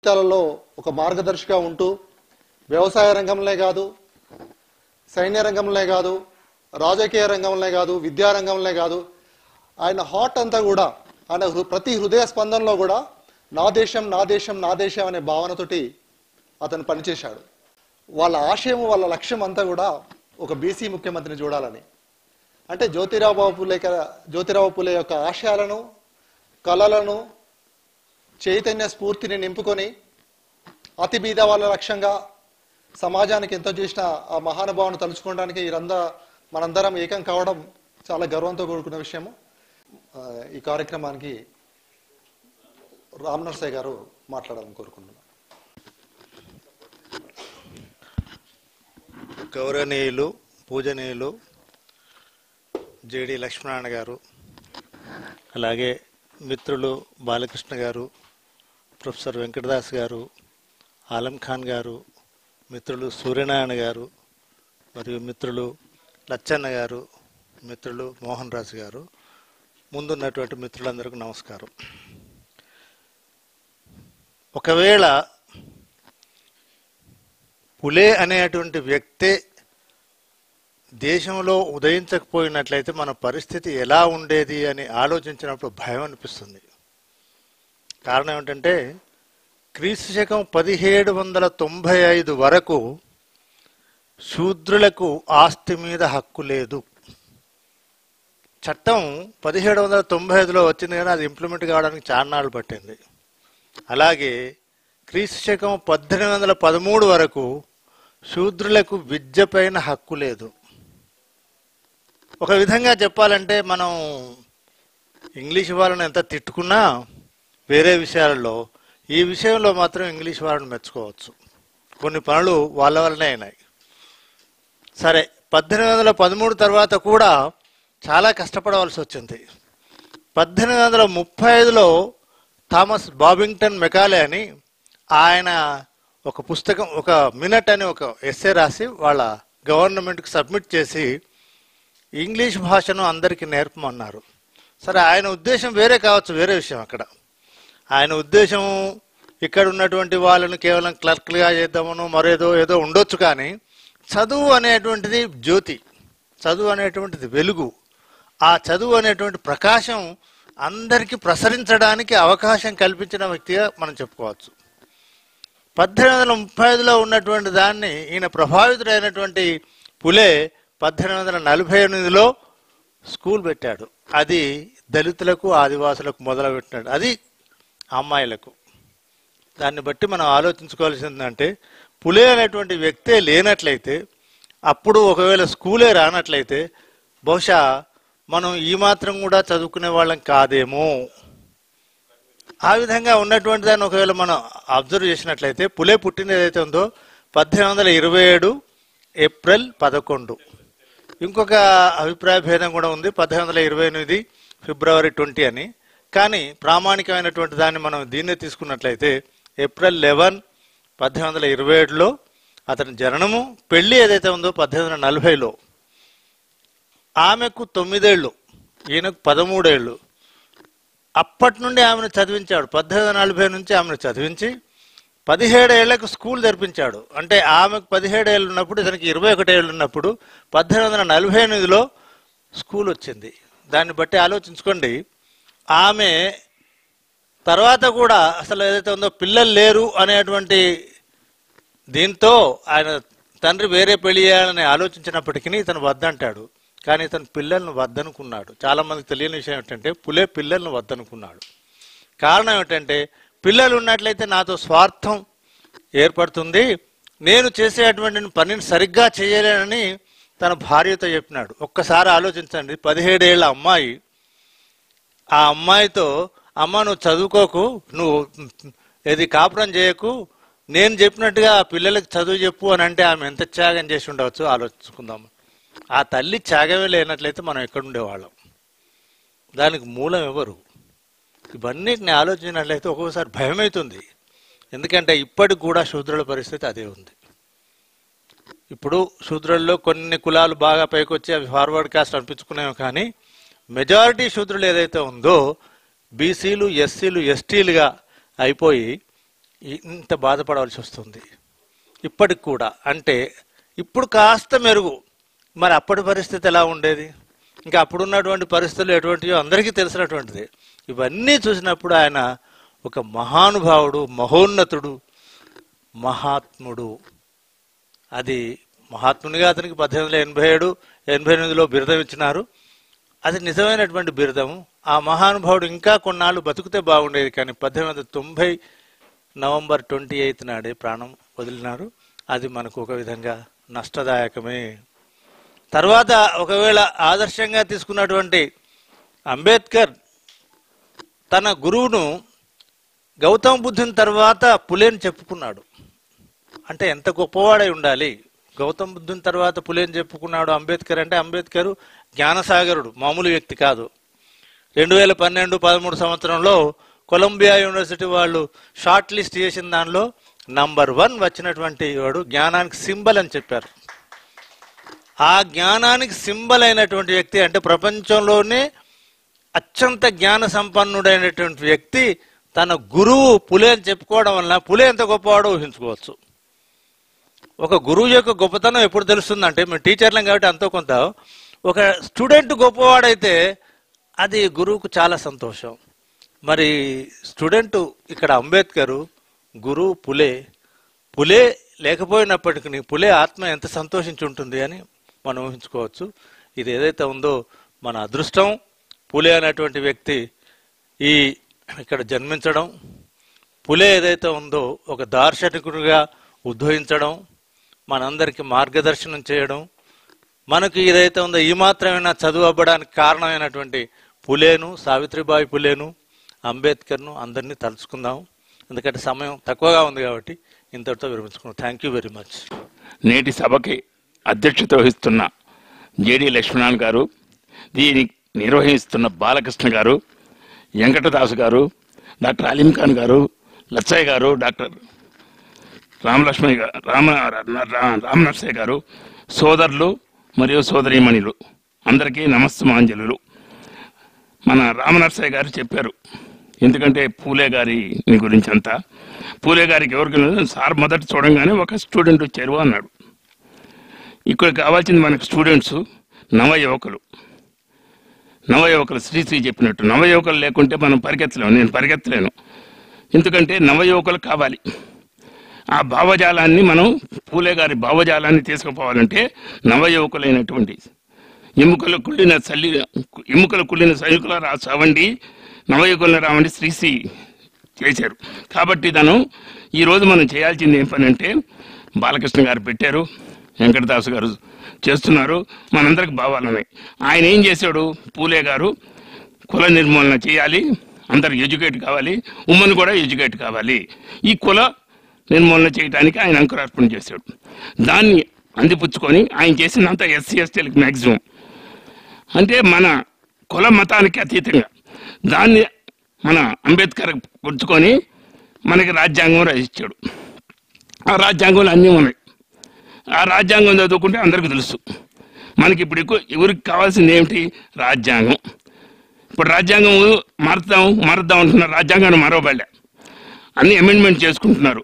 జీవితాలలో ఒక మార్గదర్శిగా ఉంటూ వ్యవసాయ రంగంలో కాదు, సైన్య రంగంలో కాదు, రాజకీయ రంగంలో కాదు, విద్యా రంగంలో కాదు, ఆయన హార్ట్ అంతా కూడా, ఆయన ప్రతి హృదయ స్పందనలో కూడా నా దేశం నా దేశం నా దేశం అనే భావనతోటి అతను పనిచేశాడు. వాళ్ళ ఆశయం, వాళ్ళ లక్ష్యం అంతా కూడా ఒక బీసీ ముఖ్యమంత్రిని చూడాలని. అంటే జ్యోతిరావు పూలే యొక్క ఆశయాలను, కళలను, చైతన్య స్ఫూర్తిని నింపుకొని అతి బీద వాళ్ళ లక్ష్యంగా సమాజానికి ఎంతో చేసిన ఆ మహానుభావుని తలుచుకోవడానికి మనందరం ఏకం కావడం చాలా గర్వంతో కూడుకున్న విషయము. ఈ కార్యక్రమానికి రామ్ నర్సయ్య గారు మాట్లాడాలని కోరుకుంటున్నాను. గౌరవనీయులు, పూజనీయులు జేడి లక్ష్మీనారాయణ గారు, అలాగే మిత్రులు బాలకృష్ణ గారు, ప్రొఫెసర్ వెంకటదాస్ గారు, ఆలం ఖాన్ గారు, మిత్రులు సూర్యనారాయణ గారు, మరియు మిత్రులు లచ్చన్న గారు, మిత్రులు మోహన్ రాజు గారు, ముందున్నటువంటి మిత్రులందరికీ నమస్కారం. ఒకవేళ పులే అనేటువంటి వ్యక్తే దేశంలో ఉదయించకపోయినట్లయితే మన పరిస్థితి ఎలా ఉండేది అని ఆలోచించినప్పుడు భయం అనిపిస్తుంది. కారణం ఏమిటంటే క్రీస్తు శకం 1795 వరకు శూద్రులకు ఆస్తి మీద హక్కు లేదు. చట్టం 1795లో వచ్చింది, కానీ అది ఇంప్లిమెంట్ కావడానికి చాలా నాళ్ళు పట్టింది. అలాగే క్రీస్తు శకం 1813 వరకు శూద్రులకు విద్య పైన హక్కు లేదు. ఒక విధంగా చెప్పాలంటే మనం ఇంగ్లీష్ వాళ్ళని ఎంత తిట్టుకున్నా వేరే విషయాలలో, ఈ విషయంలో మాత్రం ఇంగ్లీష్ వాళ్ళని మెచ్చుకోవచ్చు. కొన్ని పనులు వాళ్ళ వల్లనే అయినాయి. సరే, 1813 తర్వాత కూడా చాలా కష్టపడవలసి వచ్చింది. 1835లో థామస్ బాబింగ్టన్ మెకాలే అని ఆయన ఒక పుస్తకం, ఒక మినట్ అని ఒక ఎస్సే రాసి వాళ్ళ గవర్నమెంట్కి సబ్మిట్ చేసి ఇంగ్లీష్ భాషను అందరికీ నేర్పమన్నారు. సరే, ఆయన ఉద్దేశం వేరే కావచ్చు, వేరే విషయం. అక్కడ ఆయన ఉద్దేశం ఇక్కడ ఉన్నటువంటి వాళ్ళను కేవలం క్లర్క్లుగా చేద్దామనో మరేదో ఏదో ఉండొచ్చు, కానీ చదువు అనేటువంటిది జ్యోతి, చదువు అనేటువంటిది వెలుగు. ఆ చదువు అనేటువంటి ప్రకాశం అందరికీ ప్రసరించడానికి అవకాశం కల్పించిన వ్యక్తిగా మనం చెప్పుకోవచ్చు. 1835లో ఉన్నటువంటి దాన్ని ఈయన ప్రభావితుడైనటువంటి పులే 1848లో స్కూల్ పెట్టాడు. అది దళితులకు, ఆదివాసులకు మొదలుపెట్టినాడు, అది అమ్మాయిలకు. దాన్ని బట్టి మనం ఆలోచించుకోవాల్సిందంటే పులే అనేటువంటి వ్యక్తే లేనట్లయితే, అప్పుడు ఒకవేళ స్కూలే రానట్లయితే బహుశా మనం ఈ మాత్రం కూడా చదువుకునే వాళ్ళం కాదేమో. ఆ విధంగా ఉన్నటువంటి దాన్ని ఒకవేళ మనం అబ్జర్వ్ చేసినట్లయితే పులే పుట్టింది ఏదైతే ఉందో 1827 ఏప్రిల్ 11. ఇంకొక అభిప్రాయ భేదం కూడా ఉంది, 1828 ఫిబ్రవరి 20 అని. కానీ ప్రామాణికమైనటువంటి దాన్ని మనం దీన్నే తీసుకున్నట్లయితే ఏప్రిల్ 11, 1827లో అతని జననము. పెళ్లి ఏదైతే ఉందో 1840లో. ఆమెకు 9 ఏళ్ళు, ఈయనకు 13 ఏళ్ళు. అప్పటి నుండి ఆమెను చదివించాడు. 1840 నుంచి ఆమెను చదివించి 17 ఏళ్లకు స్కూల్ తెరిపించాడు. అంటే ఆమెకు 17 ఏళ్ళు ఉన్నప్పుడు, ఇతనికి 21 ఏళ్ళు ఉన్నప్పుడు 1848లో స్కూల్ వచ్చింది. దాన్ని బట్టి ఆలోచించుకోండి. ఆమె తర్వాత కూడా అసలు ఏదైతే ఉందో పిల్లలు లేరు అనేటువంటి దీంతో ఆయన తండ్రి వేరే పెళ్లి చేయాలని ఆలోచించినప్పటికీ ఇతను వద్దంటాడు. కానీ ఇతను పిల్లలను వద్దనుకున్నాడు. చాలామందికి తెలియని విషయం ఏంటంటే పులే పిల్లలను వద్దనుకున్నాడు. కారణం ఏమిటంటే పిల్లలు ఉన్నట్లయితే నాతో స్వార్థం ఏర్పడుతుంది, నేను చేసేటువంటి పనిని సరిగ్గా చేయలేనని తన భార్యతో చెప్పినాడు. ఒక్కసారి ఆలోచించండి, 17 ఏళ్ల అమ్మాయి, ఆ అమ్మాయితో అమ్మ నువ్వు చదువుకోకు, నువ్వు ఏది కాపురం చేయకు, నేను చెప్పినట్టుగా పిల్లలకి చదువు చెప్పు అని అంటే ఆమె ఎంత త్యాగం చేసి ఉండవచ్చు ఆలోచించుకుందాము. ఆ తల్లి త్యాగమే లేనట్లయితే మనం ఎక్కడుండేవాళ్ళం? దానికి మూలం ఎవరు? ఇవన్నిటిని ఆలోచించినట్లయితే ఒక్కొక్కసారి భయమవుతుంది. ఎందుకంటే ఇప్పటికి కూడా శూద్రుల పరిస్థితి అదే ఉంది. ఇప్పుడు శూద్రుల్లో కొన్ని కులాలు బాగా పైకొచ్చి అవి ఫార్వర్డ్ కాస్ట్ అనిపించుకునేవి, కానీ మెజారిటీ శూద్రులు ఏదైతే ఉందో బీసీలు, ఎస్సీలు, ఎస్టీలుగా అయిపోయి ఇంత బాధపడవలసి వస్తుంది ఇప్పటికి కూడా. అంటే ఇప్పుడు కాస్త మెరుగు, మరి అప్పటి పరిస్థితి ఎలా ఉండేది? ఇంకా అప్పుడున్నటువంటి పరిస్థితులు ఎటువంటివో అందరికీ తెలిసినటువంటిది. ఇవన్నీ చూసినప్పుడు ఆయన ఒక మహానుభావుడు, మహోన్నతుడు, మహాత్ముడు. అది మహాత్మునిగా అతనికి 1887-88లో బిరుదం ఇచ్చినారు. అది నిజమైనటువంటి బిరుదము. ఆ మహానుభావుడు ఇంకా కొన్నాళ్ళు బతుకుతే బాగుండేది, కానీ 1890 నవంబర్ 28 నాడే ప్రాణం వదిలినారు. అది మనకు ఒక విధంగా నష్టదాయకమే. తర్వాత ఒకవేళ ఆదర్శంగా తీసుకున్నటువంటి అంబేద్కర్ తన గురువును గౌతమ బుద్ధుని తర్వాత పులేని చెప్పుకున్నాడు. అంటే ఎంత గొప్పవాడై ఉండాలి! గౌతమ బుద్ధుని తర్వాత పులేని చెప్పుకున్నాడు అంబేద్కర్. అంటే అంబేద్కర్ జ్ఞానసాగరుడు, మామూలు వ్యక్తి కాదు. 2012-13 సంవత్సరంలో కొలంబియా యూనివర్సిటీ వాళ్ళు షార్ట్ లిస్ట్ చేసిన దానిలో నంబర్ 1 వచ్చినటువంటి వాడు. జ్ఞానానికి సింబల్ అని చెప్పారు. ఆ జ్ఞానానికి సింబల్ అయినటువంటి వ్యక్తి, అంటే ప్రపంచంలోనే అత్యంత జ్ఞాన సంపన్నుడైనటువంటి వ్యక్తి తన గురువు పులే అని చెప్పుకోవడం వల్ల పులే ఎంత గొప్పవాడో ఊహించుకోవచ్చు. ఒక గురువు యొక్క గొప్పతనం ఎప్పుడు తెలుస్తుందంటే, మేము టీచర్లం కాబట్టి అంతో కొంత, ఒక స్టూడెంట్ గొప్పవాడైతే అది గురువుకు చాలా సంతోషం. మరి స్టూడెంట్ ఇక్కడ అంబేద్కరు, గురువు పులే లేకపోయినప్పటికీ పులే ఆత్మ ఎంత సంతోషించి ఉంటుంది అని మనం ఊహించుకోవచ్చు. ఇది ఏదైతే ఉందో మన అదృష్టం. పులే అనేటువంటి వ్యక్తి ఇక్కడ జన్మించడం, పులే ఏదైతే ఉందో ఒక దార్శనికుడిగా ఉద్భవించడం, మనందరికీ మార్గదర్శనం చేయడం, మనకు ఏదైతే ఉందో ఈ మాత్రమైనా చదువు అవ్వడానికి కారణమైనటువంటి పులేను, సావిత్రిబాయి పులేను, అంబేద్కర్ను అందరినీ తలుచుకుందాం. ఎందుకంటే సమయం తక్కువగా ఉంది కాబట్టి ఇంతటితో విరమించుకున్నాం. Thank you very much. నేటి సభకి అధ్యక్షత వహిస్తున్న జేడి లక్ష్మణ్ గారు, దీన్ని నిర్వహిస్తున్న బాలకృష్ణ గారు, వెంకటదాసు గారు, డాక్టర్ అలీం ఖాన్ గారు, లచ్చయ్య గారు, డాక్టర్ రామలక్ష్మణ్ గారు, రామనర్సయ్య గారు, సోదరులు మరియు సోదరీమణులు అందరికీ నమస్తమాంజలు. మన రామనర్సయ్య గారు చెప్పారు, ఎందుకంటే పూలే గారి గురించి అంతా. పూలే గారికి ఎవరికి సార్ మొదట చూడంగానే ఒక స్టూడెంట్ వచ్చారు అన్నాడు. ఇక్కడ కావాల్సింది మనకు స్టూడెంట్స్ నవయువకులు. శ్రీశ్రీ చెప్పినట్టు నవయువకులు లేకుంటే మనం పరిగెత్తలేము. నేను పరిగెత్తలేను, ఎందుకంటే నవయువకులు కావాలి. ఆ భావజాలాన్ని మనం పూలే గారి భావజాలాన్ని తీసుకుపోవాలంటే నవయువకులైనటువంటి ఎముకలు కుళ్ళిన సైనికుల రావండి, నవయువకులను రావండి శ్రీశ్రీ చేశారు. కాబట్టి ఈరోజు మనం చేయాల్సింది ఏం పని అంటే, బాలకృష్ణ గారు పెట్టారు, వెంకటదాసు గారు చేస్తున్నారు, మనందరికి భావాలు ఉన్నాయి. ఆయన ఏం చేశాడు? పూలే గారు కుల నిర్మూలన చేయాలి, అందరు ఎడ్యుకేట్ కావాలి, ఉమెన్ కూడా ఎడ్యుకేట్ కావాలి. ఈ కుల నిర్మూలన చేయడానికి ఆయన అంకురార్పణ చేశాడు. దాన్ని అందిపుచ్చుకొని ఆయన చేసినంత ఎస్సీ ఎస్టీలకు మ్యాక్సిమం, అంటే మన కుల మతానికి అతీతంగా దాన్ని మన అంబేద్కర్ పుచ్చుకొని మనకి రాజ్యాంగం రచించాడు. ఆ రాజ్యాంగంలో అన్నీ ఉన్నాయి. ఆ రాజ్యాంగం చదువుకుంటే అందరికీ తెలుసు. మనకి ఇప్పుడు ఎవరికి కావాల్సింది ఏమిటి? రాజ్యాంగం. ఇప్పుడు రాజ్యాంగం మారుద్దాం అంటున్నారు. రాజ్యాంగాన్ని మరవబడలే, అన్ని అమెండ్మెంట్ చేసుకుంటున్నారు.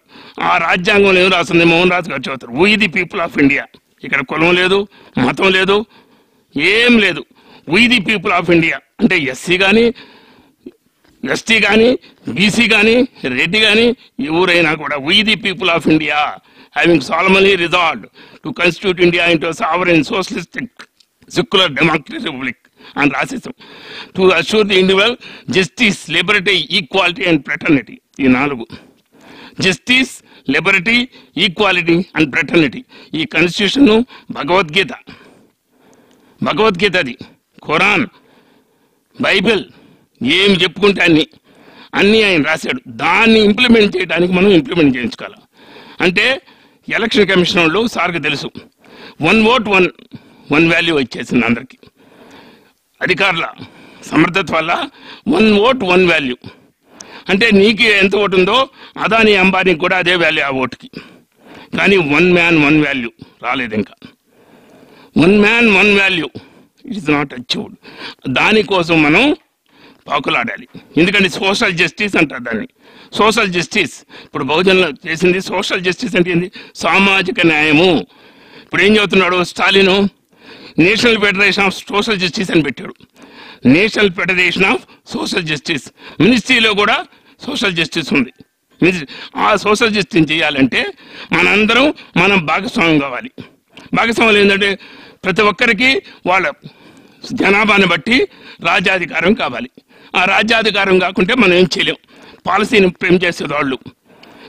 ఆ రాజ్యాంగంలో ఏం రాస్తుంది? మోహన్ రాజు గారు చదువుతారు, we the people of India. ఇక్కడ కులం లేదు, మతం లేదు, ఏం లేదు. We the people of India అంటే ఎస్సీ కానీ, ఎస్టీ కానీ, బీసీ కానీ, రెడ్డి కానీ ఎవరైనా కూడా we the people of India having solemnly resolved to constitute India into a sovereign, socialistic, secular, democratic republic and racism, to assure the individual justice, liberty, equality and fraternity. ఈ 4 justice, Liberty, equality and fraternity. ఈ constitution Bhagavad Gita అది, Quran, Bible, ఏమి చెప్పుకుంటే అన్నీ ఆయన రాశాడు. దాన్ని implement చేయడానికి మనం ఇంప్లిమెంట్ చేయించుకోవాలి. అంటే ఎలక్షన్ కమిషన్ వాళ్ళు సార్కి తెలుసు, 1 vote 1 వాల్యూ వచ్చేసింది అందరికి. అధికారుల సమర్థత వల్ల 1 vote 1 వాల్యూ. అంటే నీకు ఎంత ఓటు ఉందో అదాని అంబానీకి కూడా అదే వాల్యూ ఆ ఓటుకి. కానీ 1 man 1 వాల్యూ రాలేదు. ఇంకా 1 man 1 value it is not achieved. దానికోసం మనం పాకులాడాలి. ఎందుకంటే సోషల్ జస్టిస్ అంటారు దాన్ని. సోషల్ జస్టిస్ ఇప్పుడు బహుజనులు చేసింది. సోషల్ జస్టిస్ అంటే ఏంది? సామాజిక న్యాయము. ఇప్పుడు ఏం చెబుతున్నాడు Stalin? National federation of social justice అని పెట్టాడు. National federation of social justice. మినిస్ట్రీలో కూడా సోషల్ జస్టిస్ ఉంది. ఆ సోషల్ జస్టిస్ చేయాలంటే మనందరం మనం భాగస్వామ్యం కావాలి. భాగస్వామ్యం ఏంటంటే ప్రతి ఒక్కరికి వాళ్ళ జనాభాని బట్టి రాజ్యాధికారం కావాలి. ఆ రాజ్యాధికారం కాకుంటే మనం ఏం చేయలేం. పాలసీని ఫ్రేమ్ చేసేది వాళ్ళు.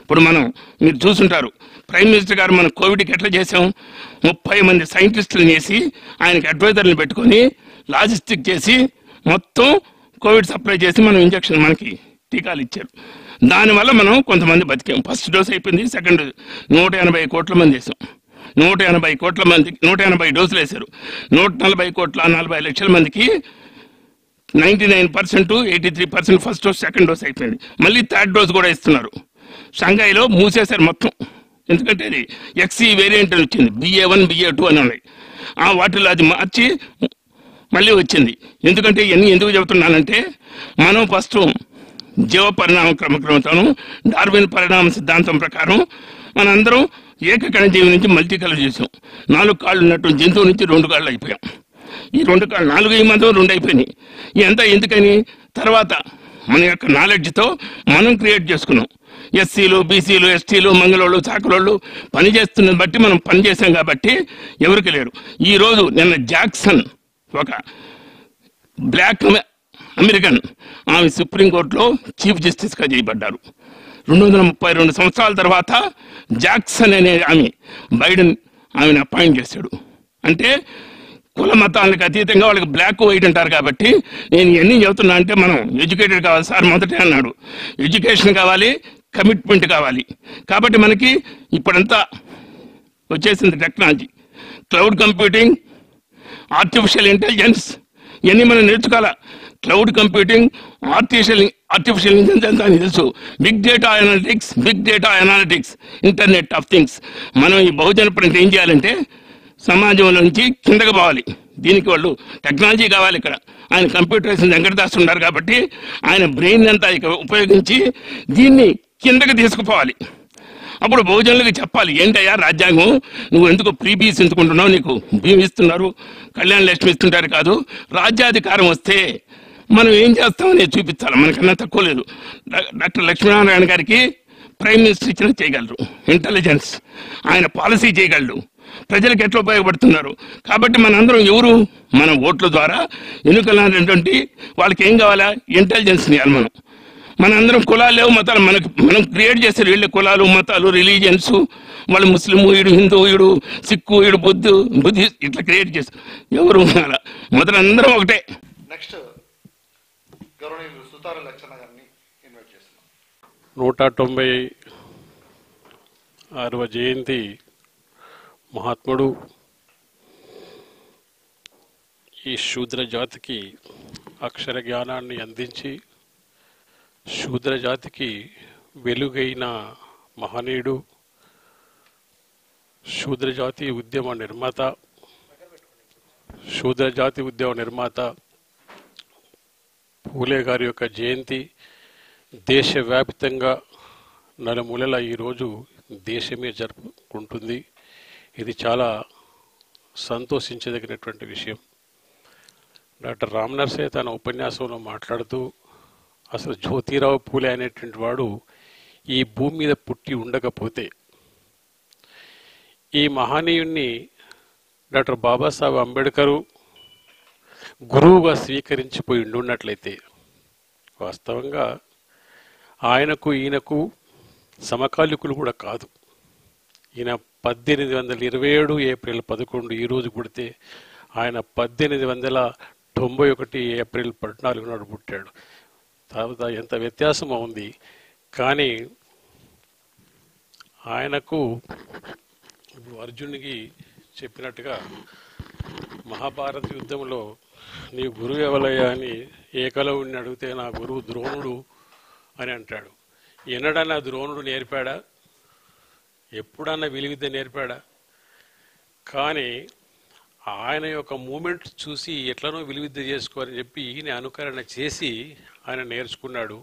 ఇప్పుడు మీరు చూసుంటారు, ప్రైమ్ మినిస్టర్ గారు మనం కోవిడ్కి ఎట్లా చేసాం? 30 మంది సైంటిస్టులను చేసి ఆయనకి అడ్వైజర్లను పెట్టుకొని లాజిస్టిక్ చేసి మొత్తం కోవిడ్ సప్లై చేసి మనం ఇంజక్షన్ మనకి టీకాలు ఇచ్చారు. దానివల్ల మనం కొంతమంది బతికాం. ఫస్ట్ డోస్ అయిపోయింది, సెకండ్ డోస్ 180 కోట్ల మంది వేసాం. 180 కోట్ల మందికి 180 డోసులు వేశారు. 140 కోట్ల 40 లక్షల మందికి 99%, 83% ఫస్ట్ డోస్ సెకండ్ డోస్ అయిపోయింది. మళ్ళీ థర్డ్ డోస్ కూడా ఇస్తున్నారు. షంఘాయిలో మూసేశారు మొత్తం. ఎందుకంటే ఇది XE వేరియంట్ అని వచ్చింది, BA1 BA2 అని ఉన్నాయి. వాటిలో అది మార్చి మళ్ళీ వచ్చింది. ఎందుకంటే ఇవన్నీ ఎందుకు చెబుతున్నానంటే మనం ఫస్ట్ జీవ పరిణామ క్రమక్రమంతోనూ డార్విన్ పరిణామ సిద్ధాంతం ప్రకారం మనందరం ఏకకణ జీవి నుంచి మల్టీ కలర్ చేసాం. 4 కాళ్ళు ఉన్నట్టు జంతువు నుంచి 2 కాళ్ళు అయిపోయాం. ఈ 2 కాళ్ళు 4 ఈ మధ్య 2 అయిపోయినాయి. ఇదంతా ఎందుకని? తర్వాత మన యొక్క నాలెడ్జ్తో మనం క్రియేట్ చేసుకున్నాం. SCలు, BCలు, STలు, మంగళోళ్ళు, చాకలోళ్ళు పని చేస్తున్నది బట్టి మనం పని చేసాం కాబట్టి ఎవరికి లేరు. ఈరోజు నిన్న జాక్సన్ ఒక బ్లాక్ అమెరికన్ ఆమె సుప్రీంకోర్టులో చీఫ్ జస్టిస్గా చేయబడ్డారు. 232 సంవత్సరాల తర్వాత జాక్సన్ అనే ఆమె బైడెన్ ఆమెను అపాయింట్ చేశాడు. అంటే కుల మతాలకు అతీతంగా వాళ్ళకి బ్లాక్ వైట్ అంటారు. కాబట్టి నేను ఇవన్నీ చెబుతున్నా అంటే మనం ఎడ్యుకేటెడ్ కావాలి సార్. మొదటే అన్నాడు ఎడ్యుకేషన్ కావాలి, కమిట్మెంట్ కావాలి. కాబట్టి మనకి ఇప్పుడంతా వచ్చేసింది technology, cloud computing, artificial intelligence, ఇవన్నీ మనం నేర్చుకోవాలా. క్లౌడ్ కంప్యూటింగ్, ఆర్టిఫిషియల్ ఇంటెలిజెన్స్ అని తెలుసు, big data analytics, internet of things. మనం ఈ బహుజన ప్రంతి ఏం చేయాలంటే సమాజంలో నుంచి కిందకు పోవాలి. దీనికి వాళ్ళు టెక్నాలజీ కావాలి. ఇక్కడ ఆయన కంప్యూటరైజేషన్ వెంకటదాస్ ఉన్నారు కాబట్టి ఆయన బ్రెయిన్ అంతా ఉపయోగించి దీన్ని కిందకి తీసుకుపోవాలి. అప్పుడు బహుజనులకు చెప్పాలి, ఏంటయ్యా రాజ్యాంగం, నువ్వు ఎందుకు ప్రీబీస్ ఎందుకుంటున్నావు, నీకు భీమి ఇస్తున్నారు, కళ్యాణ లక్ష్మి ఇస్తుంటారు కాదు, రాజ్యాధికారం వస్తే మనం ఏం చేస్తామని చూపించాలి. మనకన్నా తక్కువ లేదు. డాక్టర్ లక్ష్మీనారాయణ గారికి ప్రైమ్ మినిస్టర్ ఇచ్చిన చేయగలరు, ఇంటెలిజెన్స్, ఆయన పాలసీ చేయగలరు, ప్రజలకు ఎట్లా ఉపయోగపడుతున్నారు. కాబట్టి మనందరం ఎవరు మన ఓట్ల ద్వారా ఎన్నికలైనటువంటి వాళ్ళకి ఏం కావాలా? ఇంటెలిజెన్స్ని ఇవ్వాలి. మనందరం కులాలు లేవు, మతాలు మనం క్రియేట్ చేస్తారు. వీళ్ళ కులాలు, మతాలు, రిలీజియన్స్, వాళ్ళు ముస్లిం, ఈడు హిందూ, ఈడు సిక్కు, ఈడు బుద్ధిస్ట్ ఇట్లా క్రియేట్ చేస్తారు. ఎవరు అలా మొదలు అందరం ఒకటే. నెక్స్ట్ గౌరవనీయులు సుతార లక్షణ గారిని ఇన్వైట్ చేస్తున్నాం. 196వ జయంతి మహాత్ముడు ఈ శూద్ర జాతికి అక్షర జ్ఞానాన్ని అందించి శూద్ర జాతికి వెలుగైన మహనీయుడు, శూద్ర జాతి ఉద్యమ నిర్మాత పూలే గారి యొక్క జయంతి దేశవ్యాప్తంగా నలుమూలల ఈరోజు దేశమే జరుపుకుంటుంది. ఇది చాలా సంతోషించదగినటువంటి విషయం. డాక్టర్ రామ్ నర్సే తన ఉపన్యాసంలో మాట్లాడుతూ అసలు జ్యోతిరావు పూలే అనేటువంటి వాడు ఈ భూమి మీద పుట్టి ఉండకపోతే ఈ మహనీయుణ్ణి డాక్టర్ బాబాసాహెబ్ అంబేద్కర్ గురువుగా స్వీకరించిపోయి ఉండున్నట్లయితే వాస్తవంగా ఆయనకు ఈయనకు సమకాలికులు కూడా కాదు. ఈయన 1827 ఏప్రిల్ 11 ఈరోజు పుడితే ఆయన 1891 ఏప్రిల్ 14 నాడు పుట్టాడు. తర్వాత ఎంత వ్యత్యాసం ఉంది. కానీ ఆయనకు ఇప్పుడు అర్జునుడికి చెప్పినట్టుగా మహాభారత యుద్ధంలో నీ గురువు ఎవలయ్యా అని ఏకలవుడిని అడిగితే నా గురువు ద్రోణుడు అని అంటాడు. ఎన్నడన్నా ద్రోణుడు నేర్పాడా? ఎప్పుడన్నా విలువిద్య నేర్పాడా? కానీ ఆయన యొక్క మూమెంట్ చూసి ఎట్లనో విలువిద్య చేసుకోవాలని చెప్పి ఈయన అనుకరణ చేసి ఆయన నేర్చుకున్నాడు.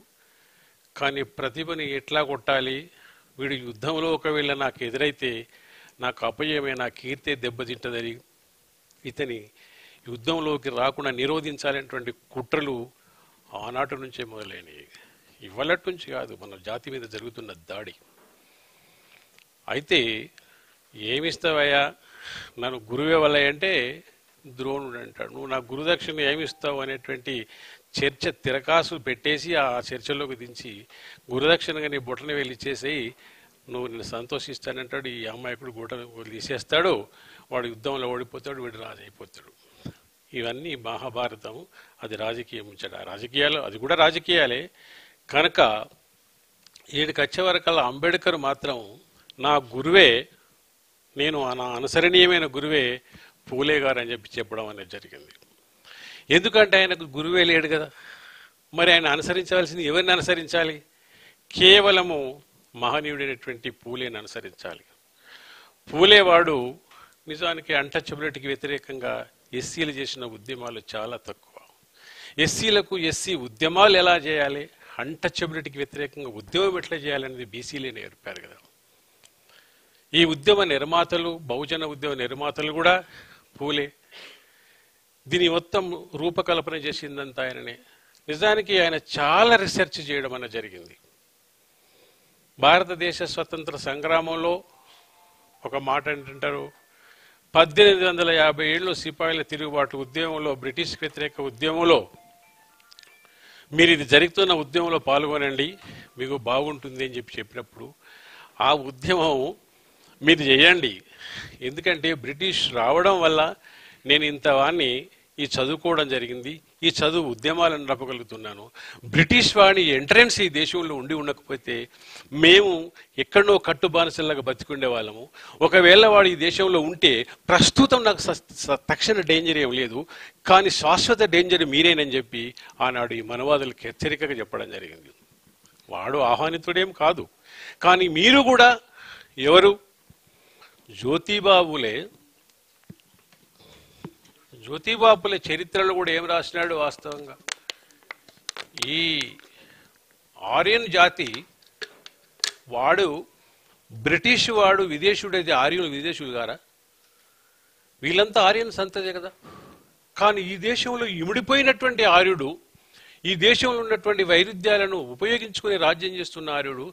కానీ ప్రతిభని ఎట్లా కొట్టాలి, వీడు యుద్ధంలో ఒకవేళ నాకు ఎదురైతే నాకు అపజయమే, నా కీర్తే దెబ్బతింటదని ఇతని యుద్ధంలోకి రాకుండా నిరోధించాలనేటువంటి కుట్రలు ఆనాటి నుంచే మొదలైనవి. ఇవాళటి నుంచి కాదు, మన జాతి మీద జరుగుతున్న దాడి. అయితే ఏమిస్తావయ్యా నన్ను గురువే వల్ల అంటే ద్రోణుడు అంటాడు, నువ్వు నా గురుదక్షిణ ఏమిస్తావు అనేటువంటి చర్చ తిరకాసులు పెట్టేసి ఆ చర్చలోకి దించి గురుదక్షిణగా నీ బుట్టని వెళ్ళి ఇచ్చేసేయి, నువ్వు నేను సంతోషిస్తానంటాడు. ఈ అమ్మాయికుడు గుట్టను తీసేస్తాడు, వాడు యుద్ధంలో ఓడిపోతాడు, వీడు రాజు అయిపోతాడు. ఇవన్నీ మహాభారతము, అది రాజకీయం ఉంచాడు. ఆ రాజకీయాలు అది కూడా రాజకీయాలే. కనుక ఈడికి వచ్చే వరకల్లా అంబేద్కర్ మాత్రం నా గురువే, నేను నా అనుసరణీయమైన గురువే పూలే గారు అని చెప్పి చెప్పడం అనేది జరిగింది. ఎందుకంటే ఆయనకు గురువే లేడు కదా, మరి ఆయన అనుసరించవలసింది ఎవరిని అనుసరించాలి? కేవలము మహనీయుడైనటువంటి పూలేని అనుసరించాలి. పూలేవాడు నిజానికి అన్టచబిలిటీకి వ్యతిరేకంగా ఎస్సీలు చేసిన ఉద్యమాలు చాలా తక్కువ. ఎస్సీలకు ఎస్సీ ఉద్యమాలు ఎలా చేయాలి, అన్టచబిలిటీకి వ్యతిరేకంగా ఉద్యమం ఎట్లా చేయాలనేది బీసీలే నేర్పారు కదా. ఈ ఉద్యమ నిర్మాతలు, బహుజన ఉద్యమ నిర్మాతలు కూడా పూలే. దీని మొత్తం రూపకల్పన చేసిందంతా ఆయననే. నిజానికి ఆయన చాలా రీసెర్చ్ చేయడం అన్న జరిగింది. భారతదేశ స్వతంత్ర సంగ్రామంలో ఒక మాట ఏంటంటారు, 1857 సిపాయిల తిరుగుబాటు ఉద్యమంలో, బ్రిటిష్ వ్యతిరేక ఉద్యమంలో మీరు ఇది జరుగుతున్న ఉద్యమంలో పాల్గొనండి, మీకు బాగుంటుంది అని చెప్పినప్పుడు ఆ ఉద్యమం మీరు చేయండి. ఎందుకంటే బ్రిటిష్ రావడం వల్ల నేను ఇంతవాన్ని ఈ చదువుకోవడం జరిగింది, ఈ చదువు ఉద్యమాలను నడపగలుగుతున్నాను. బ్రిటిష్ వాడిని ఎంట్రన్స్ ఈ దేశంలో ఉండి ఉండకపోతే మేము ఎక్కడో కట్టు బానిసలాగా బతికుండే వాళ్ళము. ఒకవేళ వాడు ఈ దేశంలో ఉంటే ప్రస్తుతం నాకు తక్షణ డేంజర్ ఏం లేదు, కానీ శాశ్వత డేంజర్ మీరేనని చెప్పి ఆనాడు ఈ మనవాదులకు హెచ్చరికగా చెప్పడం జరిగింది. వాడు ఆహ్వానితుడేం కాదు, కానీ మీరు కూడా ఎవరు? జ్యోతిబాబులే చరిత్రలో కూడా ఏం రాసినాడు? వాస్తవంగా ఈ ఆర్యన్ జాతి వాడు బ్రిటిష్ వాడు విదేశీయుడైతే ఆర్యులు విదేశీయులు గారా? వీళ్ళంతా ఆర్యన్ సంతతే కదా. కానీ ఈ దేశంలో ఇమిడిపోయినటువంటి ఆర్యుడు, ఈ దేశంలో ఉన్నటువంటి వైరుధ్యాలను ఉపయోగించుకుని రాజ్యం చేస్తున్న ఆర్యుడు,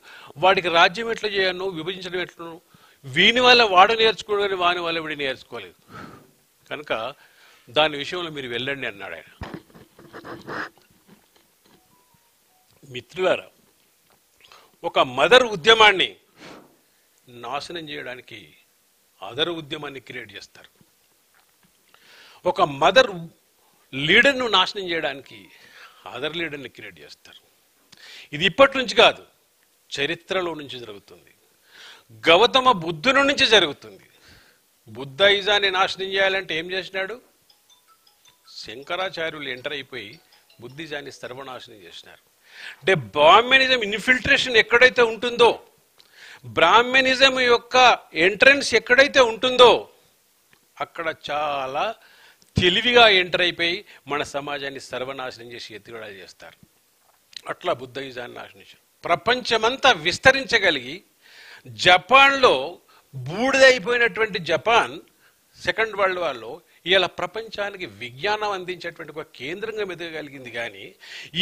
వాడికి రాజ్యం ఎట్లా చేయను, విభజించడం ఎట్లను, వీని వల్ల వాడు నేర్చుకోవడం, వాని వల్ల వీడి నేర్చుకోలేదు. కనుక దాని విషయంలో మీరు వెళ్ళండి అన్నాడు ఆయన. మిత్రులారా, ఒక మదర్ ఉద్యమాన్ని నాశనం చేయడానికి అదర్ ఉద్యమాన్ని క్రియేట్ చేస్తారు. ఒక మదర్ లీడర్ను నాశనం చేయడానికి అదర్ లీడర్ని క్రియేట్ చేస్తారు. ఇది ఇప్పటి నుంచి కాదు, చరిత్రలో నుంచి జరుగుతుంది. గౌతమ బుద్ధుని నుంచి జరుగుతుంది. బుద్ధయిజాన్ని నాశనం చేయాలంటే ఏం చేసినాడు? శంకరాచార్యులు ఎంటర్ అయిపోయి బుద్ధిజాన్ని సర్వనాశనం చేసినారు. అంటే బ్రాహ్మణిజం ఇన్ఫిల్ట్రేషన్ ఎక్కడైతే ఉంటుందో, బ్రాహ్మణిజం యొక్క ఎంట్రన్స్ ఎక్కడైతే ఉంటుందో అక్కడ చాలా తెలివిగా ఎంటర్ అయిపోయి మన సమాజాన్ని సర్వనాశనం చేసి ఎత్తుగడ చేస్తారు. అట్లా బుద్ధయిజాన్ని నాశనం చేశారు. ప్రపంచమంతా విస్తరించగలిగి జపాన్లో బూడిదైపోయినటువంటి జపాన్ సెకండ్ వరల్డ్ వార్లో ఇలా ప్రపంచానికి విజ్ఞానం అందించేటువంటి ఒక కేంద్రంగా మెదగలిగింది. కానీ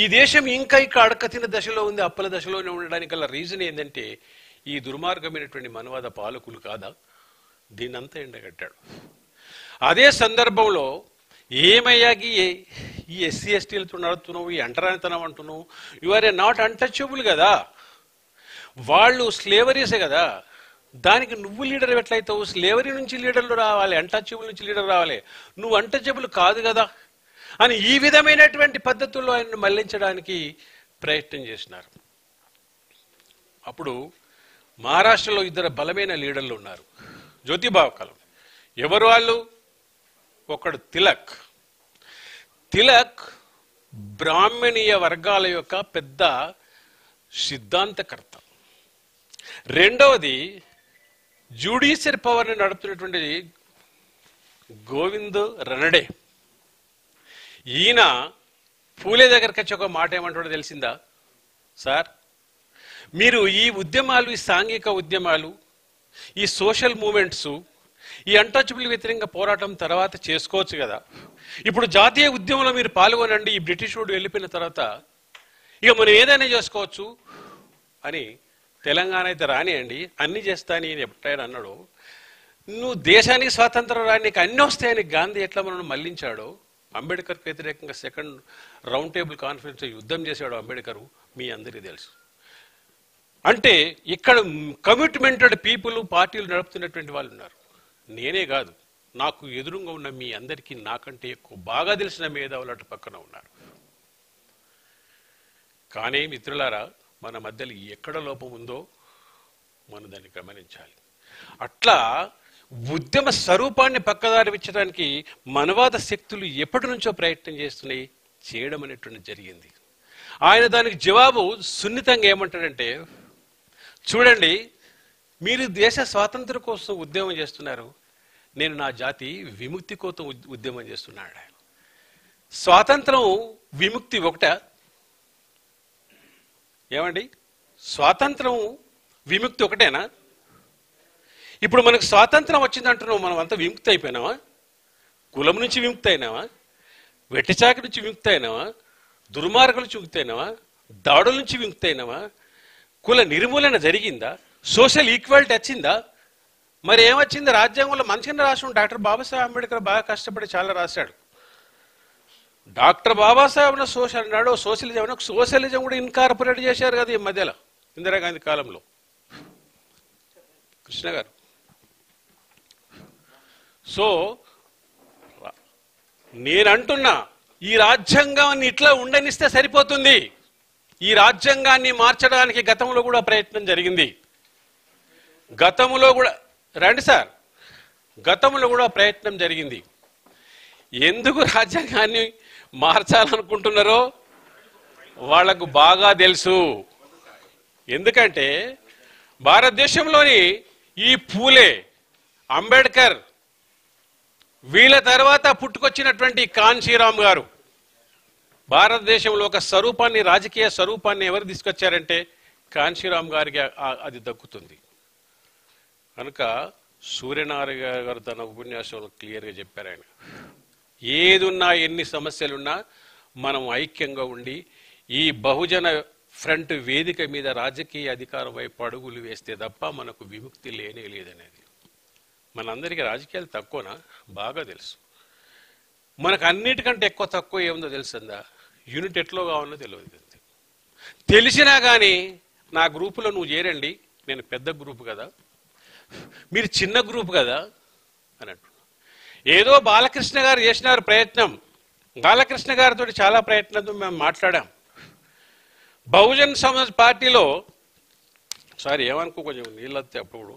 ఈ దేశం ఇంకా అడకతిన దశలో ఉంది, అప్పల దశలోనే ఉండడానికి గల రీజన్ ఏంటంటే ఈ దుర్మార్గమైనటువంటి మనవాద పాలకులు కాదా? దీన్నంతా ఎండగట్టాడు. అదే సందర్భంలో ఏమయ్యాకి ఈ ఎస్సీ ఎస్టీలతో నడుపుతున్నావు, ఈ అంటరానితనం అంటున్నావు, you are a not untouchable కదా, వాళ్ళు స్లేవరీసే కదా, దానికి నువ్వు లీడర్ ఎట్లయితావు? స్లేవరీ నుంచి లీడర్లు రావాలి, అన్టచబుల్ నుంచి లీడర్ రావాలి, నువ్వు అన్టచబుల్ కాదు కదా అని ఈ విధమైనటువంటి పద్ధతుల్లో ఆయన్ని మళ్లించడానికి ప్రయత్నం చేసినారు. అప్పుడు మహారాష్ట్రలో ఇద్దరు బలమైన లీడర్లు ఉన్నారు జ్యోతిబా కాలం. ఎవరు వాళ్ళు? ఒకడు తిలక్. తిలక్ బ్రాహ్మణీయ వర్గాల యొక్క పెద్ద సిద్ధాంతకర్త. రెండవది జ్యుడిషియల్ పవర్ని నడుపుతున్నటువంటి గోవింద్ రనడే. ఈయన పూలే దగ్గరికి వచ్చి ఒక మాట ఏమంటాడో తెలిసిందా? సార్, మీరు ఈ ఉద్యమాలు, ఈ సాంఘిక ఉద్యమాలు, ఈ సోషల్ మూమెంట్స్, ఈ అన్టచబుల్ వ్యతిరేకంగా పోరాటం తర్వాత చేసుకోవచ్చు కదా, ఇప్పుడు జాతీయ ఉద్యమంలో మీరు పాల్గొనండి, ఈ బ్రిటిష్ వాడు వెళ్ళిపోయిన తర్వాత ఇక మనం ఏదైనా చేసుకోవచ్చు అని. తెలంగాణ అయితే రానియండి, అన్ని చేస్తాని ఎప్పుడైనా అన్నాడు. నువ్వు దేశానికి స్వాతంత్రం రాని, నీకు అన్ని వస్తాయని గాంధీ ఎట్లా మనం మళ్లించాడో, అంబేద్కర్కి వ్యతిరేకంగా సెకండ్ రౌండ్ టేబుల్ కాన్ఫరెన్స్ యుద్ధం చేశాడు అంబేద్కర్, మీ అందరికీ తెలుసు. అంటే ఇక్కడ కమిట్మెంటెడ్ పీపుల్, పార్టీలు నడుపుతున్నటువంటి వాళ్ళు ఉన్నారు. నేనే కాదు, నాకు ఎదురుగా ఉన్న మీ అందరికీ నాకంటే ఎక్కువ బాగా తెలిసిన మేధావులు అటు పక్కన ఉన్నారు. కానీ మిత్రులారా, మన మధ్యలో ఎక్కడ లోపం ఉందో మనం దాన్ని గమనించాలి. అట్లా ఉద్యమ స్వరూపాన్ని పక్కదారి విచ్చడానికి మనవాద శక్తులు ఎప్పటి నుంచో ప్రయత్నం చేస్తున్నాయి, చేయడం అనేటువంటి జరిగింది. ఆయన దానికి జవాబు సున్నితంగా ఏమంటాడంటే, చూడండి, మీరు దేశ స్వాతంత్రం కోసం ఉద్యమం చేస్తున్నారు, నేను నా జాతి విముక్తి కోసం ఉద్యమం చేస్తున్నాడు. స్వాతంత్రం విముక్తి ఒకట? ఏమండి, స్వాతంత్రం విముక్తి ఒకటేనా? ఇప్పుడు మనకు స్వాతంత్రం వచ్చిందంటున్నావు, మనం అంతా విముక్తి అయిపోయినావా? కులం నుంచి విముక్తి అయినావా? వెట్టిచాకి నుంచి విముక్తి అయినావా? దుర్మార్గుల నుంచి విముక్తి అయినావా? దాడుల నుంచి విముక్తి అయినావా? కుల నిర్మూలన జరిగిందా? సోషల్ ఈక్వాలిటీ వచ్చిందా? మరి ఏమొచ్చింది? రాజ్యాంగంలో మంచిగానే రాసి డాక్టర్ బాబాసాహెబ్ అంబేద్కర్ బాగా కష్టపడి చాలా రాశాడు. డాక్టర్ బాబాసాహెబ్ సోషల్ అన్నాడు, సోషలిజం అన్నాడు. సోషలిజం కూడా ఇన్కార్పొరేట్ చేశారు కదా ఈ మధ్యలో, ఇందిరాగాంధీ కాలంలో. కృష్ణ గారు, సో నేనంటున్నా, ఈ రాజ్యాంగాన్ని ఇట్లా ఉండనిస్తే సరిపోతుంది. ఈ రాజ్యాంగాన్ని మార్చడానికి గతంలో కూడా ప్రయత్నం జరిగింది. గతంలో కూడా రండి సార్, గతంలో కూడా ప్రయత్నం జరిగింది. ఎందుకు రాజ్యాంగాన్ని మార్చాలనుకుంటున్నారో వాళ్లకు బాగా తెలుసు. ఎందుకంటే భారతదేశంలోని ఈ పూలే, అంబేద్కర్, వీళ్ళ తర్వాత పుట్టుకొచ్చినటువంటి కాన్షీరామ్ గారు భారతదేశంలో ఒక స్వరూపాన్ని, రాజకీయ స్వరూపాన్ని ఎవరు తీసుకొచ్చారంటే కాన్షీరామ్ గారికి అది దక్కుతుంది. కనుక సూర్యనారాయణ గారు తన ఉపన్యాసంలో క్లియర్గా చెప్పారు. ఆయన ఏదున్నా, ఎన్ని సమస్యలున్నా మనం ఐక్యంగా ఉండి ఈ బహుజన ఫ్రంట్ వేదిక మీద రాజకీయ అధికారం వైపు అడుగులు వేస్తే తప్ప మనకు విముక్తి లేనే లేదనేది. మనందరికీ రాజకీయాలు తక్కువనా? బాగా తెలుసు. మనకు అన్నిటికంటే ఎక్కువ తక్కువ ఏముందో తెలుస్తుందా? యూనిట్ ఎట్లో కావాలో తెలియదు. తెలిసినా కానీ నా గ్రూపులో నువ్వు చేరండి, నేను పెద్ద గ్రూప్ కదా, మీరు చిన్న గ్రూప్ కదా అని అంటున్నా. ఏదో బాలకృష్ణ గారు చేసినారు ప్రయత్నం, బాలకృష్ణ గారితో చాలా ప్రయత్నంతో మేము మాట్లాడాం. బహుజన్ సమాజ్ పార్టీలో, సారీ ఏమనుకో, కొంచెం నీళ్ళు వస్తే అప్పుడు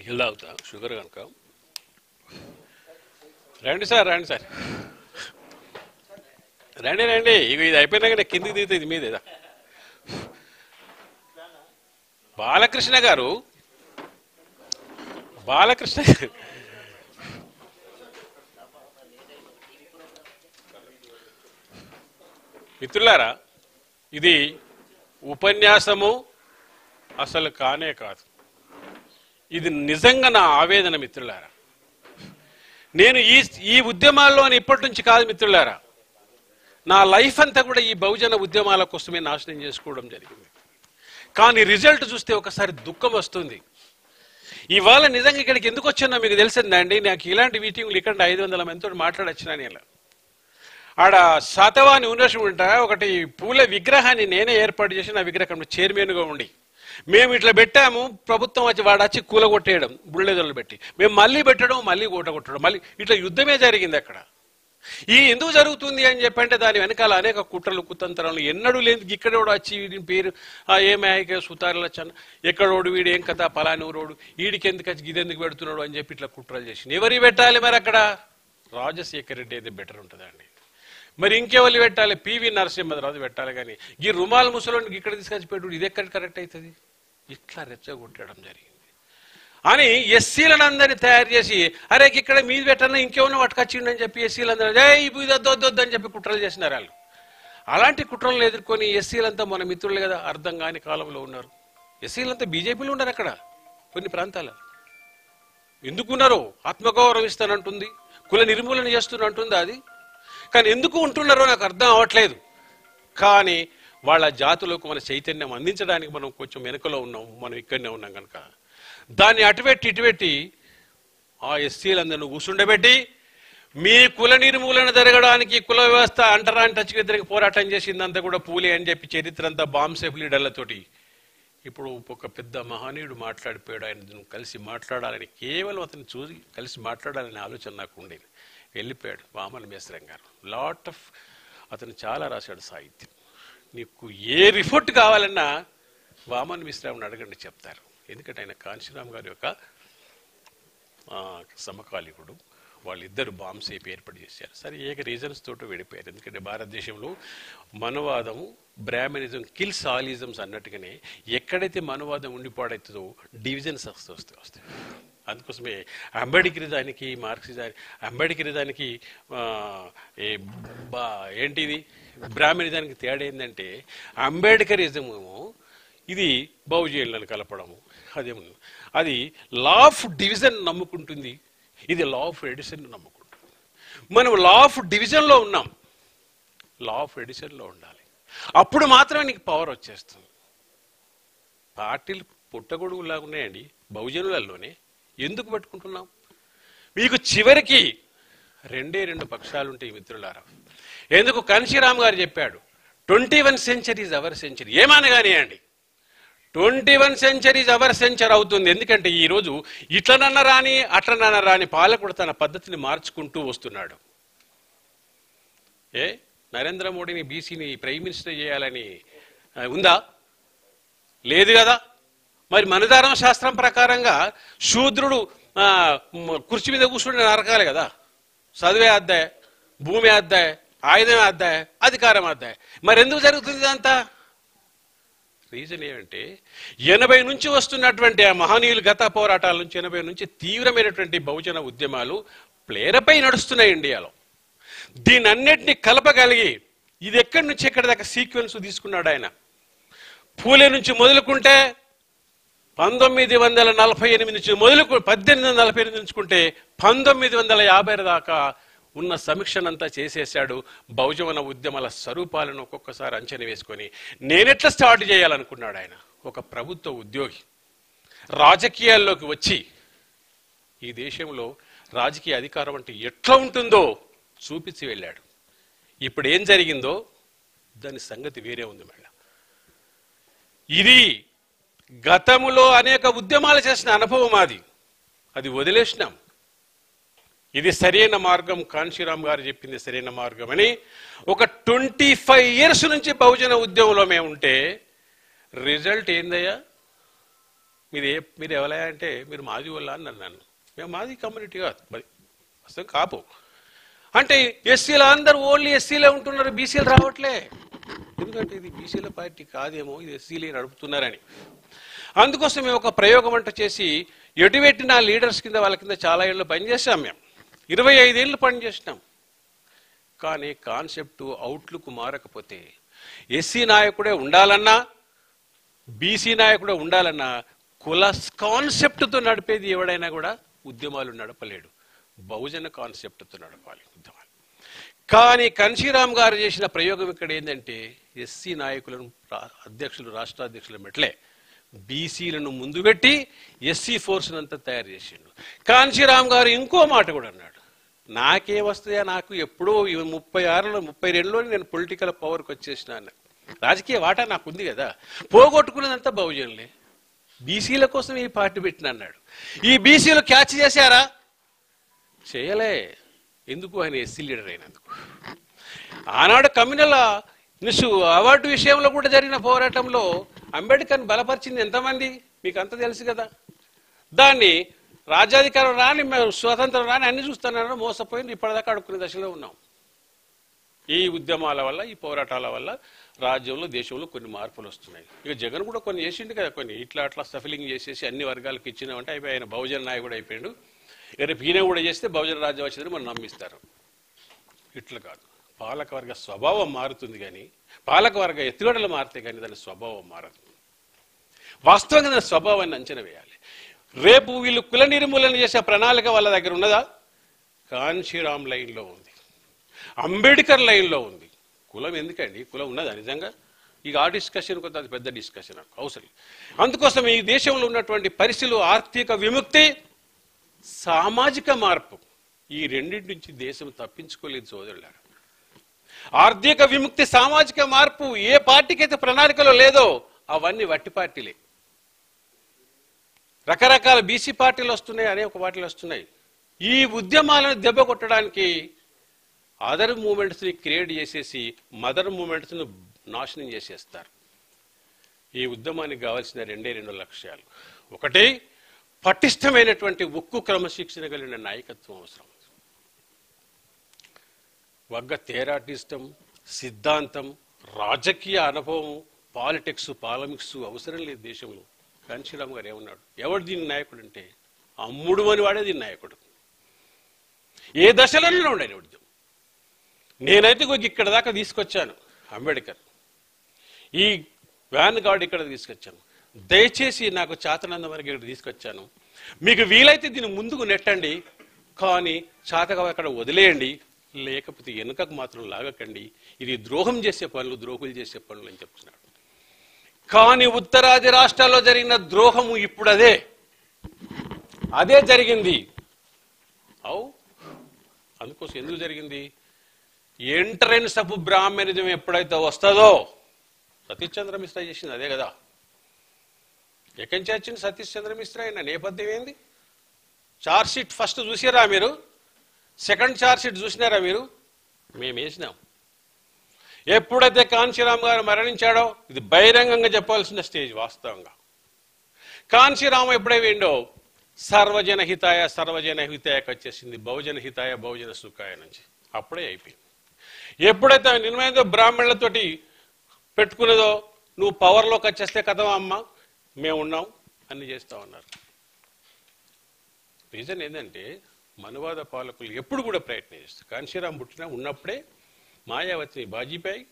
నీళ్ళు తాగుతా, షుగర్ కనుక. రండి సార్, రండి సార్, రండి రండి. ఇక ఇది అయిపోయినాక నేను కిందికి దిగుతా, ఇది మీదేదా. బాలకృష్ణ గారు, బాలకృష్ణ మిత్రులారా, ఇది ఉపన్యాసము అసలు కానే కాదు. ఇది నిజంగా నా ఆవేదన మిత్రులారా. నేను ఈ ఉద్యమాల్లో ఇప్పటి నుంచి కాదు మిత్రులారా, నా లైఫ్ అంతా కూడా ఈ బహుజన ఉద్యమాల కోసమే నాశనం చేసుకోవడం జరిగింది. కానీ రిజల్ట్ చూస్తే ఒకసారి దుఃఖం వస్తుంది. ఇవాళ నిజంగా ఇక్కడికి ఎందుకు వచ్చినా మీకు తెలిసిందండి. నాకు ఇలాంటి మీటింగ్లు ఇక్కడ 500 మందితో మాట్లాడొచ్చినా. నేను ఆడ శాతవాహన యూనివర్సిటీ ఉంటా, ఒకటి పూల విగ్రహాన్ని నేనే ఏర్పాటు చేసి నా విగ్రహం చైర్మన్గా ఉండి మేము ఇట్లా పెట్టాము. ప్రభుత్వం వచ్చి వాడొచ్చి కూలగొట్టేయడం, బుల్లెదొలు పెట్టి మేము మళ్ళీ పెట్టడం, మళ్ళీ కొట్టడం, మళ్ళీ ఇట్లా యుద్ధమే జరిగింది అక్కడ. ఈ ఎందుకు జరుగుతుంది అని చెప్పంటే దాని వెనకాల అనేక కుట్రలు, కుతంత్రాలు ఎన్నడూ లేదు. ఇక్కడోడు వచ్చి వీడి పేరు ఏమాయక సుతారుల చన్న, ఎక్కడోడు వీడు ఏం కథ, పలానూరోడు వీడికి ఎందుకు వచ్చి ఇదెందుకు పెడుతున్నాడు అని చెప్పి ఇట్లా కుట్రలు చేసి ఎవరి పెట్టాలి మరి? అక్కడ రాజశేఖర రెడ్డి అయితే బెటర్ ఉంటుందండి. మరి ఇంకెవరు పెట్టాలి? పివి నరసింహరావు పెట్టాలి. కానీ ఈ రుమాల్ ముసలోనికి ఇక్కడ తీసుకొచ్చి పెట్టు, ఇది ఎక్కడ కరెక్ట్ అవుతుంది? ఇట్లా రెచ్చగొట్టడం జరిగింది. అని ఎస్సీలను అందరినీ తయారు చేసి అరే ఇక్కడ మీది పెట్టన్నా ఇంకేమన్నా పట్టుకొచ్చిండు అని చెప్పి ఎస్సీలందరూ వద్దు అని చెప్పి కుట్రలు చేసినారు వాళ్ళు. అలాంటి కుట్రలను ఎదుర్కొని ఎస్సీలంతా మన మిత్రులు కదా అర్థం కాని కాలంలో ఉన్నారు. ఎస్సీలంతా బీజేపీలో ఉన్నారు అక్కడ కొన్ని ప్రాంతాలు. ఎందుకున్నారో ఆత్మగౌరవం ఇస్తానంటుంది, కుల నిర్మూలన చేస్తున్నట్టుంది అది. కానీ ఎందుకు ఉంటున్నారో నాకు అర్థం అవ్వట్లేదు. కానీ వాళ్ళ జాతులకు మన చైతన్యం అందించడానికి మనం కొంచెం వెనుకలో ఉన్నాం, మనం ఇక్కడనే ఉన్నాం కనుక దాన్ని ఇటుపెట్టి ఆ ఎస్సీలందరినీ కూర్చుండబెట్టి మీ కుల నిర్మూలన జరగడానికి కుల వ్యవస్థ అంటరాని టచ్ వ్యతిరేక పోరాటం చేసిందంతా కూడా పూలే అని చెప్పి చరిత్ర అంతా బాంబ్ లీడర్లతోటి. ఇప్పుడు ఒక పెద్ద మహనీయుడు మాట్లాడిపోయాడు, ఆయన కలిసి మాట్లాడాలని, కేవలం అతను చూసి కలిసి మాట్లాడాలనే ఆలోచన నాకు ఉండేది. వెళ్ళిపోయాడు వామన మేస్రం గారు. అతను చాలా రాశాడు సాహిత్యం. నీకు ఏ రిపోర్ట్ కావాలన్నా వామన్ మిశ్రాని అడగండి చెప్తారు. ఎందుకంటే ఆయన కాంశీరామ్ గారి యొక్క సమకాలికుడు. వాళ్ళిద్దరు బాంబ్ ఏర్పాటు చేశారు. సరే ఏక రీజన్స్ తోటి విడిపోయారు. ఎందుకంటే భారతదేశంలో మనవాదము బ్రాహ్మణిజం కిల్స్ ఆలిజమ్స్ అన్నట్టుగానే ఎక్కడైతే మనవాదం ఉండిపాడవుతుందో డివిజన్స్ వస్తాయి. అందుకోసమే అంబేడ్కరిజానికి అంబేడ్కరిజానికి ఏంటిది బ్రాహ్మణిజానికి తేడా ఏంటంటే అంబేడ్కరిజము ఇది బహుజనులను కలపడము, అది లా ఆఫ్ డివిజన్ నమ్ముకుంటుంది, ఇది లా ఆఫ్ ఎడిషన్ నమ్ముకుంటుంది. మనం లా ఆఫ్ డివిజన్లో ఉన్నాం, లా ఆఫ్ ఎడిషన్లో ఉండాలి. అప్పుడు మాత్రమే నీకు పవర్ వచ్చేస్తుంది. పార్టీలు పుట్టగొడుగులాగా ఉన్నాయండి బహుజనులలోనే. ఎందుకు పట్టుకుంటున్నాం? మీకు చివరికి 2 పక్షాలు ఉంటాయి మిత్రులారా. ఎందుకు కాంశీరామ్ గారు చెప్పాడు 21 సెంచరీ ఈజ్ అవర్ సెంచరీ. ఏమనగానే అండి 21 సెంచరీ ఈజ్ అవర్ సెంచరీ అవుతుంది. ఎందుకంటే ఈరోజు ఇట్లనన్న రాని అట్లనన్న రాని పాలకుడు తన పద్ధతిని మార్చుకుంటూ వస్తున్నాడు. నరేంద్ర మోడీని బీసీని ప్రైమ్ మినిస్టర్ చేయాలని ఉందా? లేదు కదా. మరి మనధారణ శాస్త్రం ప్రకారంగా శూద్రుడు కుర్చీ మీద కూర్చుంటే నరకాలి కదా. చదివే అద్దాయి, భూమి అద్దాయి, ఆయుధమే అద్దాయి, అధికారం అద్దాయి. మరి ఎందుకు జరుగుతుంది ఇదంతా? రీజన్ ఏమంటే 80 నుంచి వస్తున్నటువంటి ఆ మహనీయులు గత పోరాటాల నుంచి 80 నుంచి తీవ్రమైనటువంటి బహుజన ఉద్యమాలు ప్లేరపై నడుస్తున్నాయి ఇండియాలో. దీని అన్నిటినీ కలపగలిగి ఇది ఎక్కడి నుంచి ఎక్కడి దాకా సీక్వెన్స్ తీసుకున్నాడు ఆయన. పూలే నుంచి మొదలుకుంటే 1948 నుంచి 1848 నుంచుకుంటే 1950 దాకా ఉన్న సమీక్షనంతా చేసేసాడు. బహుజన ఉద్యమాల స్వరూపాలను ఒక్కొక్కసారి అంచనా వేసుకొని నేనెట్లా స్టార్ట్ చేయాలనుకున్నాడు ఆయన. ఒక ప్రభుత్వ ఉద్యోగి రాజకీయాల్లోకి వచ్చి ఈ దేశంలో రాజకీయ అధికారం అంటే ఎట్లా ఉంటుందో చూపించి వెళ్ళాడు. ఇప్పుడు ఏం జరిగిందో దాని సంగతి వేరే ఉంది. మళ్ళా ఇది గతములో అనేక ఉద్యమాలు చేసిన అనుభవం అది వదిలేసినాం. ఇది సరైన మార్గం, కాంశీరామ్ గారు చెప్పింది సరైన మార్గం అని. ఒక 25 years నుంచి బహుజన ఉద్యమంలో మేము ఉంటే రిజల్ట్ ఏందయ్యా? మీరు ఎవరయ్యా అంటే మీరు మాది వల్ల అని అన్నాను. మేము మాది కమ్యూనిటీ కాదు, మరి అసలు కాపు అంటే ఎస్సీలు అందరూ ఓన్లీ ఎస్సీలే ఉంటున్నారు, బీసీలు రావట్లే. ఎందుకంటే ఇది బీసీల పార్టీ కాదేమో, ఇది ఎస్సీలే నడుపుతున్నారని. అందుకోసం మేము ఒక ప్రయోగం అంట చేసి ఎటుపెట్టిన లీడర్స్ కింద వాళ్ళ కింద చాలా ఏళ్ళు పనిచేసాం. మేము 25 ఏళ్ళు పనిచేసినాం. కానీ కాన్సెప్ట్ అవుట్లుక్ మారకపోతే ఎస్సీ నాయకుడే ఉండాలన్నా బీసీ నాయకుడే ఉండాలన్నా కుల కాన్సెప్ట్తో నడిపేది ఎవడైనా కూడా ఉద్యమాలు నడపలేడు. బహుజన కాన్సెప్ట్తో నడపాలి ఉద్యమాలు. కానీ కాంశీరామ్ గారు చేసిన ప్రయోగం ఇక్కడ ఏంటంటే ఎస్సీ నాయకులను అధ్యక్షులు రాష్ట్ర అధ్యక్షులు మెట్లే బీసీలను ముందు పెట్టి ఎస్సీ ఫోర్స్ అంతా తయారు చేసిండు. కాంశీరామ్ గారు ఇంకో మాట కూడా అన్నాడు, నాకే వస్తాయా, నాకు ఎప్పుడో 32లో నేను పొలిటికల్ పవర్కి వచ్చేసిన అన్న. రాజకీయ వాటా నాకు ఉంది కదా, పోగొట్టుకున్నదంతా బహుజనులే, బీసీల కోసం ఈ పార్టీ పెట్టిన అన్నాడు. ఈ బీసీలు క్యాచ్ చేశారా? చేయలే. ఎందుకు? ఆయన ఎస్సీ లీడర్ అయినందుకు. ఆనాడు కమ్యూనల్ అవార్డు విషయంలో కూడా జరిగిన పోరాటంలో అంబేద్కర్ని బలపరిచింది ఎంతమంది మీకు అంత తెలుసు కదా. దాన్ని రాజ్యాధికారం రాని స్వతంత్రం రాని అన్ని చూస్తున్నారని మోసపోయింది. ఇప్పటిదాకా అడుక్కునే దశలో ఉన్నాం. ఈ ఉద్యమాల వల్ల, ఈ పోరాటాల వల్ల రాజ్యంలో, దేశంలో కొన్ని మార్పులు వస్తున్నాయి. ఇక జగన్ కూడా కొన్ని చేసిండు కదా, కొన్ని ఇట్లా అట్లా స్టఫిలింగ్ చేసేసి అన్ని వర్గాలకు ఇచ్చినామంటే అయిపోయి ఆయన బహుజన నాయకుడు అయిపోయాడు. రేపు ఈయన కూడా చేస్తే బహుజన రాజ్యం వచ్చిందని మనం నమ్మిస్తారు. ఇట్లా కాదు, పాలకవర్గ స్వభావం మారుతుంది కానీ, పాలకవర్గ ఎత్తుగడలు మారితే కానీ దాని స్వభావం మారదు. వాస్తవంగా దాని స్వభావాన్ని అంచనా వేయాలి. రేపు వీళ్ళు కుల నిర్మూలన చేసే ప్రణాళిక వాళ్ళ దగ్గర ఉన్నదా? కాన్షీరామ్ లైన్లో ఉంది, అంబేద్కర్ లైన్లో ఉంది. కులం ఎందుకండి? కులం ఉన్నదా నిజంగా? ఇక ఆ డిస్కషన్ కొంత అది పెద్ద డిస్కషన్ అవసరం. అందుకోసం ఈ దేశంలో ఉన్నటువంటి పరిస్థితులు ఆర్థిక విముక్తి, సామాజిక మార్పు, ఈ రెండింటి నుంచి దేశం తప్పించుకోలేదు సోదరులారా. ఆర్థిక విముక్తి, సామాజిక మార్పు ఏ పార్టీకి అయితే ప్రణాళికలో లేదో అవన్నీ వట్టి పార్టీలే. రకరకాల బీసీ పార్టీలు వస్తున్నాయి, అనేక పార్టీలు వస్తున్నాయి. ఈ ఉద్యమాలను దెబ్బ కొట్టడానికి అదర్ మూమెంట్స్ని క్రియేట్ చేసేసి మదర్ మూమెంట్స్ను నాశనం చేసేస్తారు. ఈ ఉద్యమానికి కావాల్సిన రెండు లక్ష్యాలు. ఒకటి, పటిష్టమైనటువంటి ఉక్కు క్రమశిక్షణ కలిగిన నాయకత్వం అవసరం. వగ్గ థేరాటిస్టం, సిద్ధాంతం, రాజకీయ అనుభవం, పాలిటిక్స్, పాలమిక్స్ అవసరం లేదు దేశంలో. కాంశీరామ్ గారు ఏమన్నాడు? ఎవడు దీని నాయకుడు అంటే అమ్ముడు అని వాడే దీని నాయకుడు. ఏ దశలోనే ఉండని ఉద్యమం. నేనైతే ఇక్కడ దాకా తీసుకొచ్చాను అంబేద్కర్, ఈ వ్యాన్ గార్డ్ ఇక్కడ తీసుకొచ్చాను, దయచేసి నాకు చాతనందం వరకు ఇక్కడ తీసుకొచ్చాను. మీకు వీలైతే దీన్ని ముందుకు నెట్టండి, కానీ చాతగా అక్కడ వదిలేయండి, లేకపోతే వెనుకకు మాత్రం లాగకండి. ఇది ద్రోహం చేసే పనులు, ద్రోహులు చేసే పనులు అని చెప్తున్నాడు. కానీ ఉత్తరాది రాష్ట్రాల్లో జరిగిన ద్రోహము ఇప్పుడు అదే జరిగింది. అందుకోసం ఎందుకు జరిగింది? ఎంట్రెన్స్ ఆఫ్ బ్రాహ్మణిజం ఎప్పుడైతే వస్తుందో, సతీష్ చంద్ర మిశ్రా చేసింది అదే కదా. ఎక్కడి నుంచి వచ్చింది సతీష్ చంద్ర మిశ్రా? అయిన నేపథ్యం ఏంది? చార్జ్ షీట్ ఫస్ట్ చూసారా మీరు? సెకండ్ చార్జ్ షీట్ చూసినారా మీరు? మేము వేసినాం. ఎప్పుడైతే కాంశీరామ్ గారు మరణించాడో, ఇది బహిరంగంగా చెప్పాల్సిన స్టేజ్. వాస్తవంగా కాంశీరామ్ ఎప్పుడై వేయండో సర్వజన హితాయ సర్వజన హితాయకు వచ్చేసింది, బహుజన హితాయ బహుజన సుఖాయ నుంచి అప్పుడే అయిపోయింది. ఎప్పుడైతే నిర్ణయంతో బ్రాహ్మణులతోటి పెట్టుకునేదో, నువ్వు పవర్లోకి వచ్చేస్తే కథమా అమ్మ, మేము ఉన్నాం అన్ని చేస్తా ఉన్నారు. రీజన్ ఏంటంటే మనువాద పాలకులు ఎప్పుడు కూడా ప్రయత్నం చేస్తారు. కాంశీరామ్ పుట్టిన ఉన్నప్పుడే మాయావతిని, వాజ్పేయి,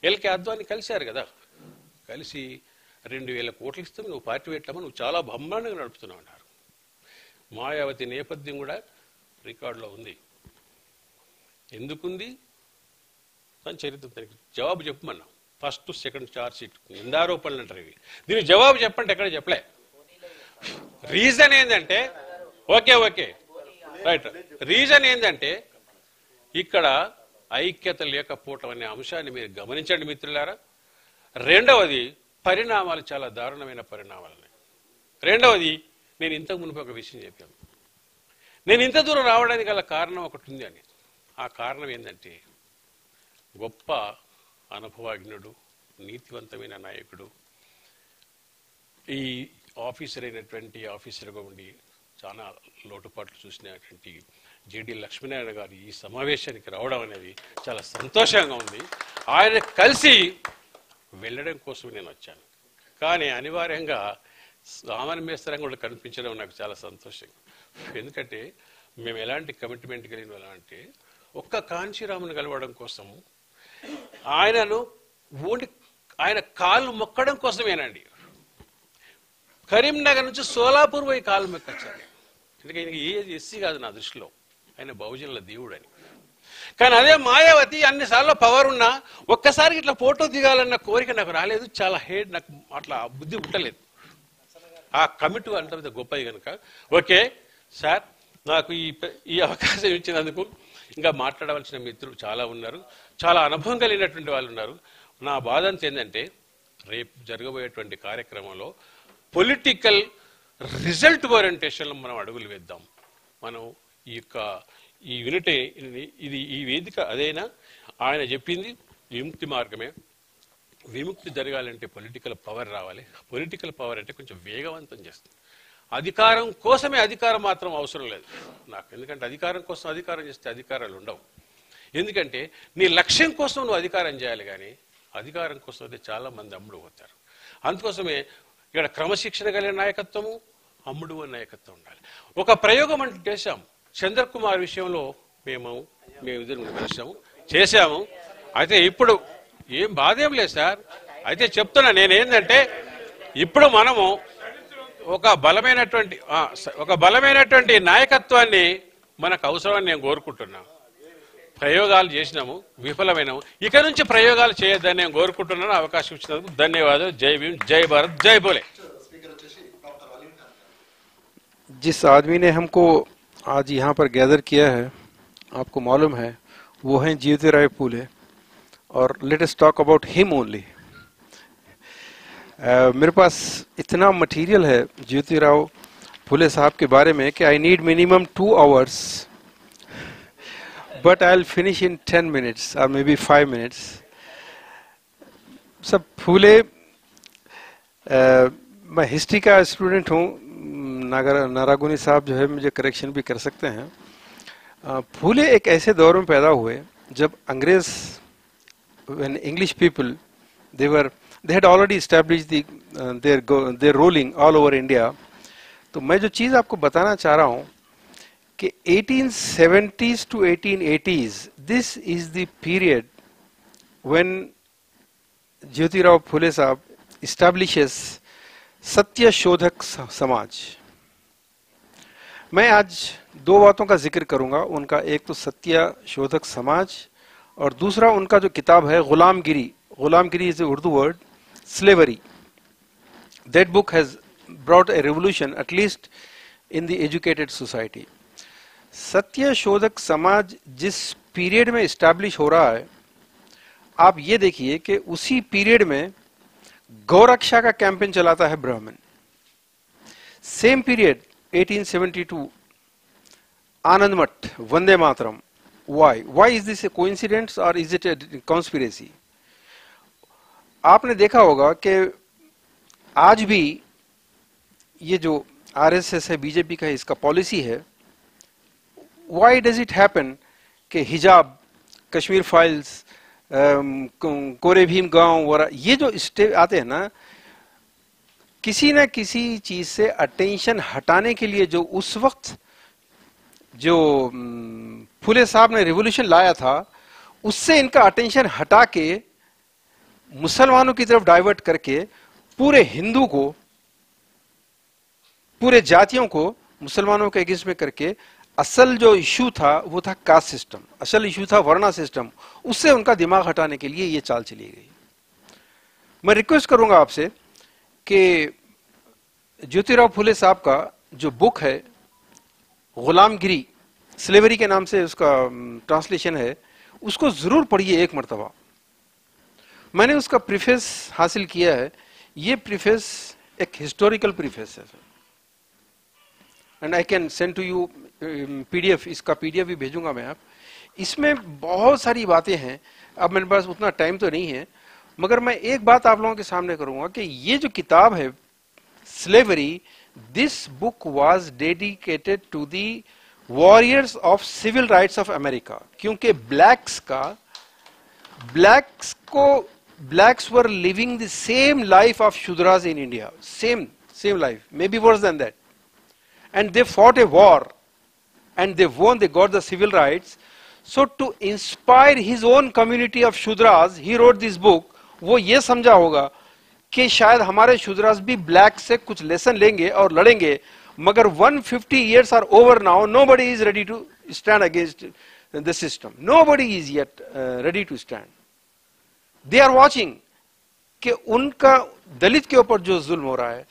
ఎల్కే అద్వాని కలిశారు కదా. కలిసి 2000 కోట్లు ఇస్తాం, నువ్వు పార్టీ పెట్టామని నువ్వు చాలా బ్రహ్మాండంగా నడుపుతున్నావు అన్నారు. మాయావతి నేపథ్యం కూడా రికార్డులో ఉంది. ఎందుకుంది దాని చరిత్ర జవాబు చెప్పమన్నాం. ఫస్ట్ సెకండ్ చార్జ్ షీట్ నిందారోపణలు అంటారు ఇవి. దీనికి జవాబు చెప్పంటే ఎక్కడ చెప్పలే. రీజన్ ఏంటంటే ఓకే రైట్, రీజన్ ఏంటంటే ఇక్కడ ఐక్యత లేకపోవటం అనే అంశాన్ని మీరు గమనించండి మిత్రులారా. రెండవది, పరిణామాలు చాలా దారుణమైన పరిణామాలు. రెండవది, నేను ఇంతకు మునుపు ఒక విషయం చెప్పాను. నేను ఇంత దూరం రావడానికి గల కారణం ఒకటి ఉంది అని. ఆ కారణం ఏంటంటే గొప్ప అనుభవజ్ఞుడు, నీతివంతమైన నాయకుడు, ఈ ఆఫీసర్గా ఉండి చాలా లోటుపాట్లు చూసినటువంటి జేడి లక్ష్మీనారాయణ గారు ఈ సమావేశానికి రావడం అనేది చాలా సంతోషంగా ఉంది. ఆయన కలిసి వెళ్ళడం కోసం నేను వచ్చాను. కానీ అనివార్యంగా సామాన్య మేస్తరంగా కూడా కనిపించడం నాకు చాలా సంతోషం. ఎందుకంటే మేము ఎలాంటి కమిట్మెంట్ కలిగిన వాళ్ళం అంటే, ఒక్క కాంశీరామును కలవడం కోసం, ఆయనను ఓన్లీ ఆయన కాళ్ళు మొక్కడం కోసమేనండి. కరీంనగర్ నుంచి సోలాపూర్ పోయి కాళ్ళు మొక్కొచ్చాను. ఎందుకంటే ఆయనకి ఏ ఎస్సీ కాదు నా దృష్టిలో, ఆయన బహుజనుల దేవుడు అని. కానీ అదే మాయావతి అన్నిసార్లు పవర్ ఉన్నా ఒక్కసారి ఇట్లా ఫోటో దిగాలన్న కోరిక నాకు రాలేదు. చాలా నాకు అట్లా బుద్ధి పుట్టలేదు. ఆ కమిటీ అంత గొప్పది కనుక ఓకే సార్, నాకు ఈ అవకాశం ఇచ్చినందుకు. ఇంకా మాట్లాడవలసిన మిత్రులు చాలా ఉన్నారు, చాలా అనుభవం కలిగినటువంటి వాళ్ళు ఉన్నారు. నా బాధ అంత ఏంటంటే, రేపు జరగబోయేటువంటి కార్యక్రమంలో పొలిటికల్ రిజల్ట్ ఓరియంటేషన్లో మనం అడుగులు వేద్దాం. మనం ఈ యూనిట్ ఇది ఈ వేదిక అదైనా ఆయన చెప్పింది విముక్తి మార్గమే. విముక్తి జరగాలంటే పొలిటికల్ పవర్ రావాలి. పొలిటికల్ పవర్ అంటే కొంచెం వేగవంతం చేస్తుంది. అధికారం కోసమే అధికారం మాత్రం అవసరం లేదు నాకు. ఎందుకంటే అధికారం కోసం అధికారం చేస్తే అధికారాలు ఉండవు. ఎందుకంటే నీ లక్ష్యం కోసం నువ్వు అధికారం చేయాలి, కానీ అధికారం కోసం అయితే చాలా మంది అమ్ముడు పోతారు. అందుకోసమే ఇక్కడ క్రమశిక్షణ కలిగిన నాయకత్వము, అమ్ముడు అనే నాయకత్వం ఉండాలి. ఒక ప్రయోగం అంటే చేశాం చంద్రకుమార్ విషయంలో, మేము ఇద్దరు కలిసాము చేశాము. అయితే ఇప్పుడు ఏం బాధ ఏం లేదు సార్. అయితే చెప్తున్నా నేనేంటంటే ఇప్పుడు మనము ఒక బలమైనటువంటి నాయకత్వాన్ని మనకు అవసరమని నేను కోరుకుంటున్నా. ప్రయోగాలు చేసినాము, విఫలమైనాము. ఇక నుంచి ప్రయోగాలు చేయొద్దని నేను కోరుకుంటున్నాను. అవకాశం ఇచ్చినందుకు ధన్యవాదాలు. జై భీమ్, జై భారత్, జై బోలే. जिस आदमी ने हमको आज यहाँ पर गैदर किया है, आपको मालूम है, वो हैं ज्योतिराव फूले. और let us talk about him only. मेरे पास इतना मटेरियल है ज्योतिराव फूले साहब के बारे में कि I need minimum 2 hours, but I'll finish in 10 minutes or maybe 5 minutes. सब फूले, मैं हिस्ट्री का स्टूडेंट हूँ. नारागुनी साहब जो है मुझे करेक्शन भी कर सकते हैं. फूले एक ऐसे दौर में पैदा हुए जब अंग्रेज, when English people, they had already established their ruling all over India. तो मैं जो चीज आपको बताना चाह रहा हूँ कि 1870s to 1880s, this is the period when Jyotirao Phule साहब establishes सत्य शोधक समाज. मैं आज 2 बातों का जिक्र करूंगा. उनका एक तो सत्य शोधक समाज और दूसरा उनका जो किताब है गुलामगिरी. गुलामगिरी is a Urdu word, slavery. That book has brought a revolution at least in the educated society. सत्य शोधक समाज जिस पीरियड में एस्टैब्लिश हो रहा है, आप ये देखिए कि उसी पीरियड में गौरक्षा का कैंपेन चलाता है ब्राह्मण. सेम पीरियड 1872 आनंद मठ, Vande Mataram. Why is this a coincidence or is it a conspiracy? आपने देखा होगा कि आज भी ये जो आरएसएस है, बीजेपी का इसका पॉलिसी है. Why does it happen कि हिजाब, कश्मीर फाइल्स, कोरे भीम गांव वगैरह ये जो स्टेप आते हैं ना, किसी न किसी चीज से अटेंशन हटाने के लिए जो उस वक्त जो फुले साहब ने रिवॉल्यूशन लाया था, उससे इनका अटेंशन हटा के मुसलमानों की तरफ डाइवर्ट करके पूरे हिंदू को, पूरे जातियों को मुसलमानों के अगेंस्ट में करके असल जो इशू था वो था कास्ट सिस्टम, असल इशू था वर्णा सिस्टम. उससे उनका दिमाग हटाने के लिए ये चाल चली गई. मैं रिक्वेस्ट करूंगा आपसे कि ज्योतिराव फुले साहब का जो बुक है गुलामगिरी, स्लेवरी के नाम से उसका ट्रांसलेशन है, उसको जरूर पढ़िए एक मर्तबा. मैंने उसका प्रीफेस हासिल किया है. ये प्रीफेस एक हिस्टोरिकल प्रीफेस है and I can send to you PDF. इसका पीडीएफ भी भेजूंगा मैं. आप इसमें बहुत सारी बातें हैं. अब मेरे पास उतना टाइम तो नहीं है, मगर मैं एक बात आप लोगों के सामने करूंगा कि ये जो किताब है slavery, this book was dedicated to the warriors of civil rights of America. क्योंकि blacks were living the same life of Shudras in India, same life, maybe worse than that, and they fought a war and they won, they got the civil rights. So to inspire his own community of Shudras, he wrote this book. वो ये समझा होगा कि शायद हमारे शूद्रास भी black से कुछ लेसन लेंगे और लड़ेंगे, मगर 150 years are over now. Nobody is ready to stand against the system. Nobody is yet ready to stand. They are watching कि उनका दलित के ऊपर जो जुल्म हो रहा है,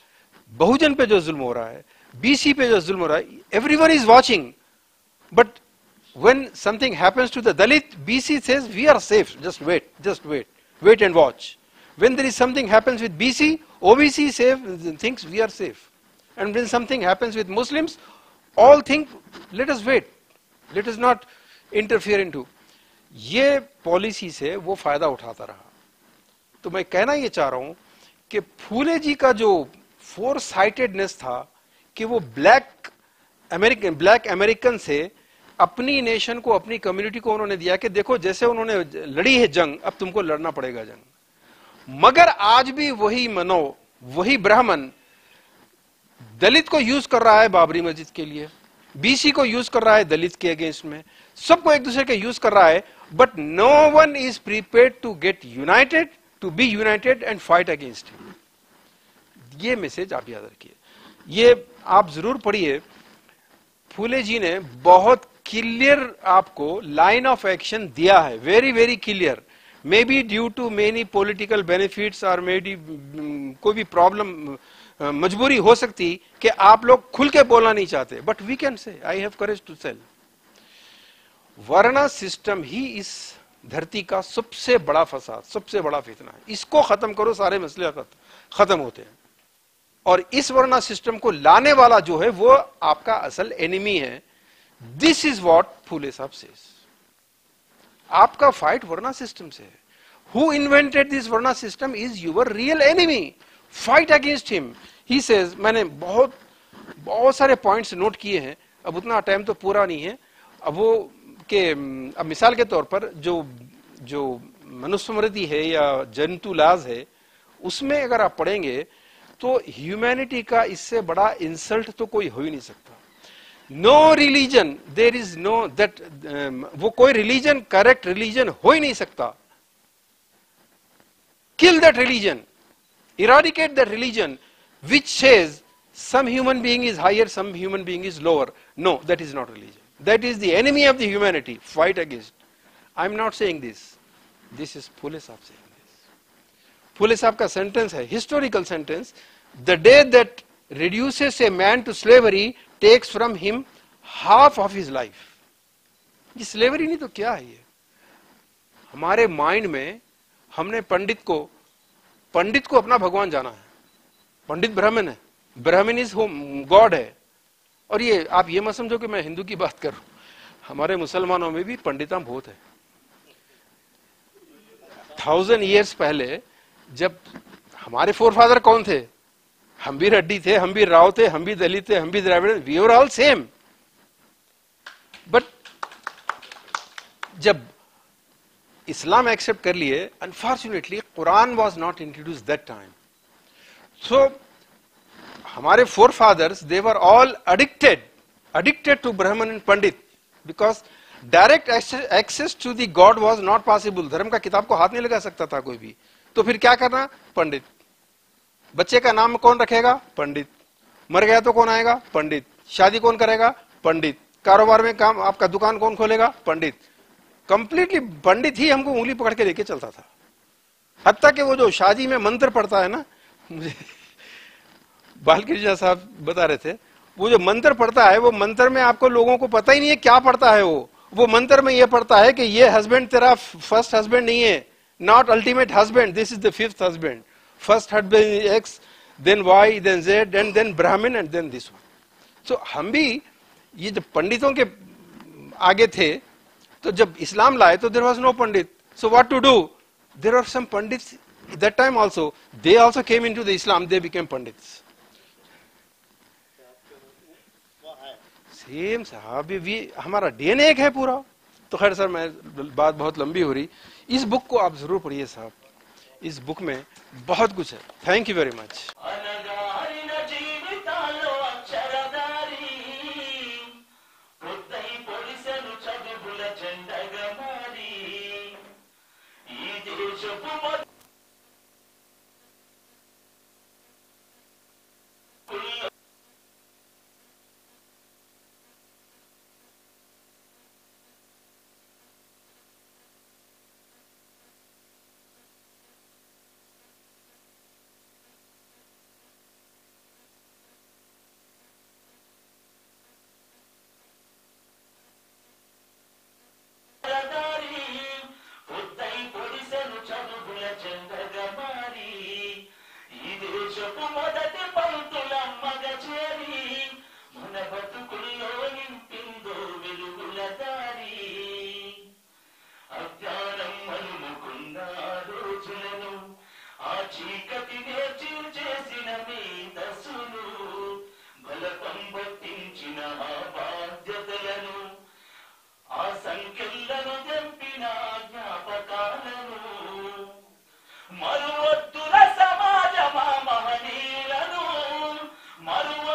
बहुजन पे जो जुल्म हो रहा है, बीसी पे जो जुल्म हो रहा है, everyone is watching. But when something happens to the Dalit, BC says we are safe, just wait and watch. When there is something happens with BC, OBC thinks we are safe. And when something happens with Muslims, all think let us wait, let us not interfere into. ये policy से वो फायदा उठाता रहा. तो मैं कहना ये चाह रहा हूं कि फूले जी का जो फोर साइटेडनेस था कि वो ब्लैक अमेरिकन से अपनी नेशन को, अपनी कम्युनिटी को उन्होंने दिया कि देखो जैसे उन्होंने लड़ी है जंग, अब तुमको लड़ना पड़ेगा जंग। मगर आज भी वही मनो, वही ब्राह्मण दलित को यूज कर रहा है बाबरी मस्जिद के लिए, बीसी को यूज कर रहा है दलित के अगेंस्ट में, सबको एक दूसरे के यूज कर रहा है, but no one is prepared to get united, to be united and fight against him. ये मैसेज आप याद रखिए, ये आप जरूर पढ़िए। फूले जी ने बहुत क्लियर आपको लाइन ऑफ एक्शन दिया है, very very clear. May be due to many political benefits और मे बी कोई भी प्रॉब्लम, मजबूरी हो सकती कि आप लोग खुल के बोलना नहीं चाहते, but we can say I have courage to sell. वर्ण सिस्टम ही इस धरती का सबसे बड़ा फसाद, सबसे बड़ा फितना है। इसको खत्म करो, सारे मसले खत्म होते हैं। और इस वर्ण सिस्टम को लाने वाला जो है वो आपका असल एनिमी है। दिस इज व्हाट फूले साहब सेज। आपका फाइट वर्ण सिस्टम से है। हु इन्वेंटेड दिस वर्ण system is your real enemy, fight against him. He says, मैंने बहुत सारे पॉइंट्स नोट किए हैं, अब उतना टाइम तो पूरा नहीं है। अब वो के अब मिसाल के तौर पर जो मनुस्मृति है या जंतु लाज है, उसमें अगर आप पढ़ेंगे तो ह्यूमैनिटी का इससे बड़ा इंसल्ट तो कोई हो ही नहीं सकता। No religion, there is no that, वो कोई रिलीजन करेक्ट रिलीजन हो ही नहीं सकता। Kill that religion, eradicate that religion which says some human being is higher, some human being is lower. No, that is not religion. That is the enemy of the humanity. Fight against. I'm not saying this. This is Phule Sahab saying this. Phule Sahab का sentence है, historical sentence. The day that reduces a man to slavery takes from him half of his life. ये slavery नहीं तो क्या है ये? हमारे mind में हमने पंडित को अपना भगवान जाना है। पंडित ब्राह्मण है, ब्राह्मण इज गॉड है। और ये आप ये मत समझो कि मैं हिंदू की बात कर रहा हूं, हमारे मुसलमानों में भी पंडिता बहुत है। 1000 years पहले जब हमारे फोरफादर कौन थे, हम भी रेड्डी थे, हम भी राव थे, हम भी दलित थे, हम भी द्रविड़, we are all same. But जब इस्लाम एक्सेप्ट कर लिए, unfortunately Quran was not introduce that time. So हमारे forefathers they were all addicted to Brahmin and pandit, because direct access to the god was not possible. धर्म का किताब को हाथ नहीं लगा सकता था कोई भी, तो फिर क्या करना, पंडित। बच्चे का नाम कौन रखेगा, पंडित। मर गया तो कौन आएगा, पंडित। शादी कौन करेगा, पंडित। कारोबार में काम, आपका दुकान कौन खोलेगा, पंडित। कंप्लीटली पंडित ही हमको उंगली पकड़ के लेके चलता था। हत्ता कि वो जो शादी में मंत्र पढ़ता है ना, मुझे बालकृष्ण साहब बता रहे थे, वो जो मंत्र पढ़ता है, वो मंत्र में आपको लोगों को पता ही नहीं है क्या पढ़ता है। वो मंत्र में ये पढ़ता है कि ये हस्बैंड तेरा फर्स्ट हस्बैंड नहीं है, not ultimate husband, this is the fifth husband. First husband X, then Y, then Z, and then Brahmin, and then this one. So हम भी ये जब पंडितों के आगे थे, तो जब इस्लाम लाए तो there was no pandit. So what to do, there are some pandits that time also, they also came into the Islam, they became pandits. Same साहब, भी हमारा डीएनए एक है पूरा। तो खैर सर, मैं बात बहुत लंबी हो रही। इस बुक को आप जरूर पढ़िए साहब, इस बुक में बहुत कुछ है। Thank you very much.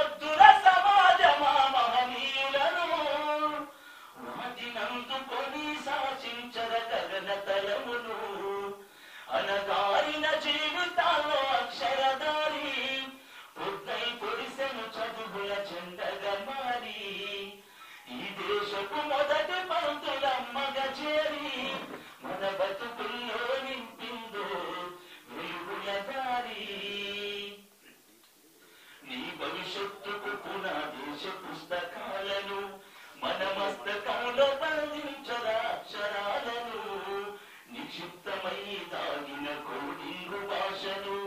మరువద్దుర సమాజమా మహనీయులను వాటినందుకొని శాసించర గగన తలమును అనగారిన జీవితాల్లో అక్షరదారి పొద్దై పొడిసెను చదువుల చెండగా మారి ఈ దేశపు మొదటి పంతులమ్మగ చేరి మన బతుకుల్లో నింపిందో వెలుగుల దారి నీ భవిష్యత్తుకు పునాదేశ పుస్తకాలను మన మస్తకంలో బంధించరా అక్షరాలను నిక్షిప్తమై దాగిన కోడింగు భాషను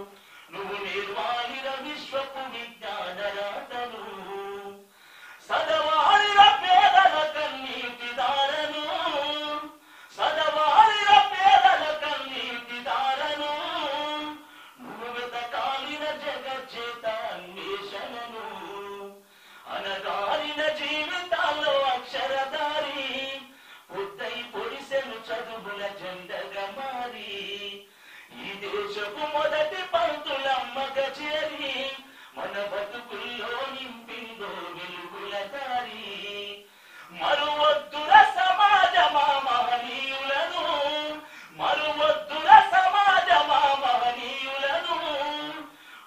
నువ్వు నిర్వాహిర విశ్వపు విజ్ఞాన రాతను సదవారిన పేదల కన్నీటి దారను సదవారిన పేదల కన్నీటి దారను నువ్వు వెతకాలిన జగజ్జేత అన్వేషణను అనగారిన జీవితాల్లో అక్షరదారి పొద్దై పొడిసెను చదువుల జెండగా మారి ఈ దేశపు మొదటి పంతులమ్మగ చేరి మన బతుకుల్లో నింపిందో వెలుగుల దారి మరువద్దుర సమాజమా మహనీయులను మరువద్దుర సమాజమా మహనీయులను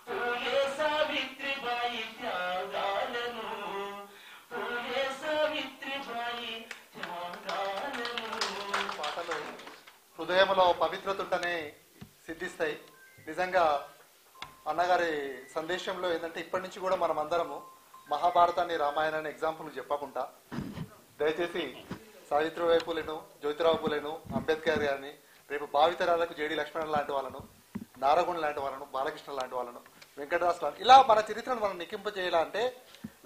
పూలే సావిత్రిబాయి త్యాగాలను పూలే సావిత్రిబాయి త్యాగాలను పాటలు హృదయంలో పవిత్రతుంటనే సిద్ధిస్తాయి. నిజంగా అన్నగారి సందేశంలో ఏంటంటే ఇప్పటి నుంచి కూడా మనం అందరము మహాభారతాన్ని రామాయణాన్ని ఎగ్జాంపుల్ చెప్పకుండా దయచేసి సావిత్రిబాయి పూలేను, జ్యోతిరావు పూలేను, అంబేద్కర్ గారిని, రేపు భావితరాలకు జేడి లక్ష్మణ్ లాంటి వాళ్ళను, నారగుణ లాంటి వాళ్ళను, బాలకృష్ణ లాంటి వాళ్ళను, వెంకటదాస్ లాంటి ఇలా మన చరిత్రను మనం నికింపజేయాలంటే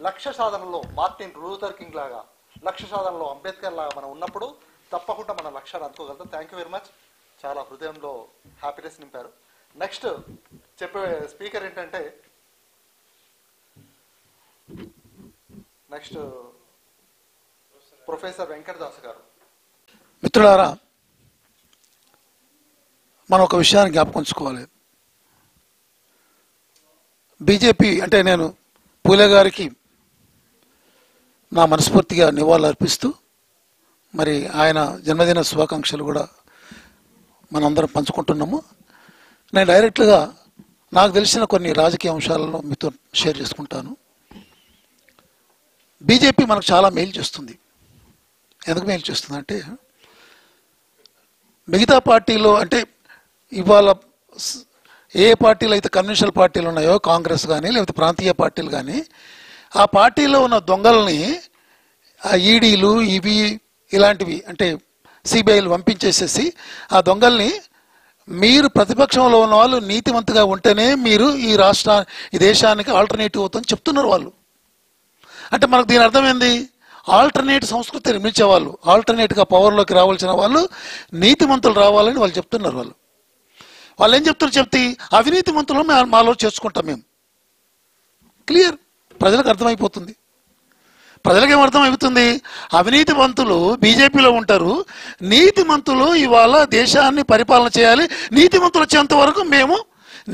లక్ష్య సాధనలో మార్టిన్ లూథర్ కింగ్ లాగా, లక్ష్య సాధనలో అంబేద్కర్ లాగా మనం ఉన్నప్పుడు తప్పకుండా మన లక్ష్యాన్ని అందుకోగలుగుతాం. Thank you very much. చాలా హృదయంలో హ్యాపీనెస్ నింపారు. నెక్స్ట్ చెప్పే స్పీకర్ ఏంటంటే నెక్స్ట్ ప్రొఫెసర్ వెంకటదాస్ గారు. మిత్రులారా, మనం ఒక విషయాన్ని జ్ఞాపకంచుకోవాలి. బీజేపీ అంటే నేను పూలే గారికి నా మనస్ఫూర్తిగా నివాళులు అర్పిస్తూ మరి ఆయన జన్మదిన శుభాకాంక్షలు కూడా మనందరం పంచుకుంటున్నాము. నేను డైరెక్ట్గా నాకు తెలిసిన కొన్ని రాజకీయ అంశాలను మీతో షేర్ చేసుకుంటాను. బీజేపీ మనకు చాలా మేలు చేస్తుంది. ఎందుకు మేలు చేస్తుంది అంటే మిగతా పార్టీలో అంటే ఇవాళ ఏ పార్టీలు అయితే కన్వెన్షనల్ పార్టీలు ఉన్నాయో, కాంగ్రెస్ కానీ లేకపోతే ప్రాంతీయ పార్టీలు కానీ, ఆ పార్టీలో ఉన్న దొంగల్ని ఆ ఈడీలు ఇవి ఇలాంటివి అంటే సిబిఐలు పంపించేసేసి ఆ దొంగల్ని మీరు ప్రతిపక్షంలో ఉన్న వాళ్ళు నీతివంతుగా ఉంటేనే మీరు ఈ దేశానికి ఆల్టర్నేటివ్ అవుతుందని చెప్తున్నారు వాళ్ళు. అంటే మనకు దీని అర్థం ఏంది? ఆల్టర్నేట్ సంస్కృతి నిర్మించే వాళ్ళు, ఆల్టర్నేట్గా పవర్లోకి రావాల్సిన వాళ్ళు నీతిమంతులు రావాలని వాళ్ళు చెప్తున్నారు. వాళ్ళు ఏం చెప్తే అవినీతిమంతులు మాలో చేసుకుంటాం మేము. క్లియర్, ప్రజలకు అర్థమైపోతుంది. ప్రజలకు ఏమర్థమైపోతుంది? అవినీతివంతులు బీజేపీలో ఉంటారు, నీతిమంతులు ఇవాళ దేశాన్ని పరిపాలన చేయాలి, నీతిమంతులు వచ్చేంత వరకు మేము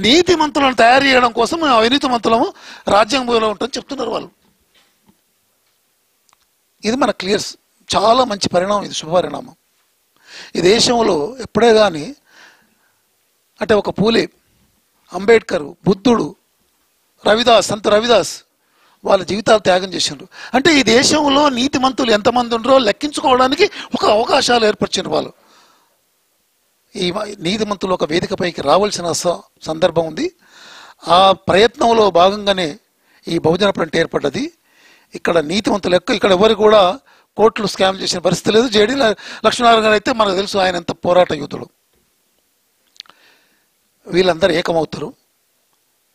నీతిమంతులను తయారు చేయడం కోసం మేము అవినీతిమంతులము రాజ్యాంగంలో ఉంటామని చెప్తున్నారు వాళ్ళు. ఇది మన క్లియర్స్. చాలా మంచి పరిణామం, ఇది శుభపరిణామం. ఈ దేశంలో ఎప్పుడే కానీ అంటే ఒక పూలే, అంబేద్కర్, బుద్ధుడు, రవిదాస్, సంత రవిదాస్ వాళ్ళ జీవితాలు త్యాగం చేసిండ్రు. అంటే ఈ దేశంలో నీతిమంతులు ఎంతమంది ఉండరో లెక్కించుకోవడానికి ఒక అవకాశాలు ఏర్పరిచిన వాళ్ళు. ఈ నీతిమంతులు ఒక వేదికపైకి రావాల్సిన సందర్భం ఉంది. ఆ ప్రయత్నంలో భాగంగానే ఈ బహుజన ఫ్రంట్ ఏర్పడ్డది. ఇక్కడ నీతిమంతులు ఇక్కడ ఎవరు కూడా కోట్లు స్కామ్ చేసిన పరిస్థితి లేదు. జేడీ లక్ష్మీనారాయణ గారు అయితే మనకు తెలుసు, ఆయన ఎంత పోరాట యోధుడు. వీళ్ళందరూ ఏకమవుతారు.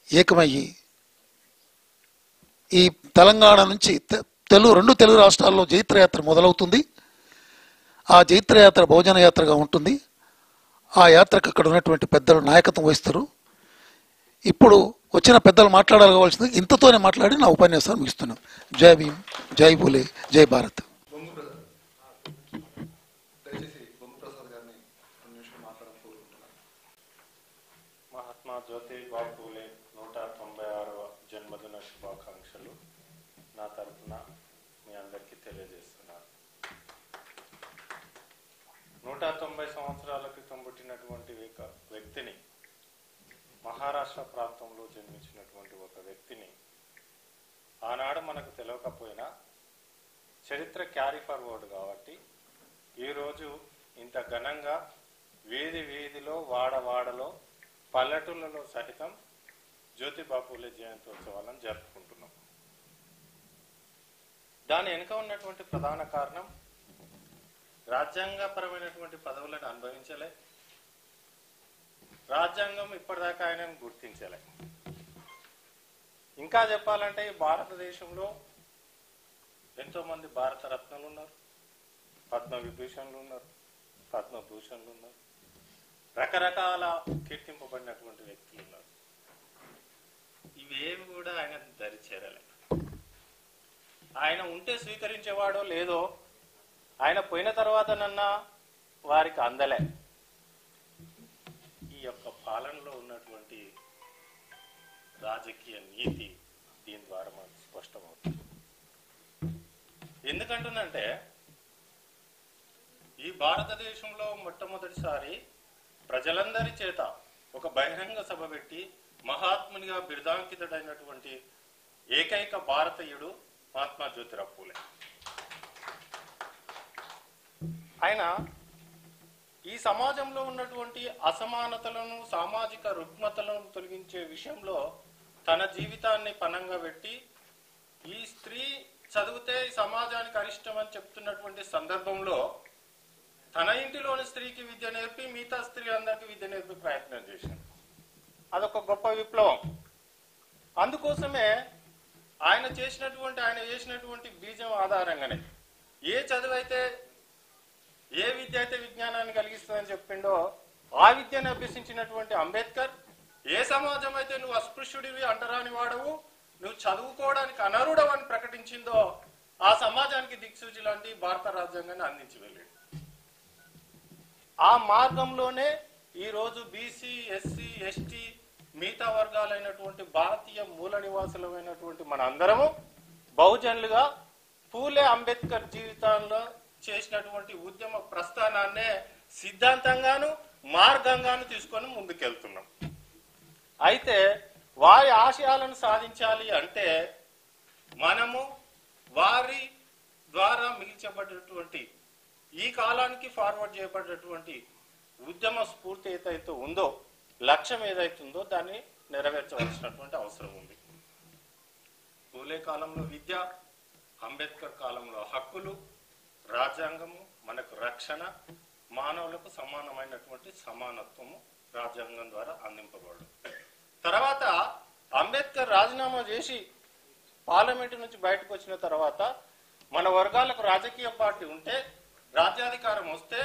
ఏకమయ్యి ఈ తెలంగాణ నుంచి రెండు తెలుగు రాష్ట్రాల్లో జైత్రయాత్ర మొదలవుతుంది. ఆ జైత్రయాత్ర బహుజన యాత్రగా ఉంటుంది. ఆ యాత్రకు అక్కడ ఉన్నటువంటి పెద్దలు నాయకత్వం వహిస్తారు. ఇప్పుడు వచ్చిన పెద్దలు మాట్లాడాల్సింది ఇంతతోనే మాట్లాడి నా ఉపన్యాసాన్ని ముగిస్తున్నాం. జై భీమ్, జై పూలే, జై భారత్. మహాత్మా జ్యోతిబా పూలే 196వ జన్మదిన శుభాకాంక్షలు. తరఫున మీ అందరికీ తెలియజేస్తున్నాను. 190 సంవత్సరాల క్రితం పుట్టినటువంటి వ్యక్తిని, మహారాష్ట్ర ప్రాంతంలో జన్మించినటువంటి ఒక వ్యక్తిని ఆనాడు మనకు తెలియకపోయినా చరిత్ర క్యారీ ఫార్వర్డ్ కాబట్టి ఈరోజు ఇంత ఘనంగా వీధి వీధిలో, వాడవాడలో, పల్లెటూళ్ళలో సహితం జ్యోతిబా పూలే జయంత్యోత్సవాలను జరుపుకుంటున్నాం. దాని వెనుక ఉన్నటువంటి ప్రధాన కారణం రాజ్యాంగపరమైనటువంటి పదవులను అనుభవించలే, రాజ్యాంగం ఇప్పటిదాకా ఆయనను గుర్తించలే. ఇంకా చెప్పాలంటే ఈ భారతదేశంలో ఎంతో మంది భారత రత్నాలు ఉన్నారు, పద్మ విభూషణులు ఉన్నారు, పద్మభూషణులు ఉన్నారు, రకరకాల కీర్తింపబడినటువంటి వ్యక్తులు ఉన్నారు. ఇవేవి కూడా ఆయన దరి చేరలే. ఆయన ఉంటే స్వీకరించేవాడో లేదో, ఆయన పోయిన తర్వాతనన్నా వారికి అందలే. ఈ యొక్క పాలనలో ఉన్నటువంటి రాజకీయ నీతి దీని ద్వారా మనకు స్పష్టమవుతుంది. ఎందుకంటున్నంటే ఈ భారతదేశంలో మొట్టమొదటిసారి ప్రజలందరి చేత ఒక బహిరంగ సభ పెట్టి మహాత్మునిగా బిరుదాంకితుడైనటువంటి ఏకైక భారతీయుడు మహాత్మా జ్యోతిరావు పూలే. ఆయన ఈ సమాజంలో ఉన్నటువంటి అసమానతలను, సామాజిక రుగ్మతలను తొలగించే విషయంలో తన జీవితాన్ని పణంగా పెట్టి, ఈ స్త్రీ చదివితే సమాజానికి అరిష్టం అని చెప్తున్నటువంటి సందర్భంలో తన ఇంటిలోని స్త్రీకి విద్య నేర్పి మిగతా స్త్రీలందరికీ విద్య నేర్పి ప్రయత్నం చేశాడు. అదొక గొప్ప విప్లవం. అందుకోసమే ఆయన చేసినటువంటి బీజం ఆధారంగానే ఏ చదువైతే, ఏ విద్య అయితే విజ్ఞానాన్ని కలిగిస్తుందని చెప్పిండో ఆ విద్యను అభ్యసించినటువంటి అంబేద్కర్, ఏ సమాజం అయితే నువ్వు అస్పృశ్యుడివి, అంటరాని వాడవు, నువ్వు చదువుకోవడానికి అనర్హుడవు అని ప్రకటించిందో ఆ సమాజానికి దిక్సూచి లాంటి భారత రాజ్యాంగాన్ని అందించి వెళ్ళాడు. ఆ మార్గంలోనే ఈరోజు బీసీ, ఎస్సీ, ఎస్టీ, మిగతా వర్గాలైనటువంటి భారతీయ మూల నివాసులమైనటువంటి మన అందరము బహుజనులుగా పూలే అంబేద్కర్ జీవితంలో చేసినటువంటి ఉద్యమ ప్రస్థానాన్నే సిద్ధాంతంగాను మార్గంగాను తీసుకొని ముందుకెళ్తున్నాం. అయితే వారి ఆశయాలను సాధించాలి అంటే మనము వారి ద్వారా మిగిల్చబడినటువంటి, ఈ కాలానికి ఫార్వర్డ్ చేయబడినటువంటి ఉద్యమ స్ఫూర్తి ఏదైతే ఉందో, లక్ష్యం ఏదైతుందో దాన్ని నెరవేర్చవలసినటువంటి అవసరం ఉంది. పూలే కాలంలో విద్య, అంబేద్కర్ కాలంలో హక్కులు, రాజ్యాంగము మనకు రక్షణ, మానవులకు సమానమైనటువంటి సమానత్వము రాజ్యాంగం ద్వారా అందింపబడు. తర్వాత అంబేద్కర్ రాజీనామా చేసి పార్లమెంటు నుంచి బయటకు వచ్చిన తర్వాత మన వర్గాలకు రాజకీయ పార్టీ ఉంటే, రాజ్యాధికారం వస్తే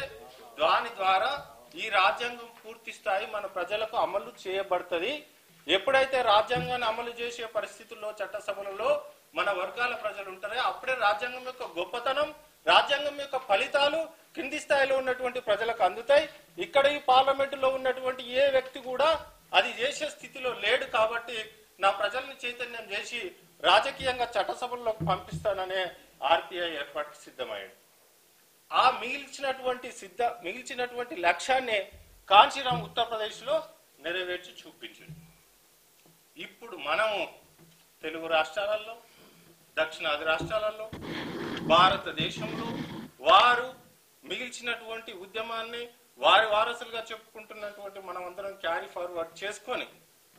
దాని ద్వారా ఈ రాజ్యాంగం పూర్తి స్థాయి మన ప్రజలకు అమలు చేయబడుతుంది. ఎప్పుడైతే రాజ్యాంగాన్ని అమలు చేసే పరిస్థితుల్లో చట్టసభలలో మన వర్గాల ప్రజలు ఉంటారో అప్పుడే రాజ్యాంగం యొక్క గొప్పతనం, రాజ్యాంగం యొక్క ఫలితాలు కింది స్థాయిలో ఉన్నటువంటి ప్రజలకు అందుతాయి. ఇక్కడ ఈ పార్లమెంటులో ఉన్నటువంటి ఏ వ్యక్తి కూడా అది చేసే స్థితిలో లేడు. కాబట్టి నా ప్రజల్ని చైతన్యం చేసి రాజకీయంగా చట్టసభల్లోకి పంపిస్తాననే ఆర్పిఐ ఏర్పాటుకు సిద్ధమయ్యాడు. ఆ మిగిల్చినటువంటి లక్ష్యాన్ని కాంచీరామ్ ఉత్తరప్రదేశ్ లో నెరవేర్చి చూపించాడు. ఇప్పుడు మనము తెలుగు రాష్ట్రాలలో, దక్షిణాది రాష్ట్రాలలో, భారతదేశంలో వారు మిగిల్చినటువంటి ఉద్యమాన్ని వారి వారసులుగా చెప్పుకుంటున్నటువంటి మనమందరం క్యారీ ఫార్వర్డ్ చేసుకొని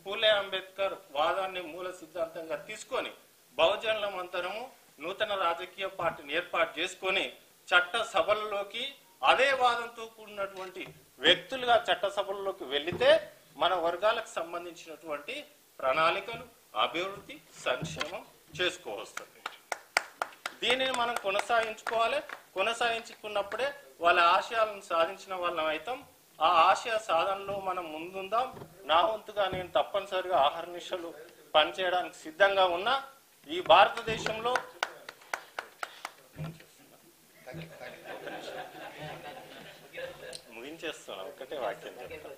పూలే అంబేద్కర్ వాదాన్ని మూల సిద్ధాంతంగా తీసుకొని బహుజనులమంతరము నూతన రాజకీయ పార్టీని ఏర్పాటు చేసుకొని చట్ట సభలలోకి అదే వాదంతో కూడినటువంటి వ్యక్తులుగా చట్ట సభలలోకి వెళ్లితే మన వర్గాలకు సంబంధించినటువంటి ప్రణాళికలు, అభివృద్ధి, సంక్షేమం చేసుకోవస్తుంది. దీనిని మనం కొనసాగించుకోవాలి. కొనసాగించుకున్నప్పుడే వాళ్ళ ఆశయాలను సాధించిన వాళ్ళం అవుతాం. ఆ ఆశయ సాధనలో మనం ముందుందాం. నా వంతుగా నేను తప్పనిసరిగా ఆహర్నిశలు పనిచేయడానికి సిద్ధంగా ఉన్నా. ఈ భారతదేశంలో ముగించేస్తున్నా, ఒకటే వాక్యం చెప్తాను.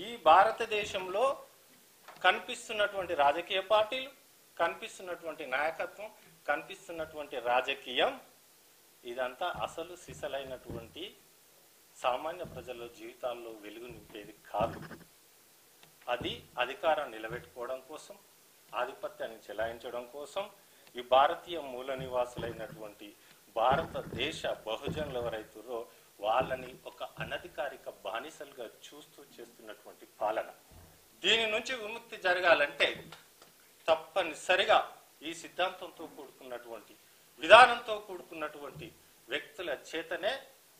ఈ భారతదేశంలో కనిపిస్తున్నటువంటి రాజకీయ పార్టీలు, కనిపిస్తున్నటువంటి నాయకత్వం, కనిపిస్తున్నటువంటి రాజకీయం, ఇదంతా అసలు సిసలైనటువంటి సామాన్య ప్రజల జీవితాల్లో వెలుగు నింపేది కాదు. అది అధికారం నిలబెట్టుకోవడం కోసం, ఆధిపత్యాన్ని చెలాయించడం కోసం ఈ భారతీయ మూల నివాసులైనటువంటి భారతదేశ బహుజనులు ఎవరైతురో వాళ్ళని ఒక అనధికారిక బానిసలుగా చూస్తూ చేస్తున్నటువంటి పాలన. దీని నుంచి విముక్తి జరగాలంటే తప్పనిసరిగా ఈ సిద్ధాంతంతో కూడుకున్నటువంటి, విధానంతో కూడుకున్నటువంటి వ్యక్తుల చేతనే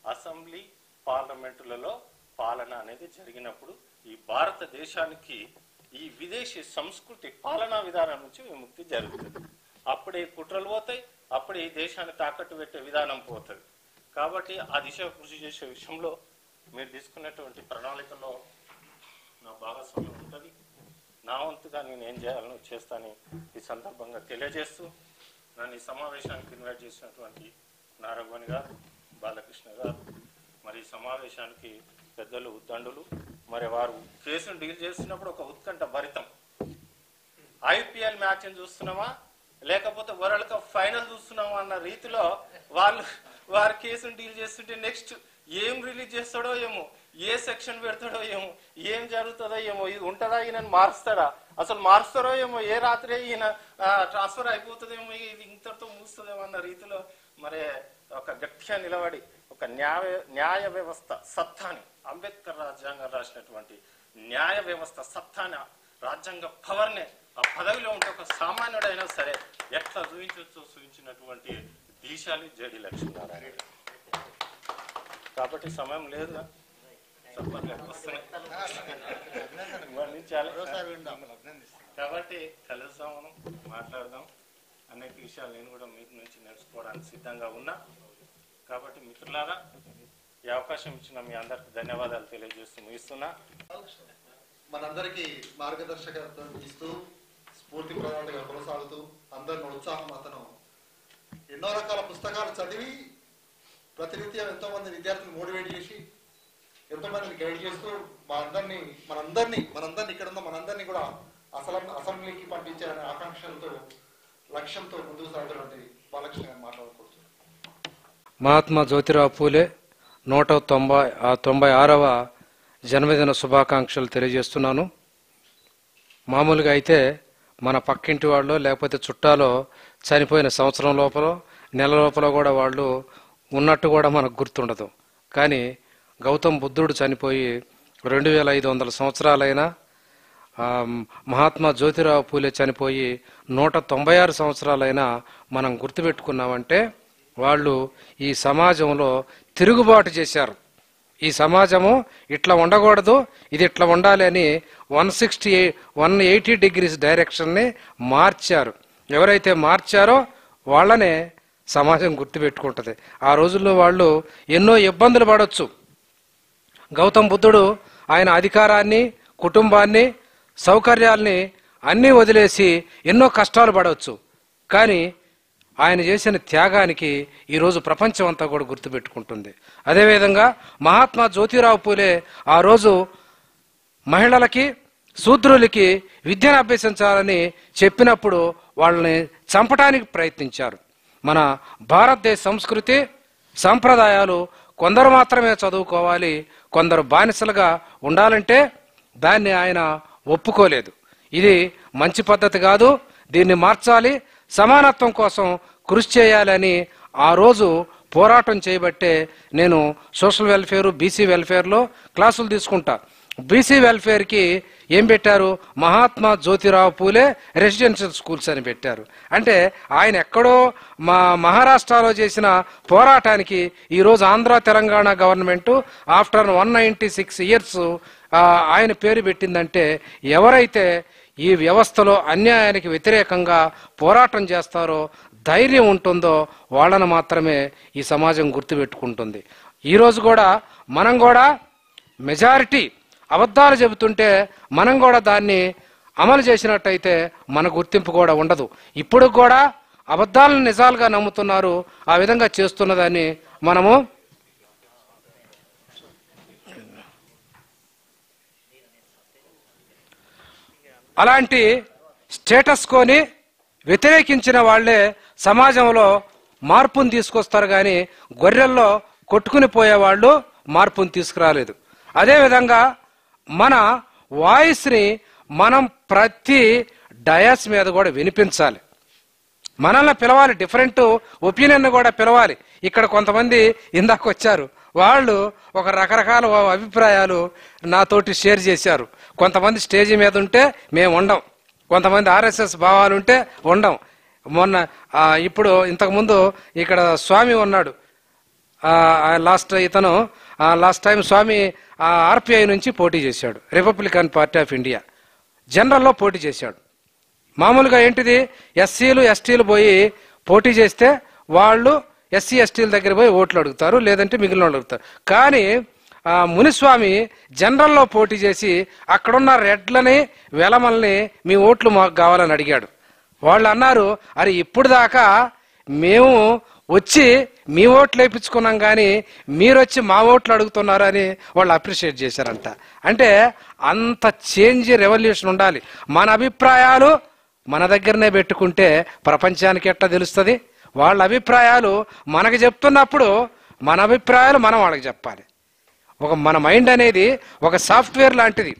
అసెంబ్లీ, పార్లమెంటులలో పాలన అనేది జరిగినప్పుడు ఈ భారతదేశానికి ఈ విదేశీ సంస్కృతి పాలనా విధానం నుంచి విముక్తి జరుగుతుంది. అప్పుడే కుట్రలు పోతాయి, అప్పుడే ఈ దేశాన్ని తాకట్టు పెట్టే విధానం పోతుంది. కాబట్టి ఆ దిశ కృషి చేసే విషయంలో మీరు తీసుకున్నటువంటి ప్రణాళికలో నా భాగస్వామ్యం ఉంటుంది. నా వంతుగా నేను ఏం చేయాలో చేస్తానని ఈ సందర్భంగా తెలియజేస్తూ, నన్ను ఈ సమావేశానికి ఇన్వైట్ చేసినటువంటి నారగోని గారు, బాలకృష్ణ గారు, మరి ఈ సమావేశానికి పెద్దలు, ఉద్దండులు, మరి వారు కేసును డీల్ చేస్తున్నప్పుడు ఒక ఉత్కంఠ భరితం. ఐపీఎల్ మ్యాచ్ని చూస్తున్నామా లేకపోతే వరల్డ్ కప్ ఫైనల్ చూస్తున్నామా అన్న రీతిలో వారు కేసును డీల్ చేస్తుంటే నెక్స్ట్ ఏం రిలీజ్ చేస్తాడో ఏమో, ఏ సెక్షన్ పెడతాడో ఏమో, ఏం జరుగుతుందో ఏమో, ఇది ఉంటుందా, ఈయన మారుస్తాడా, అసలు మారుస్తారో ఏమో, ఏ రాత్రి ఈయన ట్రాన్స్ఫర్ అయిపోతుందేమో, ఇది ఇంతటితో ముగుస్తుందేమో అన్న రీతిలో మరి ఒక గట్టిగా నిలబడి ఒక న్యాయ వ్యవస్థ సత్తాని, అంబేద్కర్ రాజ్యాంగం రాసినటువంటి న్యాయ వ్యవస్థ సత్తాని, రాజ్యాంగ పవర్నే ఆ పదవిలో ఉంటే ఒక సామాన్యుడైనా సరే ఎట్లా చూపించవచ్చో చూపించినటువంటి దీశాలి జేడి లక్ష్మీనారాయణ. కాబట్టి సమయం లేదు, కాబట్టి కలుద్దాం, మనం మాట్లాడదాం. అనేక విషయాలు నేను కూడా మీకు నుంచి నేర్చుకోవడానికి సిద్ధంగా ఉన్నా. కాబట్టి మిత్రులారా, ఈ అవకాశం ఇచ్చిన మీ అందరికి ధన్యవాదాలు తెలియజేస్తూ ముగిస్తున్నా. మనందరికీ మార్గదర్శకత్వం ఇస్తూ స్ఫూర్తి ప్రణాళికగా కొనసాగుతూ అందరిని ఉత్సాహం, అతను ఎన్నో రకాల పుస్తకాలు చదివి ప్రతినిత్యం ఎంతో మంది విద్యార్థులు మోటివేట్ చేసి ఎంతో మందిని గైడ్ చేస్తూ మనందరినీ ఇక్కడ ఉన్న మనందరినీ కూడా అసెంబ్లీకి పంపించాలనే ఆకాంక్షలతో, లక్ష్యంతో ముందుకు సాగుతున్నటువంటి బాలకృష్ణ గారిని మాట్లాడుకోవచ్చు. మహాత్మా జ్యోతిరావు పూలే 196వ జన్మదిన శుభాకాంక్షలు తెలియజేస్తున్నాను. మామూలుగా అయితే మన పక్కింటి వాళ్ళు లేకపోతే చుట్టాలో చనిపోయిన సంవత్సరం లోపల, నెల లోపల కూడా వాళ్ళు ఉన్నట్టు కూడా మనకు గుర్తుండదు. కానీ గౌతమ్ బుద్ధుడు చనిపోయి 2500 సంవత్సరాలైనా, మహాత్మా జ్యోతిరావు పూలే చనిపోయి 196 సంవత్సరాలైనా మనం గుర్తుపెట్టుకున్నామంటే వాళ్ళు ఈ సమాజంలో తిరుగుబాటు చేశారు. ఈ సమాజము ఇట్లా ఉండకూడదు, ఇది ఇట్లా ఉండాలి అని 180 డిగ్రీస్ డైరెక్షన్ని మార్చారు. ఎవరైతే మార్చారో వాళ్ళనే సమాజం గుర్తుపెట్టుకుంటుంది. ఆ రోజుల్లో వాళ్ళు ఎన్నో ఇబ్బందులు పడవచ్చు. గౌతమ్ బుద్ధుడు ఆయన అధికారాన్ని, కుటుంబాన్ని, సౌకర్యాల్ని అన్నీ వదిలేసి ఎన్నో కష్టాలు పడవచ్చు. కానీ ఆయన చేసిన త్యాగానికి ఈరోజు ప్రపంచం అంతా కూడా గుర్తుపెట్టుకుంటుంది. అదేవిధంగా మహాత్మా జ్యోతిరావు పూలే ఆ రోజు మహిళలకి, శూద్రులకి విద్యను అభ్యసించాలని చెప్పినప్పుడు వాళ్ళని చంపడానికి ప్రయత్నించారు. మన భారతదేశ సంస్కృతి, సంప్రదాయాలు కొందరు మాత్రమే చదువుకోవాలి, కొందరు బానిసలుగా ఉండాలంటే దాన్ని ఆయన ఒప్పుకోలేదు. ఇది మంచి పద్ధతి కాదు, దీన్ని మార్చాలి, సమానత్వం కోసం కృషి చేయాలని ఆ రోజు పోరాటం చేయబట్టే నేను సోషల్ వెల్ఫేర్, బీసీ వెల్ఫేర్లో క్లాసులు తీసుకుంటా. బీసీ వెల్ఫేర్కి ఏం పెట్టారు? మహాత్మా జ్యోతిరావు పూలే రెసిడెన్షియల్ స్కూల్స్ అని పెట్టారు. అంటే ఆయన ఎక్కడో మహారాష్ట్రలో చేసిన పోరాటానికి ఈరోజు Andhra Telangana government after 196 years ఆయన పేరు పెట్టిందంటే ఎవరైతే ఈ వ్యవస్థలో అన్యాయానికి వ్యతిరేకంగా పోరాటం చేస్తారో, ధైర్యం ఉంటుందో వాళ్ళను మాత్రమే ఈ సమాజం గుర్తుపెట్టుకుంటుంది. ఈరోజు కూడా మనం కూడా మెజారిటీ అబద్ధాలు చెబుతుంటే మనం కూడా దాన్ని అమలు చేసినట్టయితే మన గుర్తింపు కూడా ఉండదు. ఇప్పుడు కూడా అబద్ధాలను నిజాలుగా నమ్ముతున్నారు, ఆ విధంగా చేస్తున్నదాన్ని మనము అలాంటి స్టేటస్ కోని వ్యతిరేకించిన వాళ్లే సమాజంలో మార్పును తీసుకొస్తారు కానీ గొర్రెల్లో కొట్టుకుని పోయేవాళ్ళు మార్పును తీసుకురాలేదు. అదేవిధంగా మన వాయిస్ని మనం ప్రతి డయాస్ మీద కూడా వినిపించాలి. మనల్ని పిలవాలి, డిఫరెంట్ ఒపీనియన్ కూడా పిలవాలి. ఇక్కడ కొంతమంది ఇందాక వచ్చారు, వాళ్ళు ఒక రకరకాల అభిప్రాయాలు నాతోటి షేర్ చేశారు. కొంతమంది స్టేజీ మీద ఉంటే మేము ఉండం, కొంతమంది ఆర్ఎస్ఎస్ భావాలు ఉంటే ఉండం. మొన్న ఇప్పుడు ఇంతకుముందు ఇక్కడ స్వామి ఉన్నాడు, లాస్ట్ టైం స్వామి ఆర్పిఐ నుంచి పోటీ చేశాడు, రిపబ్లికన్ పార్టీ ఆఫ్ ఇండియా జనరల్లో పోటీ చేశాడు. మామూలుగా ఏంటిది, ఎస్సీలు ఎస్టీలు పోయి పోటీ చేస్తే వాళ్ళు ఎస్సీ ఎస్టీల దగ్గర పోయి ఓట్లు అడుగుతారు, లేదంటే మిగిలిన వాళ్ళు అడుగుతారు. కానీ మునిస్వామి జనరల్లో పోటీ చేసి అక్కడున్న రెడ్లని వెలమల్ని మీ ఓట్లు మాకు కావాలని అడిగాడు. వాళ్ళు అన్నారు, అరే ఇప్పుడు దాకా మేము వచ్చి మీ ఓట్లు వేయించుకున్నాం కానీ మీరు వచ్చి మా ఓట్లు అడుగుతున్నారు అని వాళ్ళు అప్రిషియేట్ చేశారంట. అంటే అంత చేంజ్, రెవల్యూషన్ ఉండాలి. మన అభిప్రాయాలు మన దగ్గరనే పెట్టుకుంటే ప్రపంచానికి ఎట్లా తెలుస్తుంది? వాళ్ళ అభిప్రాయాలు మనకు చెప్తున్నప్పుడు మన అభిప్రాయాలు మనం వాళ్ళకి చెప్పాలి. మన మైండ్ అనేది ఒక సాఫ్ట్వేర్ లాంటిది.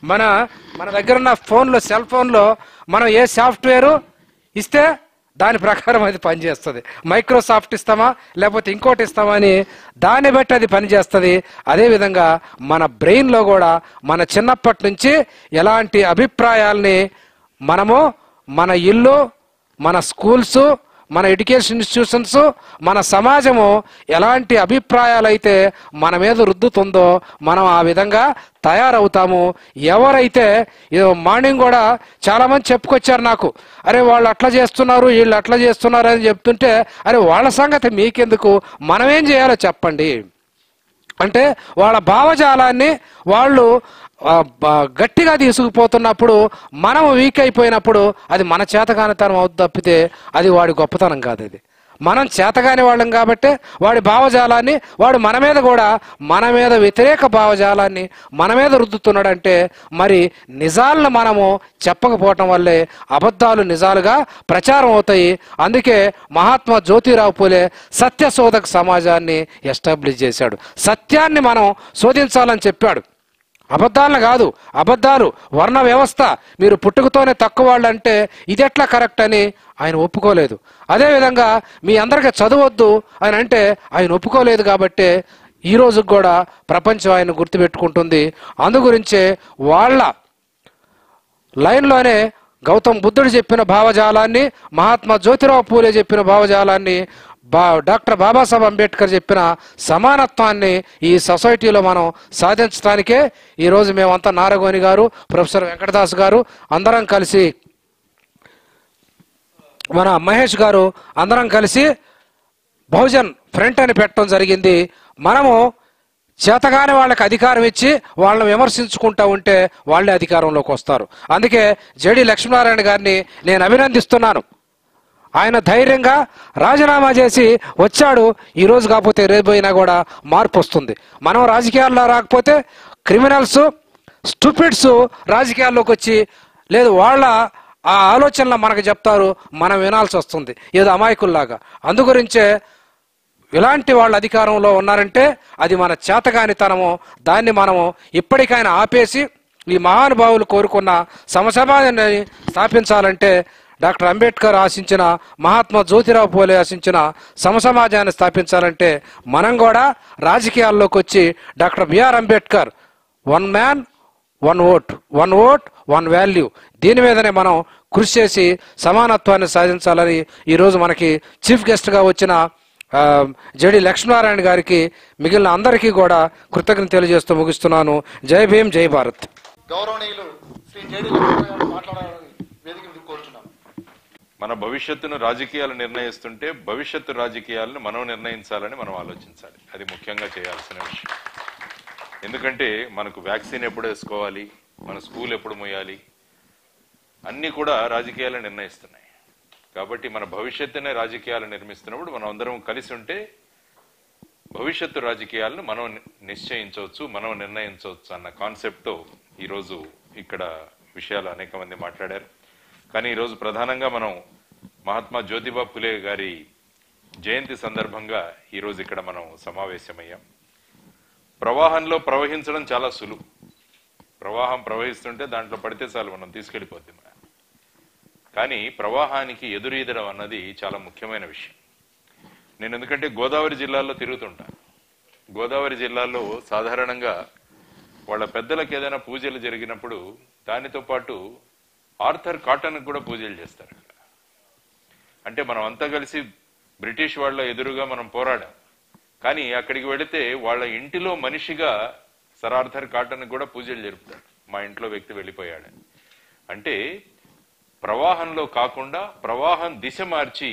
మన దగ్గర ఉన్న ఫోన్లో, సెల్ ఫోన్లో మనం ఏ సాఫ్ట్వేరు ఇస్తే దాని ప్రకారం అది పనిచేస్తుంది. మైక్రోసాఫ్ట్ ఇస్తామా లేకపోతే ఇంకోటి ఇస్తామా అని దాన్ని బట్టి అది పనిచేస్తుంది. అదేవిధంగా మన బ్రెయిన్లో కూడా మన చిన్నప్పటి నుంచి ఎలాంటి అభిప్రాయాల్ని మనము మన ఇల్లు, మన స్కూల్స్, మన ఎడ్యుకేషన్ ఇన్స్టిట్యూషన్స్, మన సమాజము ఎలాంటి అభిప్రాయాలు అయితే మన మీద రుద్దుతుందో మనం ఆ విధంగా తయారవుతాము. ఎవరైతే మార్నింగ్ కూడా చాలా మంది చెప్పుకొచ్చారు నాకు, అరే వాళ్ళు అట్లా చేస్తున్నారు, వీళ్ళు అట్లా చేస్తున్నారు అని చెప్తుంటే, అరే వాళ్ళ సంగతి మీకెందుకు, మనమేం చేయాలో చెప్పండి అంటే వాళ్ళ భావజాలాన్ని వాళ్ళు గట్టిగా తీసుకుపోతున్నప్పుడు మనం వీక్ అయిపోయినప్పుడు అది మన చేతకానితనం అవుతుంది తప్పితే అది వాడి గొప్పతనం కాదు. అది మనం చేతగాని వాళ్ళం కాబట్టి వాడి భావజాలాన్ని వాడు మన మీద వ్యతిరేక భావజాలాన్ని మన మీద రుద్దుతున్నాడంటే మరి నిజాలను మనము చెప్పకపోవటం వల్లే అబద్ధాలు నిజాలుగా ప్రచారం అవుతాయి. అందుకే మహాత్మా జ్యోతిరావు పూలే సత్యశోధక సమాజాన్ని ఎస్టాబ్లిష్ చేశాడు. సత్యాన్ని మనం శోధించాలని చెప్పాడు, అబద్ధాలను కాదు. అబద్ధాలు వర్ణ వ్యవస్థ, మీరు పుట్టుకతోనే తక్కువ వాళ్ళు అంటే ఇది ఎట్లా కరెక్ట్ అని ఆయన ఒప్పుకోలేదు. అదేవిధంగా మీ అందరికీ చదవద్దు అని అంటే ఆయన ఒప్పుకోలేదు. కాబట్టి ఈ రోజు కూడా ప్రపంచం ఆయన గుర్తుపెట్టుకుంటుంది. అందుగురించే వాళ్ళ లైన్లోనే గౌతమ్ బుద్ధుడు చెప్పిన భావజాలాన్ని, మహాత్మా జ్యోతిరావు పూలే చెప్పిన భావజాలాన్ని, డాక్టర్ బాబాసాహెబ్ అంబేద్కర్ చెప్పిన సమానత్వాన్ని ఈ సొసైటీలో మనం సాధించడానికే ఈరోజు మేమంతా, నారగోని గారు, ప్రొఫెసర్ వెంకటదాస్ గారు అందరం కలిసి, మన మహేష్ గారు అందరం కలిసి బహుజన్ ఫ్రంట్ అని పెట్టడం జరిగింది. మనము చేతగాని వాళ్ళకి అధికారం ఇచ్చి వాళ్ళని విమర్శించుకుంటా ఉంటే వాళ్ళే అధికారంలోకి వస్తారు. అందుకే జేడి లక్ష్మీనారాయణ గారిని నేను అభినందిస్తున్నాను. ఆయన ధైర్యంగా రాజీనామా చేసి వచ్చాడు. ఈరోజు కాకపోతే రేపోయినా కూడా మార్పు వస్తుంది. మనం రాజకీయాల్లో రాకపోతే క్రిమినల్స్, స్టూపిడ్స్ రాజకీయాల్లోకి వచ్చి లేదు వాళ్ళ ఆ ఆలోచనలు మనకు చెప్తారు, మనం వినాల్సి వస్తుంది ఏదో అమాయకుల్లాగా. అందుగురించే ఇలాంటి వాళ్ళ అధికారంలో ఉన్నారంటే అది మన చేతగానితనము. దాన్ని మనము ఇప్పటికైనా ఆపేసి ఈ మహానుభావులు కోరుకున్న సమసమాజాన్ని స్థాపించాలంటే, డాక్టర్ అంబేద్కర్ ఆశించిన, మహాత్మా జ్యోతిరావు పూలే ఆశించిన సమసమాజాన్ని స్థాపించాలంటే మనం కూడా రాజకీయాల్లోకి వచ్చి doctor BR Ambedkar one man one vote, one vote one value, దీని మీదనే మనం కృషి చేసి సమానత్వాన్ని సాధించాలని ఈరోజు మనకి చీఫ్ గెస్ట్గా వచ్చిన జేడి లక్ష్మీనారాయణ గారికి, మిగిలిన అందరికీ కూడా కృతజ్ఞత తెలియజేస్తూ ముగిస్తున్నాను. జై భీమ్, జై భారత్. గౌరవనీయులు శ్రీ జేడి లక్ష్మీనారాయణ గారు మాట్లాడాలని వేదికను కోరుతున్నాను. మన భవిష్యత్తును రాజకీయాలు నిర్ణయిస్తుంటే భవిష్యత్తు రాజకీయాలను మనం నిర్ణయించాలని మనం ఆలోచించాలి. అది ముఖ్యంగా చేయాల్సిన విషయం. ఎందుకంటే మనకు వ్యాక్సిన్ ఎప్పుడు వేసుకోవాలి, మన స్కూల్ ఎప్పుడు మోయాలి, అన్నీ కూడా రాజకీయాలు నిర్ణయిస్తున్నాయి. కాబట్టి మన భవిష్యత్తునే రాజకీయాలు నిర్మిస్తున్నప్పుడు మనం అందరం కలిసి ఉంటే భవిష్యత్తు రాజకీయాలను మనం నిశ్చయించవచ్చు, మనం నిర్ణయించవచ్చు అన్న కాన్సెప్ట్తో ఈరోజు ఇక్కడ విషయాలు అనేక మంది మాట్లాడారు. కానీ ఈరోజు ప్రధానంగా మనం మహాత్మా జ్యోతిబా ఫులే గారి జయంతి సందర్భంగా ఈరోజు ఇక్కడ మనం సమావేశమయ్యాం. ప్రవాహంలో ప్రవహించడం చాలా సులువు. ప్రవాహం ప్రవహిస్తుంటే దాంట్లో పడితే చాలు, మనం తీసుకెళ్ళిపోద్ది. కానీ ప్రవాహానికి ఎదురీదడం అన్నది చాలా ముఖ్యమైన విషయం. నేను ఎందుకంటే గోదావరి జిల్లాలో తిరుగుతుంటాను. గోదావరి జిల్లాలో సాధారణంగా వాళ్ళ పెద్దలకు ఏదైనా పూజలు జరిగినప్పుడు దానితో పాటు ఆర్థర్ కాటన్ కూడా పూజలు చేస్తారు. అంటే మనం అంతా కలిసి బ్రిటిష్ వాళ్ళ ఎదురుగా మనం పోరాడాం. కానీ అక్కడికి వెళితే వాళ్ళ ఇంటిలో మనిషిగా సర్ ఆర్థర్ కాటన్ కూడా పూజలు జరుపుతారు. మా ఇంట్లో వ్యక్తి వెళ్ళిపోయాడని. అంటే ప్రవాహంలో కాకుండా ప్రవాహం దిశ మార్చి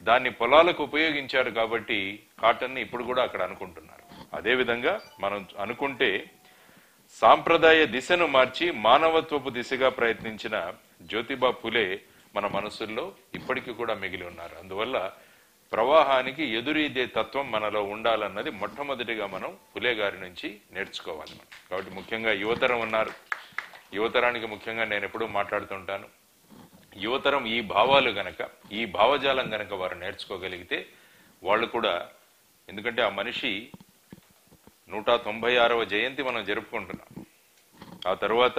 దాన్ని పొలాలకు ఉపయోగించారు కాబట్టి కాటన్ని ఇప్పుడు కూడా అక్కడ అనుకుంటున్నారు. అదేవిధంగా మనం అనుకుంటే సాంప్రదాయ దిశను మార్చి మానవత్వపు దిశగా ప్రయత్నించిన జ్యోతిబా ఫులే మన మనసుల్లో ఇప్పటికీ కూడా మిగిలి ఉన్నారు. అందువల్ల ప్రవాహానికి ఎదురీదే తత్వం మనలో ఉండాలన్నది మొట్టమొదటిగా మనం ఫులే గారి నుంచి నేర్చుకోవాలి. కాబట్టి ముఖ్యంగా యువతరం ఉన్నారు. యువతరానికి ముఖ్యంగా నేను ఎప్పుడూ మాట్లాడుతుంటాను, యువతరం ఈ భావాలు గనక, ఈ భావజాలం గనక వారు నేర్చుకోగలిగితే వాళ్ళు కూడా, ఎందుకంటే ఆ మనిషి 196వ జయంతి మనం జరుపుకుంటున్నాం. ఆ తర్వాత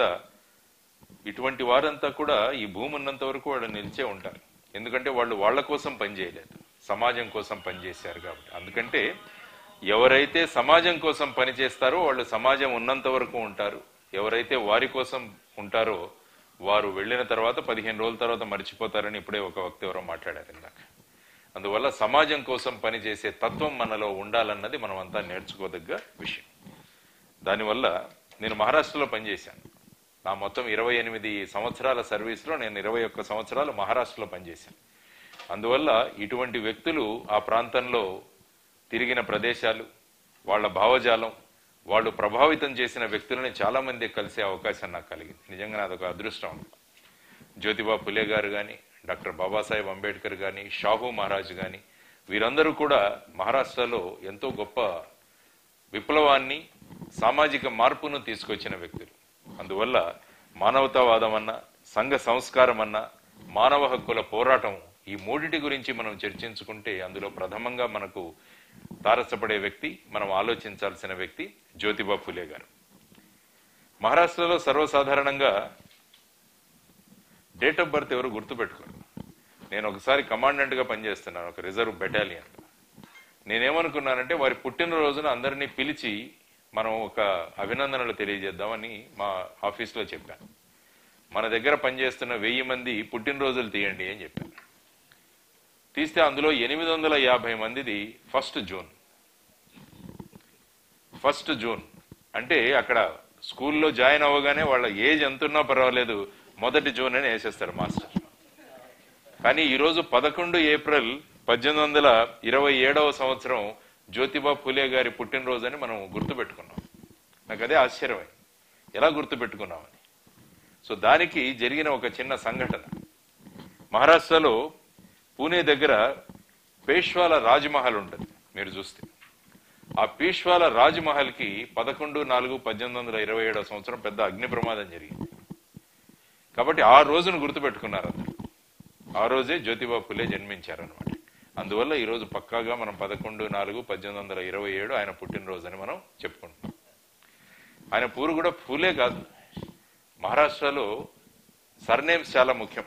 ఇటువంటి వారంతా కూడా ఈ భూమి ఉన్నంత వరకు వాళ్ళు నిలిచే ఉంటారు. ఎందుకంటే వాళ్ళు వాళ్ళ కోసం పనిచేయలేదు, సమాజం కోసం పనిచేశారు కాబట్టి. అందుకంటే ఎవరైతే సమాజం కోసం పనిచేస్తారో వాళ్ళు సమాజం ఉన్నంత వరకు ఉంటారు. ఎవరైతే వారి కోసం ఉంటారో వారు వెళ్ళిన తర్వాత 15 రోజుల తర్వాత మర్చిపోతారని ఇప్పుడే ఒక వ్యక్తి ఎవరో మాట్లాడారు ఇందాక. అందువల్ల సమాజం కోసం పనిచేసే తత్వం మనలో ఉండాలన్నది మనం అంతా నేర్చుకోదగ్గ విషయం. దానివల్ల నేను మహారాష్ట్రలో పనిచేశాను. నా మొత్తం 28 సంవత్సరాల సర్వీస్లో నేను 21 సంవత్సరాలు మహారాష్ట్రలో పనిచేశాను. అందువల్ల ఇటువంటి వ్యక్తులు ఆ ప్రాంతంలో తిరిగిన ప్రదేశాలు, వాళ్ళ భావజాలం, వాళ్ళు ప్రభావితం చేసిన వ్యక్తులని చాలా మంది కలిసే అవకాశం నాకు కలిగింది. నిజంగా నాదొక అదృష్టం. జ్యోతిబా ఫులే గారు కానీ, డాక్టర్ బాబాసాహెబ్ అంబేద్కర్ కానీ, షాహు మహారాజ్ కానీ, వీరందరూ కూడా మహారాష్ట్రలో ఎంతో గొప్ప విప్లవాన్ని, సామాజిక మార్పును తీసుకొచ్చిన వ్యక్తులు. అందువల్ల మానవతావాదం అన్నా, సంఘ సంస్కారం అన్నా, మానవ హక్కుల పోరాటం, ఈ మూడిటి గురించి మనం చర్చించుకుంటే అందులో ప్రథమంగా మనకు తారసపడే వ్యక్తి, మనం ఆలోచించాల్సిన వ్యక్తి జ్యోతిబా ఫులే గారు. మహారాష్ట్రలో సర్వసాధారణంగా డేట్ ఆఫ్ బర్త్ ఎవరు గుర్తుపెట్టుకోరు. నేను ఒకసారి కమాండెంట్ గా పనిచేస్తున్నాను ఒక రిజర్వ్ బెటాలియన్. నేనేమనుకున్నానంటే వారి పుట్టినరోజున అందరినీ పిలిచి మనం ఒక అభినందనలు తెలియజేద్దామని మా ఆఫీస్లో చెప్పాను. మన దగ్గర పనిచేస్తున్న 1000 మంది పుట్టినరోజులు తీయండి అని చెప్పాను. తీస్తే అందులో 850 మందిది 1 జూన్. 1 జూన్ అంటే అక్కడ స్కూల్లో జాయిన్ అవ్వగానే వాళ్ళ ఏజ్ ఎంతున్నా పర్వాలేదు, 1 జూన్ అని వేసేస్తారు మాస్టర్. కానీ ఈరోజు 11 ఏప్రిల్ 1827వ సంవత్సరం జ్యోతిబా ఫులే గారి పుట్టినరోజు అని మనం గుర్తుపెట్టుకున్నాం. నాకు అదే ఆశ్చర్యమై, ఎలా గుర్తుపెట్టుకున్నామని. సో దానికి జరిగిన ఒక చిన్న సంఘటన, మహారాష్ట్రలో పూణే దగ్గర పేష్వాల రాజ్మహల్ ఉంటుంది. మీరు చూస్తే ఆ పేష్వాల రాజ్మహల్కి 11/4/1827 సంవత్సరం పెద్ద అగ్ని ప్రమాదం జరిగింది. కాబట్టి ఆ రోజును గుర్తుపెట్టుకున్నారు అందరూ. ఆ రోజే జ్యోతిబా ఫులే జన్మించారనమాట. అందువల్ల ఈరోజు పక్కాగా మనం 11/4/1827 ఆయన పుట్టినరోజు అని మనం చెప్పుకుంటున్నాం. ఆయన పూరు కూడా ఫులే కాదు. మహారాష్ట్రలో సర్నేమ్స్ చాలా ముఖ్యం.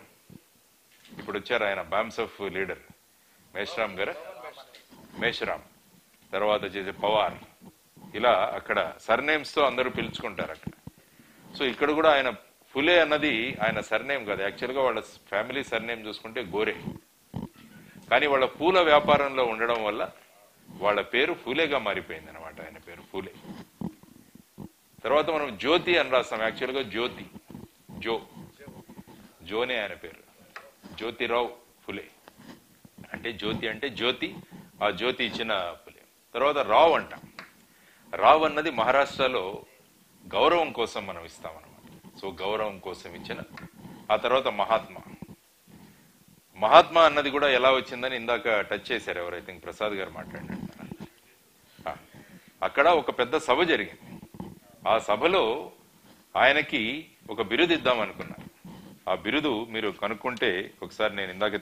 ఇప్పుడు వచ్చారు ఆయన బాంసఫ్ లీడర్ మేషరామ్ గారు, మేషరామ్, తర్వాత వచ్చేసి పవార్, ఇలా అక్కడ సర్నేమ్స్ తో అందరూ పిలుచుకుంటారు అక్కడ. సో ఇక్కడ కూడా ఆయన ఫులే అన్నది ఆయన సర్నేమ్ కాదు. యాక్చువల్గా వాళ్ళ ఫ్యామిలీ సర్నేమ్ చూసుకుంటే గోరే. కానీ వాళ్ళ పూల వ్యాపారంలో ఉండడం వల్ల వాళ్ళ పేరు ఫులేగా మారిపోయింది అనమాట. ఆయన పేరు ఫులే. తర్వాత మనం జ్యోతి అని రాస్తాం. యాక్చువల్గా జ్యోతి, జోనే ఆయన పేరు, జ్యోతిరావు ఫులే. అంటే జ్యోతి అంటే జ్యోతి, ఆ జ్యోతి ఇచ్చిన ఫులే. తర్వాత రావ్ అంటాం. రావ్ అన్నది మహారాష్ట్రలో గౌరవం కోసం మనం ఇస్తామన్నమాట. సో గౌరవం కోసం ఇచ్చిన. ఆ తర్వాత మహాత్మా అన్నది కూడా ఎలా వచ్చిందని ఇందాక టచ్ చేశారు ఎవరైతే, ప్రసాద్ గారు మాట్లాడినట్టు. అక్కడ ఒక పెద్ద సభ జరిగింది. ఆ సభలో ఆయనకి ఒక బిరుదు ఇద్దాం అనుకున్నారు. ఆ ఆ బిరుదు మీరు కనుక్కుంటే ఒకసారి నేను ఇందాక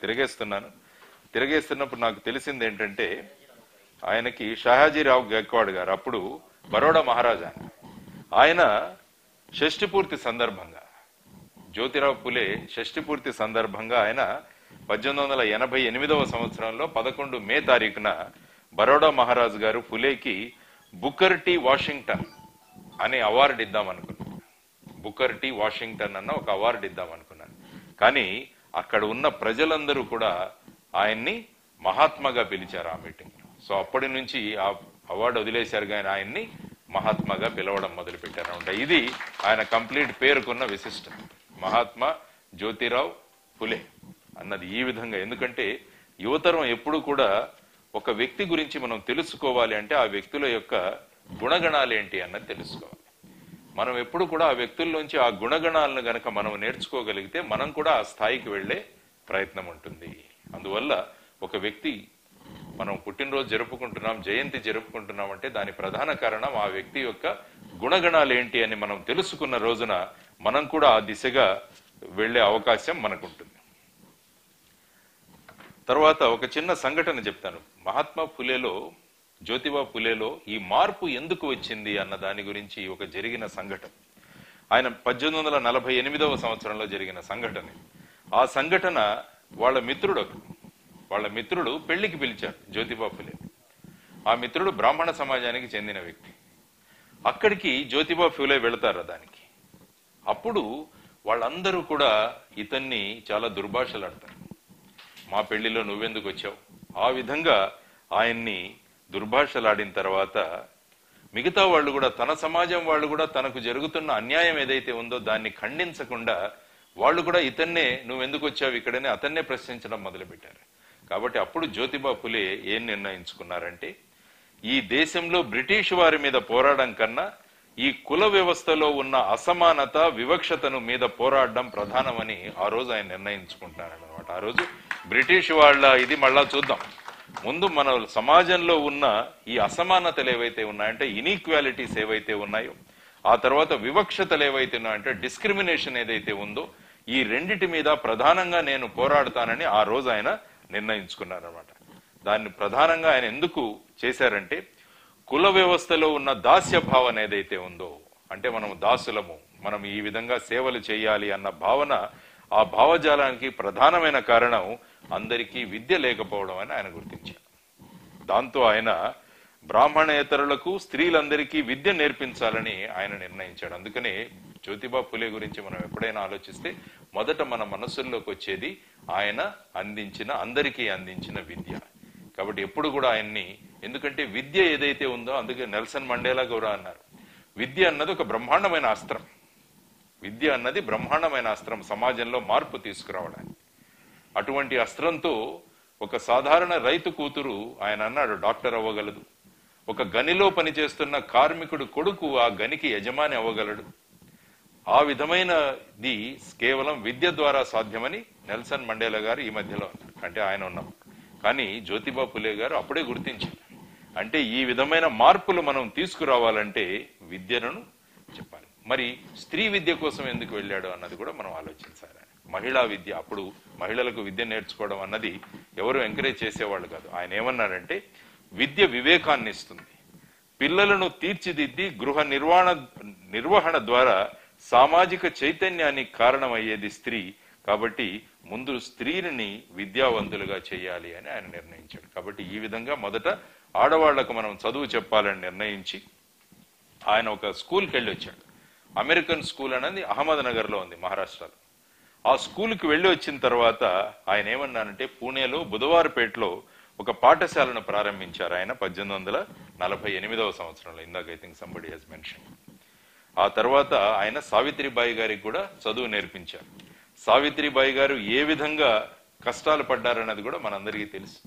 తిరగేస్తున్నప్పుడు నాకు తెలిసింది ఏంటంటే ఆయనకి షాహాజీరావు గైక్వాడ్ గారు అప్పుడు బరోడా మహారాజా ఆయన షష్ఠి సందర్భంగా జ్యోతిరావు పులే షష్ఠి పూర్తి సందర్భంగా ఆయన 1888వ సంవత్సరంలో 11 మే తారీఖున బరోడా మహారాజు గారు పులేకి బుకర్ టీ వాషింగ్టన్ అనే అవార్డు ఇద్దామనుకున్నాను. బుకర్ టీ వాషింగ్టన్ అన్న ఒక అవార్డు ఇద్దామనుకున్నాను. కానీ అక్కడ ఉన్న ప్రజలందరూ కూడా ఆయన్ని మహాత్మాగా పిలిచారు ఆ మీటింగ్ లో. సో అప్పటి నుంచి ఆ అవార్డు వదిలేశారు, కానీ ఆయన్ని మహాత్మాగా పిలవడం మొదలు పెట్టారు. ఇది ఆయన కంప్లీట్ పేరుకున్న విశిష్టం, మహాత్మా జ్యోతిరావు పులే అన్నది ఈ విధంగా. ఎందుకంటే యువతరం ఎప్పుడు కూడా ఒక వ్యక్తి గురించి మనం తెలుసుకోవాలి అంటే ఆ వ్యక్తుల యొక్క గుణగణాలు ఏంటి అన్నది తెలుసుకోవాలి. మనం ఎప్పుడు కూడా ఆ వ్యక్తుల్లోంచి ఆ గుణగణాలను గనక మనం నేర్చుకోగలిగితే మనం కూడా ఆ స్థాయికి వెళ్లే ప్రయత్నం ఉంటుంది. అందువల్ల ఒక వ్యక్తి మనం పుట్టినరోజు జరుపుకుంటున్నాం, జయంతి జరుపుకుంటున్నాం అంటే దాని ప్రధాన కారణం ఆ వ్యక్తి యొక్క గుణగణాలు ఏంటి అని మనం తెలుసుకున్న రోజున మనం కూడా ఆ దిశగా వెళ్లే అవకాశం మనకుంటుంది. తర్వాత ఒక చిన్న సంఘటన చెప్తాను. మహాత్మా ఫులేలో, జ్యోతిబా ఫులేలో ఈ మార్పు ఎందుకు వచ్చింది అన్న దాని గురించి ఒక జరిగిన సంఘటన. ఆయన 1848వ సంవత్సరంలో జరిగిన సంఘటన. ఆ సంఘటన వాళ్ళ మిత్రుడు పెళ్లికి పిలిచాడు జ్యోతిబా ఫులే. ఆ మిత్రుడు బ్రాహ్మణ సమాజానికి చెందిన వ్యక్తి. అక్కడికి జ్యోతిబా ఫులే వెళతారు దానికి. అప్పుడు వాళ్ళందరూ కూడా ఇతన్ని చాలా దుర్భాషలాడతారు. మా పెళ్లిలో నువ్వెందుకు వచ్చావు, ఆ విధంగా ఆయన్ని దుర్భాషలాడిన తర్వాత మిగతా వాళ్ళు కూడా, తన సమాజం వాళ్ళు కూడా తనకు జరుగుతున్న అన్యాయం ఏదైతే ఉందో దాన్ని ఖండించకుండా వాళ్ళు కూడా ఇతన్నే నువ్వెందుకు వచ్చావు ఇక్కడనే అతన్నే ప్రశ్నించడం మొదలుపెట్టారు. కాబట్టి అప్పుడు జ్యోతిబా ఫులే ఏం నిర్ణయించుకున్నారంటే, ఈ దేశంలో బ్రిటిష్ వారి మీద పోరాడడం కన్నా ఈ కుల వ్యవస్థలో ఉన్న అసమానత, వివక్షతను మీద పోరాడడం ప్రధానమని ఆ రోజు ఆయన నిర్ణయించుకుంటున్నారన్నమాట. ఆ రోజు బ్రిటిష్ వాళ్ళ ఇది మళ్ళా చూద్దాం. ముందు మన సమాజంలో ఉన్న ఈ అసమానతలు ఏవైతే ఉన్నాయంటే, ఇన్ఈక్వాలిటీస్ ఏవైతే ఉన్నాయో, ఆ తర్వాత వివక్షతలు ఏవైతే ఉన్నాయంటే డిస్క్రిమినేషన్ ఏదైతే ఉందో, ఈ రెండిటి మీద ప్రధానంగా నేను పోరాడతానని ఆ రోజు ఆయన నిర్ణయించుకున్నారనమాట. దాన్ని ప్రధానంగా ఆయన ఎందుకు చేశారంటే, కుల వ్యవస్థలో ఉన్న దాస్య భావన ఏదైతే ఉందో, అంటే మనం దాసులము, మనం ఈ విధంగా సేవలు చేయాలి అన్న భావన, ఆ భావజాలానికి ప్రధానమైన కారణం అందరికీ విద్య లేకపోవడం అని ఆయన గుర్తించారు. దాంతో ఆయన బ్రాహ్మణేతరులకు, స్త్రీలందరికీ విద్య నేర్పించాలని ఆయన నిర్ణయించాడు. అందుకనే జ్యోతిబా ఫులే గురించి మనం ఎప్పుడైనా ఆలోచిస్తే మొదట మన మనసుల్లోకి వచ్చేది ఆయన అందరికీ అందించిన విద్య. కాబట్టి ఎప్పుడు కూడా ఆయన్ని, ఎందుకంటే విద్య ఏదైతే ఉందో, అందుకే నెల్సన్ మండేలా కూడా అన్నారు, విద్య అన్నది ఒక బ్రహ్మాండమైన అస్త్రం. విద్య అన్నది బ్రహ్మాండమైన అస్త్రం సమాజంలో మార్పు తీసుకురావడానికి. అటువంటి అస్త్రంతో ఒక సాధారణ రైతు కూతురు, ఆయన అన్నాడు, డాక్టర్ అవ్వగలదు. ఒక గనిలో పనిచేస్తున్న కార్మికుడు కొడుకు ఆ గనికి యజమాని అవ్వగలడు. ఆ విధమైనది కేవలం విద్య ద్వారా సాధ్యమని నెల్సన్ మండేలా గారు ఈ మధ్యలో అన్నారు. అంటే ఆయన ఉన్నప్పుడు. కానీ జ్యోతిబా ఫులే గారు అప్పుడే గుర్తించారు. అంటే ఈ విధమైన మార్పులు మనం తీసుకురావాలంటే విద్యను చెప్పాలి. మరి స్త్రీ విద్య కోసం ఎందుకు వెళ్ళాడు అన్నది కూడా మనం ఆలోచించాలి. మహిళా విద్య, అప్పుడు మహిళలకు విద్య నేర్చుకోవడం అన్నది ఎవరు ఎంకరేజ్ చేసేవాళ్ళు కాదు. ఆయన ఏమన్నారంటే, విద్య వివేకాన్ని ఇస్తుంది, పిల్లలను తీర్చిదిద్ది గృహ నిర్వహణ ద్వారా సామాజిక చైతన్యానికి కారణమయ్యేది స్త్రీ. కాబట్టి ముందు స్త్రీని విద్యావంతులుగా చేయాలి అని ఆయన నిర్ణయించాడు. కాబట్టి ఈ విధంగా మొదట ఆడవాళ్లకు మనం చదువు చెప్పాలని నిర్ణయించి ఆయన ఒక స్కూల్కి వెళ్ళి వచ్చాడు. అమెరికన్ స్కూల్ అనేది అహ్మద్ నగర్ లో ఉంది, మహారాష్ట్రలో. ఆ స్కూల్కి వెళ్ళి వచ్చిన తర్వాత ఆయన ఏమన్నానంటే, పూణేలో బుధవారపేటలో ఒక పాఠశాలను ప్రారంభించారు ఆయన 1848వ సంవత్సరంలో. ఇందాక I think somebody has mention. ఆ తర్వాత ఆయన సావిత్రిబాయి గారికి కూడా చదువు నేర్పించారు. సావిత్రిబాయి గారు ఏ విధంగా కష్టాలు పడ్డారన్నది కూడా మనందరికీ తెలుసు.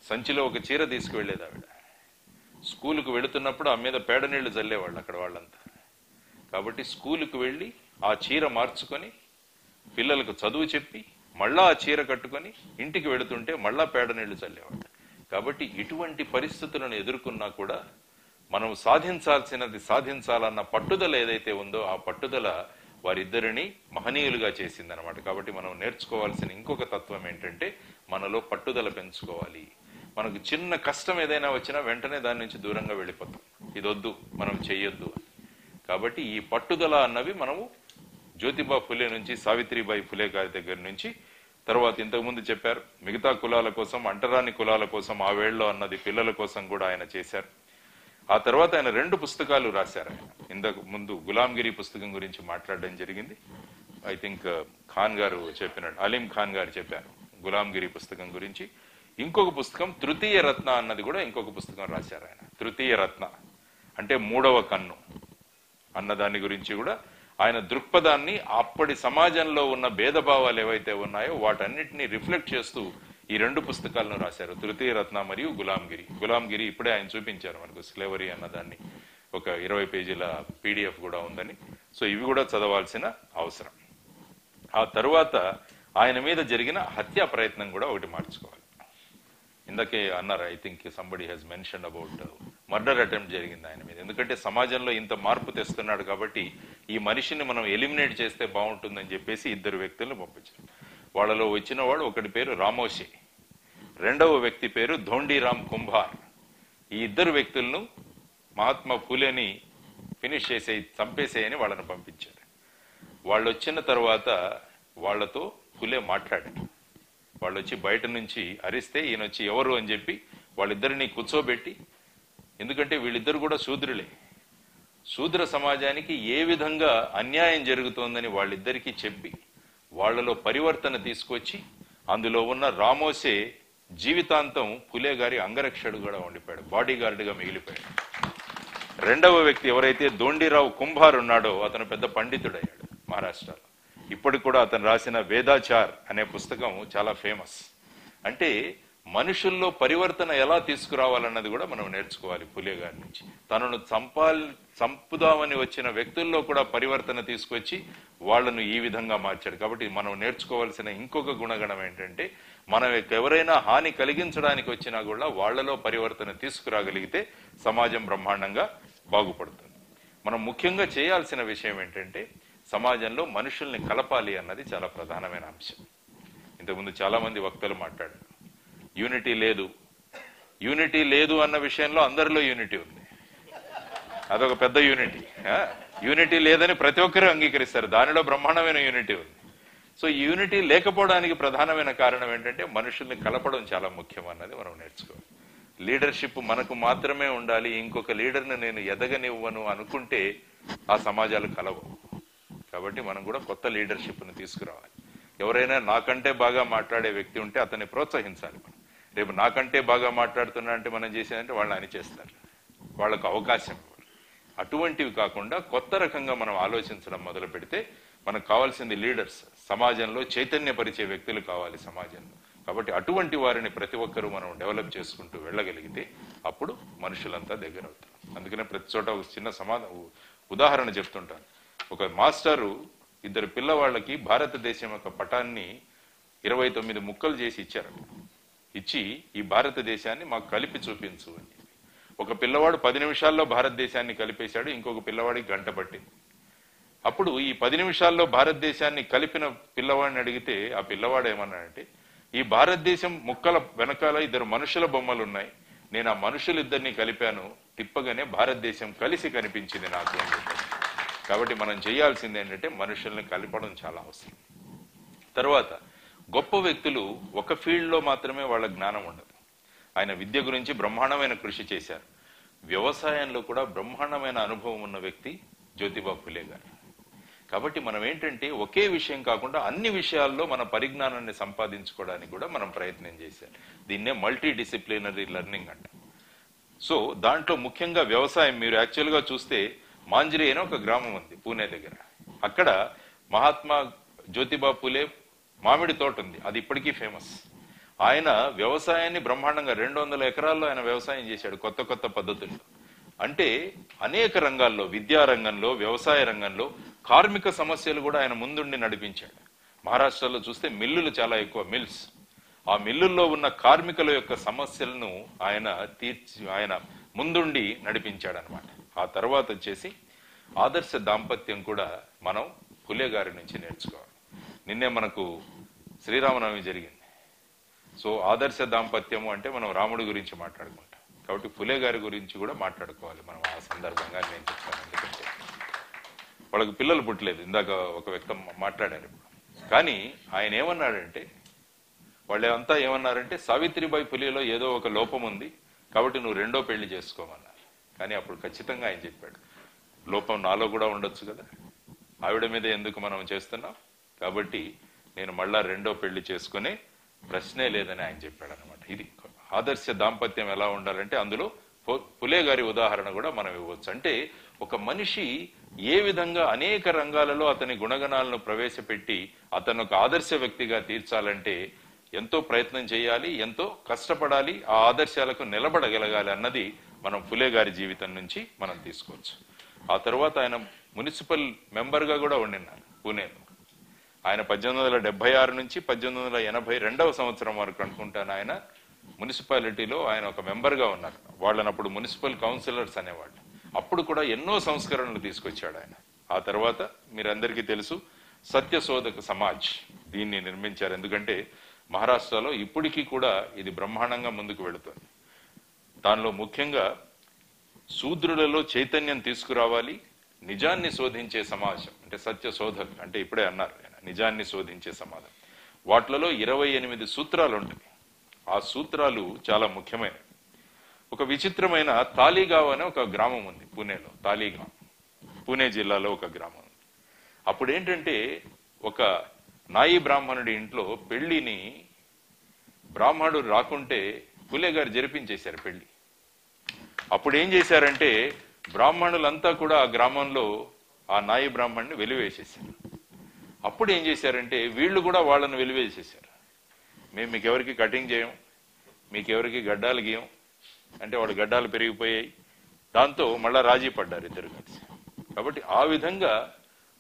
సంచిలో ఒక చీర తీసుకువెళ్లేది ఆవిడ. స్కూలుకు వెళుతున్నప్పుడు ఆ మీద పేడ నీళ్లు చల్లేవాళ్ళు అక్కడ వాళ్ళంతా. కాబట్టి స్కూలుకు వెళ్ళి ఆ చీర మార్చుకొని పిల్లలకు చదువు చెప్పి మళ్ళా ఆ చీర కట్టుకొని ఇంటికి వెళుతుంటే మళ్ళా పేడ నీళ్లు చల్లేవాళ్ళు. కాబట్టి ఇటువంటి పరిస్థితులను ఎదుర్కొన్నా కూడా మనం సాధించాల్సినది సాధించాలన్న పట్టుదల ఏదైతే ఉందో, ఆ పట్టుదల వారిద్దరిని మహనీయులుగా చేసిందనమాట. కాబట్టి మనం నేర్చుకోవాల్సిన ఇంకొక తత్వం ఏంటంటే మనలో పట్టుదల పెంచుకోవాలి. మనకు చిన్న కష్టం ఏదైనా వచ్చినా వెంటనే దాని నుంచి దూరంగా వెళ్ళిపోతాం, ఇదొద్దు మనం చెయ్యొద్దు. కాబట్టి ఈ పట్టుదల అన్నవి మనము జ్యోతిబా ఫులే నుంచి సావిత్రిబాయి ఫులే గారి దగ్గర నుంచి, తర్వాత ఇంతకుముందు చెప్పారు మిగతా కులాల కోసం, అంటరాని కులాల కోసం ఆ వేళ్ళలో అన్నది పిల్లల కోసం కూడా ఆయన చేశారు. ఆ తర్వాత ఆయన 2 పుస్తకాలు రాశారు. ఆయన ఇంతకు ముందు గులాంగిరి పుస్తకం గురించి మాట్లాడడం జరిగింది. ఐ థింక్ ఖాన్ గారు చెప్పినట్టు, అలీం ఖాన్ గారు చెప్పారు గులాంగిరి పుస్తకం గురించి. ఇంకొక పుస్తకం తృతీయ రత్న అన్నది కూడా ఇంకొక పుస్తకం రాశారు ఆయన. తృతీయ రత్న అంటే 3వ కన్ను అన్న దాని గురించి కూడా ఆయన దృక్పథాన్ని, అప్పటి సమాజంలో ఉన్న భేదభావాలు ఏవైతే ఉన్నాయో వాటన్నిటిని రిఫ్లెక్ట్ చేస్తూ ఈ 2 పుస్తకాలను రాశారు, తృతీయ రత్న మరియు గులాంగిరి. గులాంగిరి ఇప్పుడే ఆయన చూపించారు మనకు, స్లేవరీ అన్నదాన్ని ఒక 20 పేజీల PDF కూడా ఉందని. సో ఇవి కూడా చదవాల్సిన అవసరం. ఆ తరువాత ఆయన మీద జరిగిన హత్యా ప్రయత్నం కూడా ఒకటి మార్చుకోవాలి. ఇందాకే అన్నారు, I think somebody has mention about murder attempt జరిగింది ఆయన మీద. ఎందుకంటే సమాజంలో ఇంత మార్పు తెస్తున్నాడు కాబట్టి ఈ మనిషిని మనం ఎలిమినేట్ చేస్తే బాగుంటుందని చెప్పేసి 2 వ్యక్తులను పంపించారు. వాళ్ళలో వచ్చిన వాడు ఒకటి పేరు రామోషే, 2వ వ్యక్తి పేరు ధోండీరామ్ కుంభార్. ఈ 2 వ్యక్తులను మహాత్మా ఫూలేని ఫినిష్ చంపేసేయని వాళ్ళని పంపించారు. వాళ్ళు వచ్చిన తర్వాత వాళ్లతో ఫులే మాట్లాడారు. వాళ్ళు వచ్చి బయట నుంచి అరిస్తే ఈయన వచ్చి ఎవరు అని చెప్పి వాళ్ళిద్దరిని కూర్చోబెట్టి, ఎందుకంటే వీళ్ళిద్దరు కూడా శూద్రులే, శూద్ర సమాజానికి ఏ విధంగా అన్యాయం జరుగుతోందని వాళ్ళిద్దరికీ చెప్పి వాళ్లలో పరివర్తన తీసుకొచ్చి, అందులో ఉన్న రామోసే జీవితాంతం ఫులే గారి అంగరక్షకుడుగా ఉండిపోయాడు, బాడీ గార్డుగా మిగిలిపోయాడు. 2వ వ్యక్తి ఎవరైతే ధోండీరావు కుంభార్ ఉన్నాడో అతను పెద్ద పండితుడయ్యాడు మహారాష్ట్రలో. ఇప్పటికి కూడా అతను రాసిన వేదాచార్ అనే పుస్తకం చాలా ఫేమస్. అంటే మనుషుల్లో పరివర్తన ఎలా తీసుకురావాలన్నది కూడా మనం నేర్చుకోవాలి ఫులే గారి నుంచి. తనను చంపుదామని వచ్చిన వ్యక్తుల్లో కూడా పరివర్తన తీసుకొచ్చి వాళ్లను ఈ విధంగా మార్చాడు. కాబట్టి మనం నేర్చుకోవాల్సిన ఇంకొక గుణగణం ఏంటంటే, మనం ఎవరైనా హాని కలిగించడానికి వచ్చినా కూడా వాళ్లలో పరివర్తన తీసుకురాగలిగితే సమాజం బ్రహ్మాండంగా బాగుపడుతుంది. మనం ముఖ్యంగా చేయాల్సిన విషయం ఏంటంటే, సమాజంలో మనుషుల్ని కలపాలి అన్నది చాలా ప్రధానమైన అంశం. ఇంతకుముందు చాలా మంది వక్తలు మాట్లాడారు, యూనిటీ లేదు అన్న విషయంలో అందరిలో యూనిటీ ఉంది, అదొక పెద్ద యూనిటీ. యూనిటీ లేదని ప్రతి ఒక్కరూ అంగీకరిస్తారు, దానిలో బ్రహ్మాండమైన యూనిటీ ఉంది. సో ఈ యూనిటీ లేకపోవడానికి ప్రధానమైన కారణం ఏంటంటే మనుషుల్ని కలపడం చాలా ముఖ్యం అన్నది మనం నేర్చుకోవాలి. లీడర్షిప్ మనకు మాత్రమే ఉండాలి, ఇంకొక లీడర్ని నేను ఎదగనివ్వను అనుకుంటే ఆ సమాజాలు కలవవు. కాబట్టి మనం కూడా కొత్త లీడర్షిప్ను తీసుకురావాలి. ఎవరైనా నాకంటే బాగా మాట్లాడే వ్యక్తి ఉంటే అతన్ని ప్రోత్సహించాలి. మనం రేపు నాకంటే బాగా మాట్లాడుతున్నా అంటే మనం చేసేదంటే వాళ్ళని అనిచేస్తారు, వాళ్ళకు అవకాశం ఇవ్వాలి. అటువంటివి కాకుండా కొత్త రకంగా మనం ఆలోచించడం మొదలు పెడితే మనకు కావాల్సింది లీడర్స్, సమాజంలో చైతన్యపరిచే వ్యక్తులు కావాలి సమాజంలో. కాబట్టి అటువంటి వారిని ప్రతి ఒక్కరూ మనం డెవలప్ చేసుకుంటూ వెళ్ళగలిగితే అప్పుడు మనుషులంతా దగ్గర అవుతారు. అందుకనే ప్రతి చోట ఒక చిన్న ఉదాహరణ చెప్తుంటాను. ఒక మాస్టరు 2 పిల్లవాళ్ళకి భారతదేశం యొక్క పటాన్ని 29 ముక్కలు చేసి ఇచ్చారు. ఇచ్చి ఈ భారతదేశాన్ని మాకు కలిపి చూపించు అని. ఒక పిల్లవాడు 10 నిమిషాల్లో భారతదేశాన్ని కలిపేశాడు, ఇంకొక పిల్లవాడికి గంట పట్టింది. అప్పుడు ఈ 10 నిమిషాల్లో భారతదేశాన్ని కలిపిన పిల్లవాడిని అడిగితే ఆ పిల్లవాడు ఏమన్నాడంటే, ఈ భారతదేశం ముక్కల వెనకాల 2 మనుషుల బొమ్మలు ఉన్నాయి, నేను ఆ మనుషులిద్దరిని కలిపాను, తిప్పగానే భారతదేశం కలిసి కనిపించింది నాకు అని చెప్పాను. కాబట్టి మనం చేయాల్సింది ఏంటంటే మనుషుల్ని కలపడం చాలా అవసరం. తర్వాత గొప్ప వ్యక్తులు ఒక ఫీల్డ్లో మాత్రమే వాళ్ళ జ్ఞానం ఉండదు. ఆయన విద్య గురించి బ్రహ్మాండమైన కృషి చేశారు. వ్యవసాయంలో కూడా బ్రహ్మాండమైన అనుభవం ఉన్న వ్యక్తి జ్యోతిబా ఫులే గారు. కాబట్టి మనం ఏంటంటే ఒకే విషయం కాకుండా అన్ని విషయాల్లో మన పరిజ్ఞానాన్ని సంపాదించుకోవడానికి కూడా మనం ప్రయత్నం చేశారు. దీన్నే మల్టీ డిసిప్లినరీ లెర్నింగ్ అంట. సో దాంట్లో ముఖ్యంగా వ్యవసాయం. మీరు యాక్చువల్గా చూస్తే మాంజ్రీ అనే ఒక గ్రామం ఉంది పూణే దగ్గర. అక్కడ మహాత్మా జ్యోతిబా ఫులే మామిడి తోట ఉంది, అది ఇప్పటికీ ఫేమస్. ఆయన వ్యవసాయాన్ని బ్రహ్మాండంగా 200 ఎకరాల్లో ఆయన వ్యవసాయం చేశాడు కొత్త కొత్త పద్ధతుల్లో. అంటే అనేక రంగాల్లో, విద్యా రంగంలో, వ్యవసాయ రంగంలో కార్మిక సమస్యలు కూడా ఆయన ముందుండి నడిపించాడు. మహారాష్ట్రలో చూస్తే మిల్లులు చాలా ఎక్కువ, మిల్స్. ఆ మిల్లుల్లో ఉన్న కార్మికుల యొక్క సమస్యలను ఆయన ముందుండి నడిపించాడు అనమాట. ఆ తర్వాత వచ్చేసి ఆదర్శ దాంపత్యం కూడా మనం ఫులే గారి నుంచి నేర్చుకోవాలి. నిన్నే మనకు శ్రీరామనవమి జరిగింది. సో ఆదర్శ దాంపత్యము అంటే మనం రాముడి గురించి మాట్లాడుకుంటాం, కాబట్టి ఫులే గారి గురించి కూడా మాట్లాడుకోవాలి మనం ఆ సందర్భంగా. నేను చెప్తాను, ఎందుకంటే వాళ్ళకి పిల్లలు పుట్టలేదు, ఇందాక ఒక వ్యక్తి మాట్లాడారు ఇప్పుడు. కానీ ఆయన ఏమన్నాడంటే, వాళ్ళంతా ఏమన్నారంటే సావిత్రిబాయి ఫులేలో ఏదో ఒక లోపం ఉంది కాబట్టి నువ్వు రెండో పెళ్లి చేసుకోమన్నారు. కానీ అప్పుడు ఖచ్చితంగా ఆయన చెప్పాడు, లోపం నాలో కూడా ఉండొచ్చు కదా, ఆవిడ మీద ఎందుకు మనం చేస్తున్నాం, కాబట్టి నేను మళ్ళా రెండో పెళ్లి చేసుకునే ప్రశ్నే లేదని ఆయన చెప్పాడు అనమాట. ఇది ఆదర్శ దాంపత్యం ఎలా ఉండాలంటే అందులో ఫులే గారి ఉదాహరణ కూడా మనం ఇవ్వచ్చు. అంటే ఒక మనిషి ఏ విధంగా అనేక రంగాలలో అతని గుణగణాలను ప్రవేశపెట్టి అతను ఒక ఆదర్శ వ్యక్తిగా తీర్చాలంటే ఎంతో ప్రయత్నం చేయాలి, ఎంతో కష్టపడాలి, ఆ ఆదర్శాలకు నిలబడగలగాలి అన్నది మనం ఫులే గారి జీవితం నుంచి మనం తీసుకోవచ్చు. ఆ తర్వాత ఆయన మున్సిపల్ మెంబర్గా కూడా ఉండినారు పూణేలో. ఆయన 1876 నుంచి 1882 సంవత్సరం వరకు అనుకుంటాను ఆయన మున్సిపాలిటీలో ఆయన ఒక మెంబర్గా ఉన్నారు. వాళ్ళని అప్పుడు మున్సిపల్ కౌన్సిలర్స్ అనేవాళ్ళు. అప్పుడు కూడా ఎన్నో సంస్కరణలు తీసుకొచ్చాడు ఆయన. ఆ తర్వాత మీరందరికీ తెలుసు సత్యశోధక సమాజ్ దీన్ని నిర్మించారు. ఎందుకంటే మహారాష్ట్రలో ఇప్పటికీ కూడా ఇది బ్రహ్మాండంగా ముందుకు వెళుతుంది. దానిలో ముఖ్యంగా శూద్రులలో చైతన్యం తీసుకురావాలి, నిజాన్ని శోధించే సమాజం అంటే సత్యశోధక్ అంటే ఇప్పుడే అన్నారు ఆయన, నిజాన్ని శోధించే సమాజం. వాటిలలో 28 సూత్రాలు ఉంటాయి. ఆ సూత్రాలు చాలా ముఖ్యమైనవి. ఒక విచిత్రమైన తాలీగావ్ అనే ఒక గ్రామం ఉంది పూణేలో. తాలీగావ్ పూణే జిల్లాలో ఒక గ్రామం ఉంది. అప్పుడు ఏంటంటే ఒక నాయి బ్రాహ్మణుడి ఇంట్లో పెళ్లిని బ్రాహ్మణుడు రాకుంటే ఫులే గారు జరిపించేశారు పెళ్లి. అప్పుడు ఏం చేశారంటే బ్రాహ్మణులంతా కూడా ఆ గ్రామంలో ఆ నాయి బ్రాహ్మణ్ణి వెలివేసేశారు. అప్పుడు ఏం చేశారంటే వీళ్ళు కూడా వాళ్ళను వెలివేసేశారు. మేము మీకెవరికి కటింగ్ చేయం, మీకెవరికి గడ్డాలు గీయం అంటే వాళ్ళు గడ్డాలు పెరిగిపోయాయి. దాంతో మళ్ళా రాజీ పడ్డారు ఇద్దరు కలిసి. కాబట్టి ఆ విధంగా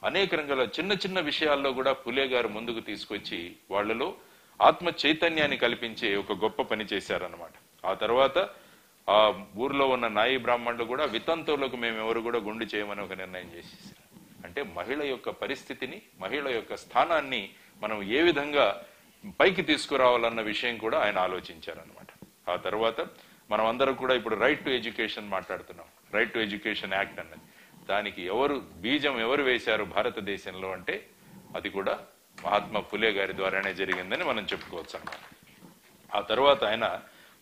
అనేక రంగాల చిన్న చిన్న విషయాల్లో కూడా ఫులే గారు ముందుకు తీసుకొచ్చి వాళ్ళలో ఆత్మ చైతన్యాన్ని కల్పించే ఒక గొప్ప పని చేశారన్నమాట. ఆ తర్వాత ఆ ఊర్లో ఉన్న నాయి బ్రాహ్మణులు కూడా వితంతువులకు మేము ఎవరు కూడా గుండు చేయమని ఒక నిర్ణయం చేసేసారు. అంటే మహిళ యొక్క పరిస్థితిని, మహిళ యొక్క స్థానాన్ని మనం ఏ విధంగా పైకి తీసుకురావాలన్న విషయం కూడా ఆయన ఆలోచించారనమాట. ఆ తర్వాత మనం అందరం కూడా ఇప్పుడు రైట్ టు ఎడ్యుకేషన్ మాట్లాడుతున్నాం. రైట్ టు ఎడ్యుకేషన్ యాక్ట్ అన్నది దానికి బీజం ఎవరు వేశారు భారతదేశంలో అంటే అది కూడా మహాత్మా ఫులే గారి ద్వారానే జరిగిందని మనం చెప్పుకోవచ్చు అన్నమాట. ఆ తర్వాత ఆయన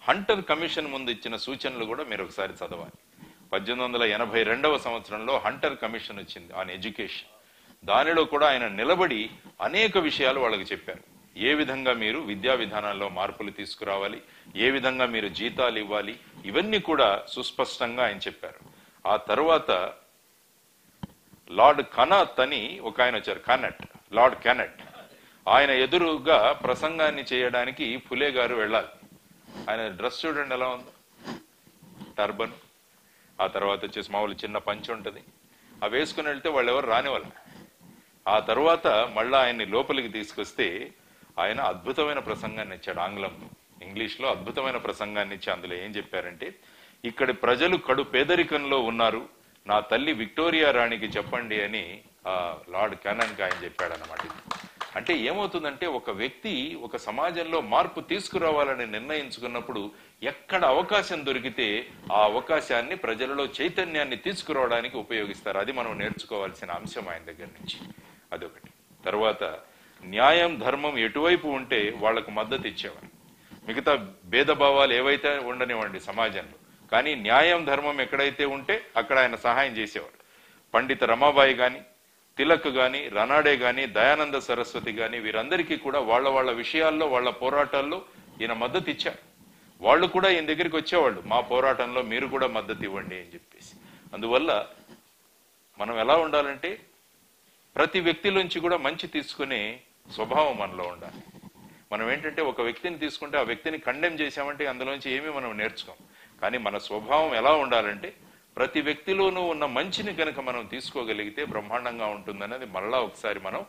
హంటర్ కమిషన్ ముందు ఇచ్చిన సూచనలు కూడా మీరు ఒకసారి చదవాలి. 1882 సంవత్సరంలో హంటర్ కమిషన్ వచ్చింది ఆన్ ఎడ్యుకేషన్. దానిలో కూడా ఆయన నిలబడి అనేక విషయాలు వాళ్ళకి చెప్పారు. ఏ విధంగా మీరు విద్యా విధానాల్లో మార్పులు తీసుకురావాలి, ఏ విధంగా మీరు జీతాలు ఇవ్వాలి, ఇవన్నీ కూడా సుస్పష్టంగా ఆయన చెప్పారు. ఆ తర్వాత లార్డ్ కనత్ అని ఒక ఆయన వచ్చారు, లార్డ్ కెనట్. ఆయన ఎదురుగా ప్రసంగాన్ని చేయడానికి ఫులే గారు వెళ్ళాలి. ఆయన డ్రెస్ చూడండి ఎలా ఉందో, టర్బన్, ఆ తర్వాత వచ్చేసి మామూలు చిన్న పంచి ఉంటుంది, అవి వేసుకుని వెళ్తే వాళ్ళు ఎవరు రానివాళ్ళ. ఆ తర్వాత మళ్ళా ఆయన్ని లోపలికి తీసుకొస్తే ఆయన అద్భుతమైన ప్రసంగాన్ని ఇచ్చాడు ఆంగ్లంలో. ఇంగ్లీష్లో అద్భుతమైన ప్రసంగాన్ని ఇచ్చి అందులో ఏం చెప్పారంటే, ఇక్కడి ప్రజలు కడు పేదరికంలో ఉన్నారు, నా తల్లి విక్టోరియా రాణికి చెప్పండి అని లార్డ్ కెనన్కి ఆయన చెప్పాడు అన్నమాట. అంటే ఏమవుతుందంటే ఒక వ్యక్తి ఒక సమాజంలో మార్పు తీసుకురావాలని నిర్ణయించుకున్నప్పుడు ఎక్కడ అవకాశం దొరికితే ఆ అవకాశాన్ని ప్రజలలో చైతన్యాన్ని తీసుకురావడానికి ఉపయోగిస్తారు. అది మనం నేర్చుకోవాల్సిన అంశం ఆయన దగ్గర నుంచి. అదొకటి. తర్వాత న్యాయం ధర్మం ఎటువైపు ఉంటే వాళ్లకు మద్దతు ఇచ్చేవారు. మిగతా భేదభావాలు ఏవైతే ఉండనివ్వండి సమాజంలో, కానీ న్యాయం ధర్మం ఎక్కడైతే ఉంటే అక్కడ ఆయన సహాయం చేసేవారు. పండిత రమాబాయి గాని, తిలక్ గాని, రనాడే గాని, దయానంద సరస్వతి గాని, వీరందరికీ కూడా వాళ్ళ విషయాల్లో వాళ్ళ పోరాటాల్లో ఈయన మద్దతు ఇచ్చారు. వాళ్ళు కూడా ఈయన దగ్గరికి వచ్చేవాళ్ళు, మా పోరాటంలో మీరు కూడా మద్దతు ఇవ్వండి అని చెప్పేసి. అందువల్ల మనం ఎలా ఉండాలంటే ప్రతి వ్యక్తిలోంచి కూడా మంచి తీసుకునే స్వభావం మనలో ఉండాలి. మనం ఏంటంటే ఒక వ్యక్తిని తీసుకుంటే ఆ వ్యక్తిని కండెమ్ చేసామంటే అందులోంచి ఏమీ మనం నేర్చుకోం. కానీ మన స్వభావం ఎలా ఉండాలంటే ప్రతి వ్యక్తిలోనూ ఉన్న మంచిని కనుక మనం తీసుకోగలిగితే బ్రహ్మాండంగా ఉంటుందన్నది మళ్ళా ఒకసారి మనం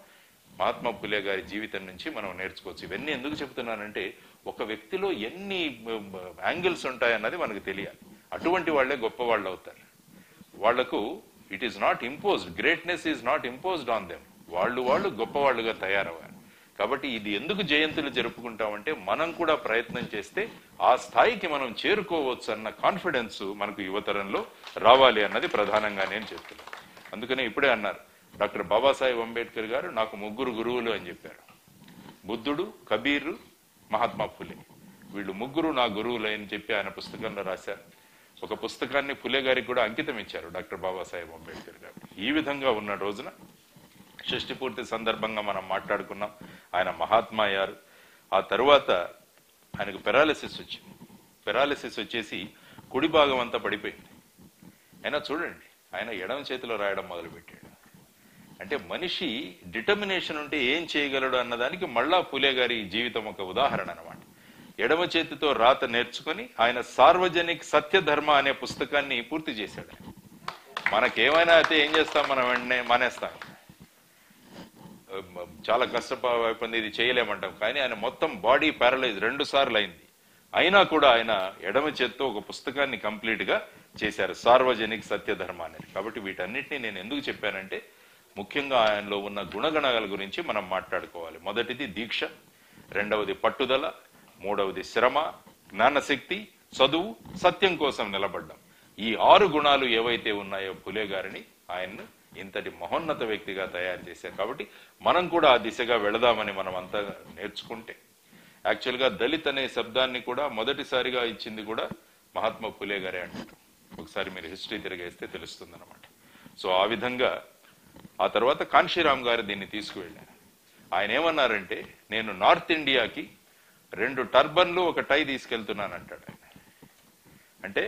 మహాత్మా ఫులే గారి జీవితం నుంచి మనం నేర్చుకోవచ్చు. ఇవన్నీ ఎందుకు చెప్తున్నానంటే ఒక వ్యక్తిలో ఎన్ని యాంగిల్స్ ఉంటాయన్నది మనకు తెలియాలి. అటువంటి వాళ్లే గొప్ప వాళ్ళు అవుతారు. వాళ్లకు it is not imposed, greatness is not imposed on them. వాళ్ళు గొప్పవాళ్ళుగా తయారవ్వాలి. కాబట్టి ఇది ఎందుకు జయంతులు జరుపుకుంటామంటే మనం కూడా ప్రయత్నం చేస్తే ఆ స్థాయికి మనం చేరుకోవచ్చు అన్న కాన్ఫిడెన్స్ మనకు యువతరంలో రావాలి అన్నది ప్రధానంగా నేను చెప్తున్నాను. అందుకనే ఇప్పుడే అన్నారు డాక్టర్ బాబాసాహెబ్ అంబేద్కర్ గారు నాకు 3 గురువులు అని చెప్పారు. బుద్ధుడు, కబీర్, మహాత్మా ఫులే, వీళ్ళు 3 నా గురువులు అని చెప్పి ఆయన పుస్తకంలో రాశారు. ఒక పుస్తకాన్ని ఫులే గారికి కూడా అంకితం ఇచ్చారు డాక్టర్ బాబాసాహెబ్ అంబేద్కర్ గారు. ఈ విధంగా ఉన్న రోజున షష్ఠి పూర్తి సందర్భంగా మనం మాట్లాడుకున్నాం. ఆయన మహాత్మా అయ్యారు. ఆ తరువాత ఆయనకు పెరాలిసిస్ వచ్చింది. పెరాలిసిస్ వచ్చేసి కుడి భాగం అంతా పడిపోయింది. అయినా చూడండి, ఆయన ఎడమ చేతిలో రాయడం మొదలుపెట్టాడు. అంటే మనిషి డిటర్మినేషన్ ఉంటే ఏం చేయగలడు అన్నదానికి మళ్ళా ఫులే గారి జీవితం ఒక ఉదాహరణ అన్నమాట. ఎడమ చేతితో రాత నేర్చుకుని ఆయన సార్వజనిక్ సత్యధర్మ అనే పుస్తకాన్ని పూర్తి చేశాడు. మనకేమైనా అయితే ఏం చేస్తాం, మనం వెంటనే మానేస్తాం, చాలా కష్టపడి ఇది చేయలేమంటాం. కానీ ఆయన మొత్తం బాడీ ప్యారలైజ్ 2 సార్లు అయింది. అయినా కూడా ఆయన ఎడమ చేత్తో ఒక పుస్తకాన్ని కంప్లీట్ గా చేశారు, సార్వజనిక్ సత్యధర్మ అనేది. కాబట్టి వీటన్నిటిని నేను ఎందుకు చెప్పానంటే ముఖ్యంగా ఆయనలో ఉన్న గుణగణాల గురించి మనం మాట్లాడుకోవాలి. మొదటిది దీక్ష, రెండవది పట్టుదల, మూడవది శ్రమ, జ్ఞానశక్తి, చదువు, సత్యం కోసం నిలబడ్డం. ఈ 6 గుణాలు ఏవైతే ఉన్నాయో ఫులే గారిని ఆయన్ను ఇంతటి మహోన్నత వ్యక్తిగా తయారు చేశారు. కాబట్టి మనం కూడా ఆ దిశగా వెళదామని మనం అంతా నేర్చుకుంటే, యాక్చువల్ గా దళిత్ అనే శబ్దాన్ని కూడా మొదటిసారిగా ఇచ్చింది కూడా మహాత్మా ఫులే గారే అంటారు. ఒకసారి మీరు హిస్టరీ తిరిగేస్తే తెలుస్తుంది అనమాట. సో ఆ విధంగా ఆ తర్వాత కాన్షీరామ్ గారు దీన్ని తీసుకువెళ్ళారు. ఆయన ఏమన్నారంటే, నేను నార్త్ ఇండియాకి 2 టర్బన్లు, ఒక టై తీసుకెళ్తున్నాను అంటాడు ఆయన. అంటే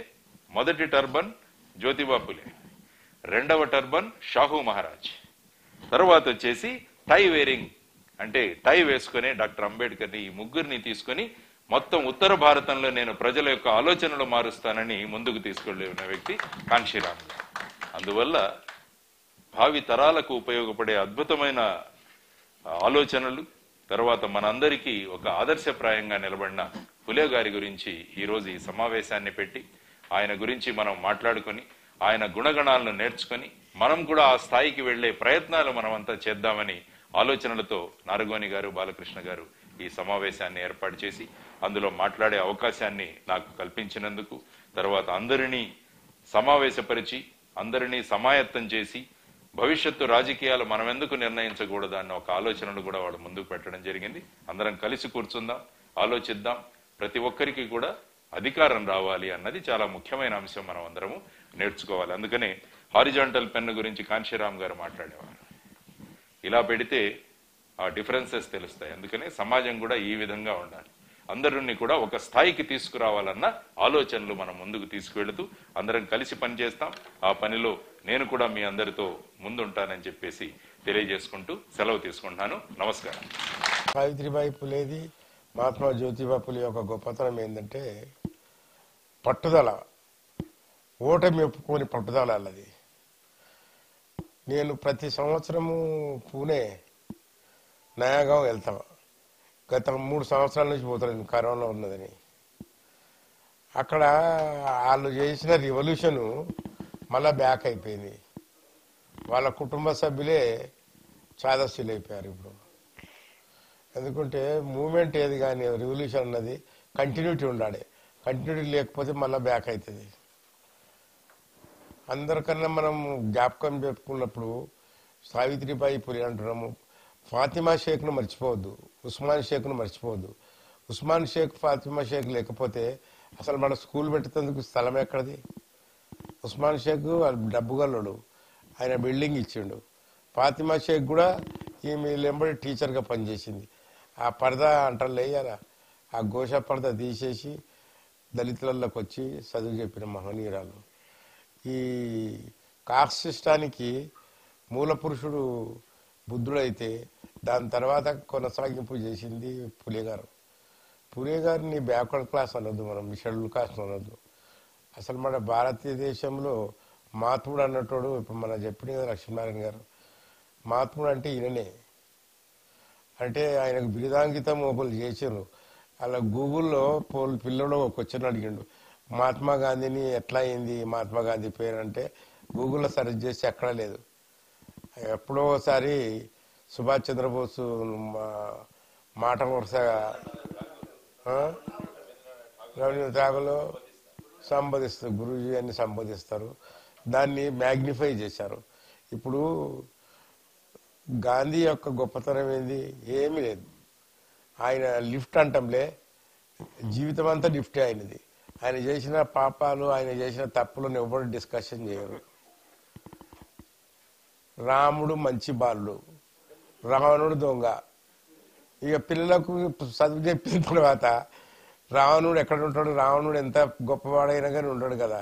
మొదటి టర్బన్ జ్యోతిబా ఫులే, రెండవ టర్బన్ షాహు మహారాజ్, తర్వాత వచ్చేసి టై వేరింగ్ అంటే టై వేసుకునే డాక్టర్ అంబేద్కర్ని, ఈ 3 తీసుకొని మొత్తం ఉత్తర భారతంలో నేను ప్రజల యొక్క ఆలోచనలు మారుస్తానని ముందుకు తీసుకెళ్లే ఉన్న వ్యక్తి కాన్షీరామ్ గారు. అందువల్ల భావి తరాలకు ఉపయోగపడే అద్భుతమైన ఆలోచనలు, తర్వాత మనందరికీ ఒక ఆదర్శప్రాయంగా నిలబడిన ఫులే గారి గురించి ఈరోజు ఈ సమావేశాన్ని పెట్టి ఆయన గురించి మనం మాట్లాడుకొని ఆయన గుణగణాలను నేర్చుకొని మనం కూడా ఆ స్థాయికి వెళ్లే ప్రయత్నాలు మనమంతా చేద్దామని ఆలోచనలతో నారగోని గారు, బాలకృష్ణ గారు ఈ సమావేశాన్ని ఏర్పాటు చేసి అందులో మాట్లాడే అవకాశాన్ని నాకు కల్పించినందుకు, తర్వాత అందరినీ సమావేశపరిచి అందరినీ సమాయత్తం చేసి భవిష్యత్తు రాజకీయాలు మనం ఎందుకు నిర్ణయించకూడదు అన్న ఒక ఆలోచనలు కూడా వాడు ముందుకు పెట్టడం జరిగింది. అందరం కలిసి కూర్చుందాం, ఆలోచిద్దాం, ప్రతి ఒక్కరికి కూడా అధికారం రావాలి అన్నది చాలా ముఖ్యమైన అంశం. మనం అందరము నేర్చుకోవాలి. అందుకనే హారిజాంటల్ పెన్ గురించి కాన్షీరామ్ గారు మాట్లాడేవారు. ఇలా పెడితే ఆ డిఫరెన్సెస్ తెలుస్తాయి. అందుకనే సమాజం కూడా ఈ విధంగా ఉండాలి. అందరినీ కూడా ఒక స్థాయికి తీసుకురావాలన్న ఆలోచనలు మనం ముందుకు తీసుకువెళుతూ అందరం కలిసి పనిచేస్తాం. ఆ పనిలో నేను కూడా మీ అందరితో ముందుంటానని చెప్పేసి తెలియజేసుకుంటూ సెలవు తీసుకుంటున్నాను. నమస్కారం. సావిత్రిబాయి ఫులేది, మహాత్మా జ్యోతిబా ఫులే యొక్క గొప్పతనం ఏంటంటే పట్టుదల, ఓటమి ఒప్పుకోని పట్టుదల అన్నది. నేను ప్రతి సంవత్సరము పూణే, నయాగాం వెళ్తాం. గత 3 సంవత్సరాల నుంచి పోతాను, కరోనా ఉన్నదని. అక్కడ వాళ్ళు చేసిన రివల్యూషను మళ్ళా బ్యాక్ అయిపోయింది. వాళ్ళ కుటుంబ సభ్యులే చాదస్తులు అయిపోయారు ఇప్పుడు. ఎందుకంటే మూమెంట్ ఏది కానీ రివల్యూషన్ అన్నది కంటిన్యూటీ ఉండాలి. కంటిన్యూటీ లేకపోతే మళ్ళీ బ్యాక్ అవుతుంది. అందరికన్నా మనం జ్ఞాపకం చెప్పుకున్నప్పుడు సావిత్రిబాయి ఫులే అంటున్నాము, ఫాతిమా షేక్ను మర్చిపోవద్దు, ఉస్మాన్ షేక్ను మర్చిపోవద్దు. ఉస్మాన్ షేక్, ఫాతిమా షేక్ లేకపోతే అసలు మన స్కూల్ పెట్టేందుకు స్థలం ఎక్కడది? ఉస్మాన్ షేక్ డబ్బు గల్లుడు, ఆయన బిల్డింగ్ ఇచ్చిండు. ఫాతిమా షేక్ కూడా ఈమె ఎంబడి టీచర్గా పనిచేసింది. ఆ పరదా అంటారు లేయారా, ఆ ఘోష పరదా తీసేసి దళితులలోకి వచ్చి చదువు చెప్పిన మహనీయురాలు. ఈ కాస్ట్ సిస్టానికి మూల పురుషుడు బుద్ధుడైతే దాని తర్వాత కొనసాగింపు చేసింది ఫులే గారు. ఫులే గారిని బ్యాక్వర్డ్ క్లాస్ అనొద్దు, మనం షెడ్యూల్ కాస్ట్ అనొద్దు. అసలు మన భారతదేశంలో మహాత్ముడు అన్నట్టు ఇప్పుడు మన చెప్పింది కదా లక్ష్మీనారాయణ గారు, మహాత్ముడు అంటే ఈయననే. అంటే ఆయనకు బిరుదాంకితం ఒకరు చేసారు. అలా గూగుల్లో పిల్లడు ఒక క్వశ్చన్ అడిగిండు, మహాత్మా గాంధీని ఎట్లా అయింది మహాత్మా గాంధీ పేరు అంటే గూగుల్లో సెర్చ్ చేసి ఎక్కడా లేదు. ఎప్పుడో ఒకసారి సుభాష్ చంద్రబోసు మాట వరుసగా రవీంద్రనాథ్ ఠాగూర్లో సంబోధిస్తారు, గురూజీ అని సంబోధిస్తారు. దాన్ని మ్యాగ్నిఫై చేశారు. ఇప్పుడు గాంధీ యొక్క గొప్పతనం ఏంది? ఏమీ లేదు. ఆయన లిఫ్ట్ అంటంలే, జీవితం అంతా లిఫ్టే అయినది. ఆయన చేసిన పాపాలు, ఆయన చేసిన తప్పులను ఎవరు డిస్కషన్ చేయరు. రాముడు మంచి బాలుడు, రావణుడు దొంగ. ఇక పిల్లలకు చదువు చెప్పిన తర్వాత రావణుడు ఎక్కడ ఉంటాడు, రావణుడు ఎంత గొప్పవాడైనా కానీ ఉండడు కదా.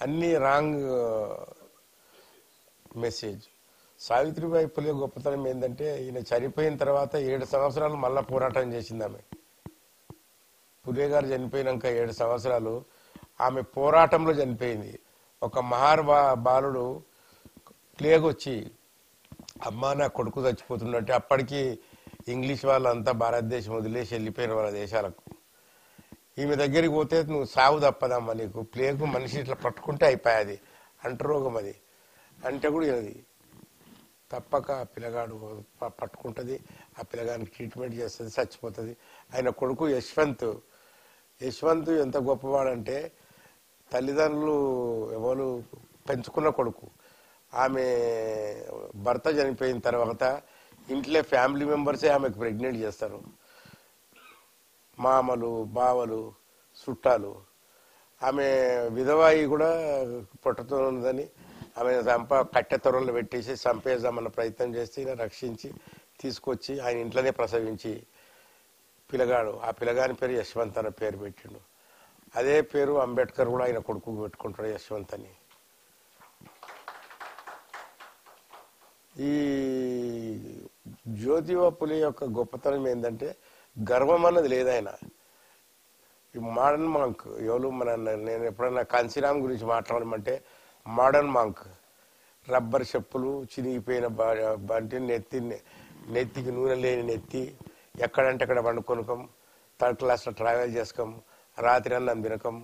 అన్ని రాంగ్ మెసేజ్. సావిత్రిబాయి పులే గొప్పతనం ఏంటంటే ఈయన చనిపోయిన తర్వాత 7 సంవత్సరాలు మళ్ళా పోరాటం చేసింది ఆమె. పులే గారు చనిపోయినాక 7 సంవత్సరాలు ఆమె పోరాటంలో చనిపోయింది. ఒక బాలుడు ప్లేగ్ వచ్చి అమ్మా నా కొడుకు చచ్చిపోతుందంటే అప్పటికి ఇంగ్లీష్ వాళ్ళంతా భారతదేశం వదిలేసి వెళ్ళిపోయిన వాళ్ళ దేశాలకు. ఈమె దగ్గరికి పోతే నువ్వు సాగు తప్పదమ్మా, నీకు ప్లేగు మనిషి ఇట్లా పట్టుకుంటే అయిపోయాది, అంటరోగం అది అంటే కూడా అది తప్పక ఆ పిల్లగాడు పట్టుకుంటుంది, ఆ పిల్లగానికి ట్రీట్మెంట్ చేస్తుంది, చచ్చిపోతుంది. ఆయన కొడుకు యశ్వంత్ ఎంత గొప్పవాడంటే తల్లిదండ్రులు ఎవరు పెంచుకున్న కొడుకు. ఆమె భర్త చనిపోయిన తర్వాత ఇంట్లో ఫ్యామిలీ మెంబర్సే ఆమెకు ప్రెగ్నెంట్ చేస్తారు. మామలు, బావలు, చుట్టాలు. ఆమె విధవాయి కూడా పుట్టతో ఉందని ఆమె కట్టె తొరలు పెట్టేసి చంపేద్దామన్న ప్రయత్నం చేస్తే ఈయన రక్షించి తీసుకొచ్చి ఆయన ఇంట్లోనే ప్రసవించి పిల్లగాడు, ఆ పిల్లగాని పేరు యశ్వంత్ అన్న పేరు పెట్టిండు. అదే పేరు అంబేద్కర్ కూడా ఆయన కొడుకు పెట్టుకుంటాడు, యశ్వంత్ అని. ఈ జ్యోతిబా పులే యొక్క గొప్పతనం ఏంటంటే గర్వం అన్నది లేదు. ఆయన ఈ మోడర్న్ మాంక్ ఎవరు నేను ఎప్పుడన్నా కాంచీరామ్ గురించి మాట్లాడమంటే మోడర్న్ మాంక్, రబ్బర్ చెప్పులు, చినిగిపోయిన బంటి, నెత్తికి నూనె లేని నెత్తి, ఎక్కడంటే అక్కడ వండుకొనకం, 3rd క్లాస్లో ట్రావెల్ చేసుకోం, రాత్రి అన్నం తినకం.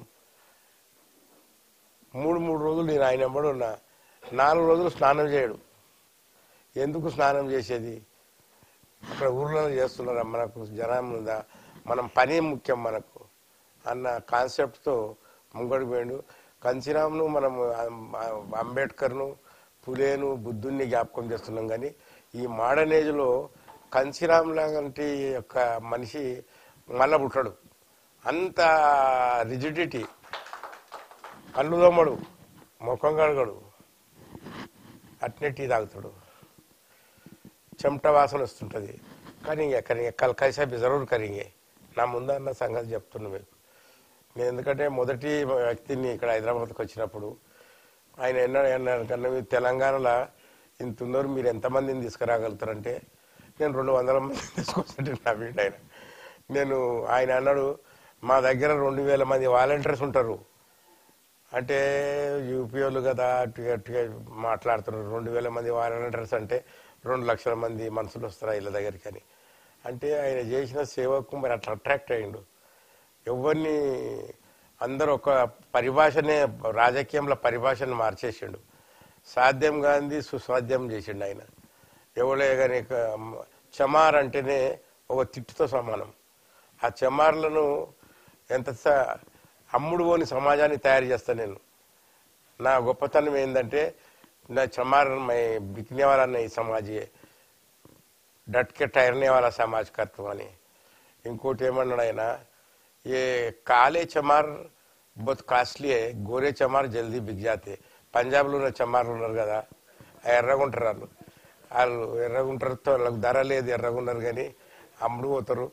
3 రోజులు నేను ఆయన వెంబడి ఉన్నా. 4 రోజులు స్నానం చేయడు. ఎందుకు స్నానం చేసేది? అక్కడ ఊర్లో చేస్తున్నారా, మనకు జనం ఉందా, మనం పని ముఖ్యం మనకు అన్న కాన్సెప్ట్తో ముంగడికి పోయాడు. కాంచీరామ్ను మనం అంబేద్కర్ను, పులేను, బుద్ధుణ్ణి జ్ఞాపకం చేస్తున్నాం. కానీ ఈ మోడర్న్ ఏజ్లో కాంచీరామ్ లాంటి యొక్క మనిషి మళ్ళా పుట్టాడు. అంత రిజిడిటీ, కళ్ళు దొమ్మడు, ముఖం కడగడు, అట్నే టీ తాగుతాడు, చెమట వాసన వస్తుంటుంది. కానీ కల్ కైసా బి జరూర్ కరింగే, నా ముందన్న సంగతి చెప్తున్నా మీకు నేను. ఎందుకంటే మొదటి వ్యక్తిని ఇక్కడ హైదరాబాద్కి వచ్చినప్పుడు ఆయన ఎన్నాడు కన్నా మీరు తెలంగాణలో ఇంత ఉన్నారు, మీరు ఎంతమందిని తీసుకురాగలుగుతారంటే నేను 200 మంది తీసుకొస్తుంటే నా వీడు ఆయన అన్నాడు మా దగ్గర 2000 మంది వాలంటీర్స్ ఉంటారు అంటే యూపీఓలు కదా అట్టుగా మాట్లాడుతున్నారు. 2000 మంది వాలంటీర్స్ అంటే 2 లక్షల మంది మనుషులు వస్తారు వీళ్ళ దగ్గరికి అని. అంటే ఆయన చేసిన సేవకు మరి అట్లా అట్రాక్ట్ అయ్యిండు. ఎవరిని అందరూ ఒక పరిభాషనే, రాజకీయంలో పరిభాషను మార్చేసిండు. సాధ్యం గాంధీ సుసాధ్యం చేసిండు ఆయన. ఎవడే కానీ చమార్ అంటేనే ఒక తిట్టుతో సమానం. ఆ చమార్లను ఎంత అమ్ముడు పోని సమాజాన్ని తయారు చేస్తాను నేను. నా గొప్పతనం ఏంటంటే నా చమార్ బిక్నే వాలా నహీ సమాజ్, డట్కే టైర్నే వాలా సమాజ్ కర్తం అని. ఇంకోటి ఏమన్నాడు ఆయన, ఏ కాలే చమార్ బహుత్ కాస్ట్లీ, గోరే చమార్ జల్దీ బిక్ జాతే. పంజాబ్లో ఉన్న చమార్లు ఉన్నారు కదా, ఎర్రగుంటారు వాళ్ళు ఎర్రగుంటారుతో వాళ్ళకి ధర లేదు, ఎర్రగున్నారు కానీ అమ్ముడు పోతారు.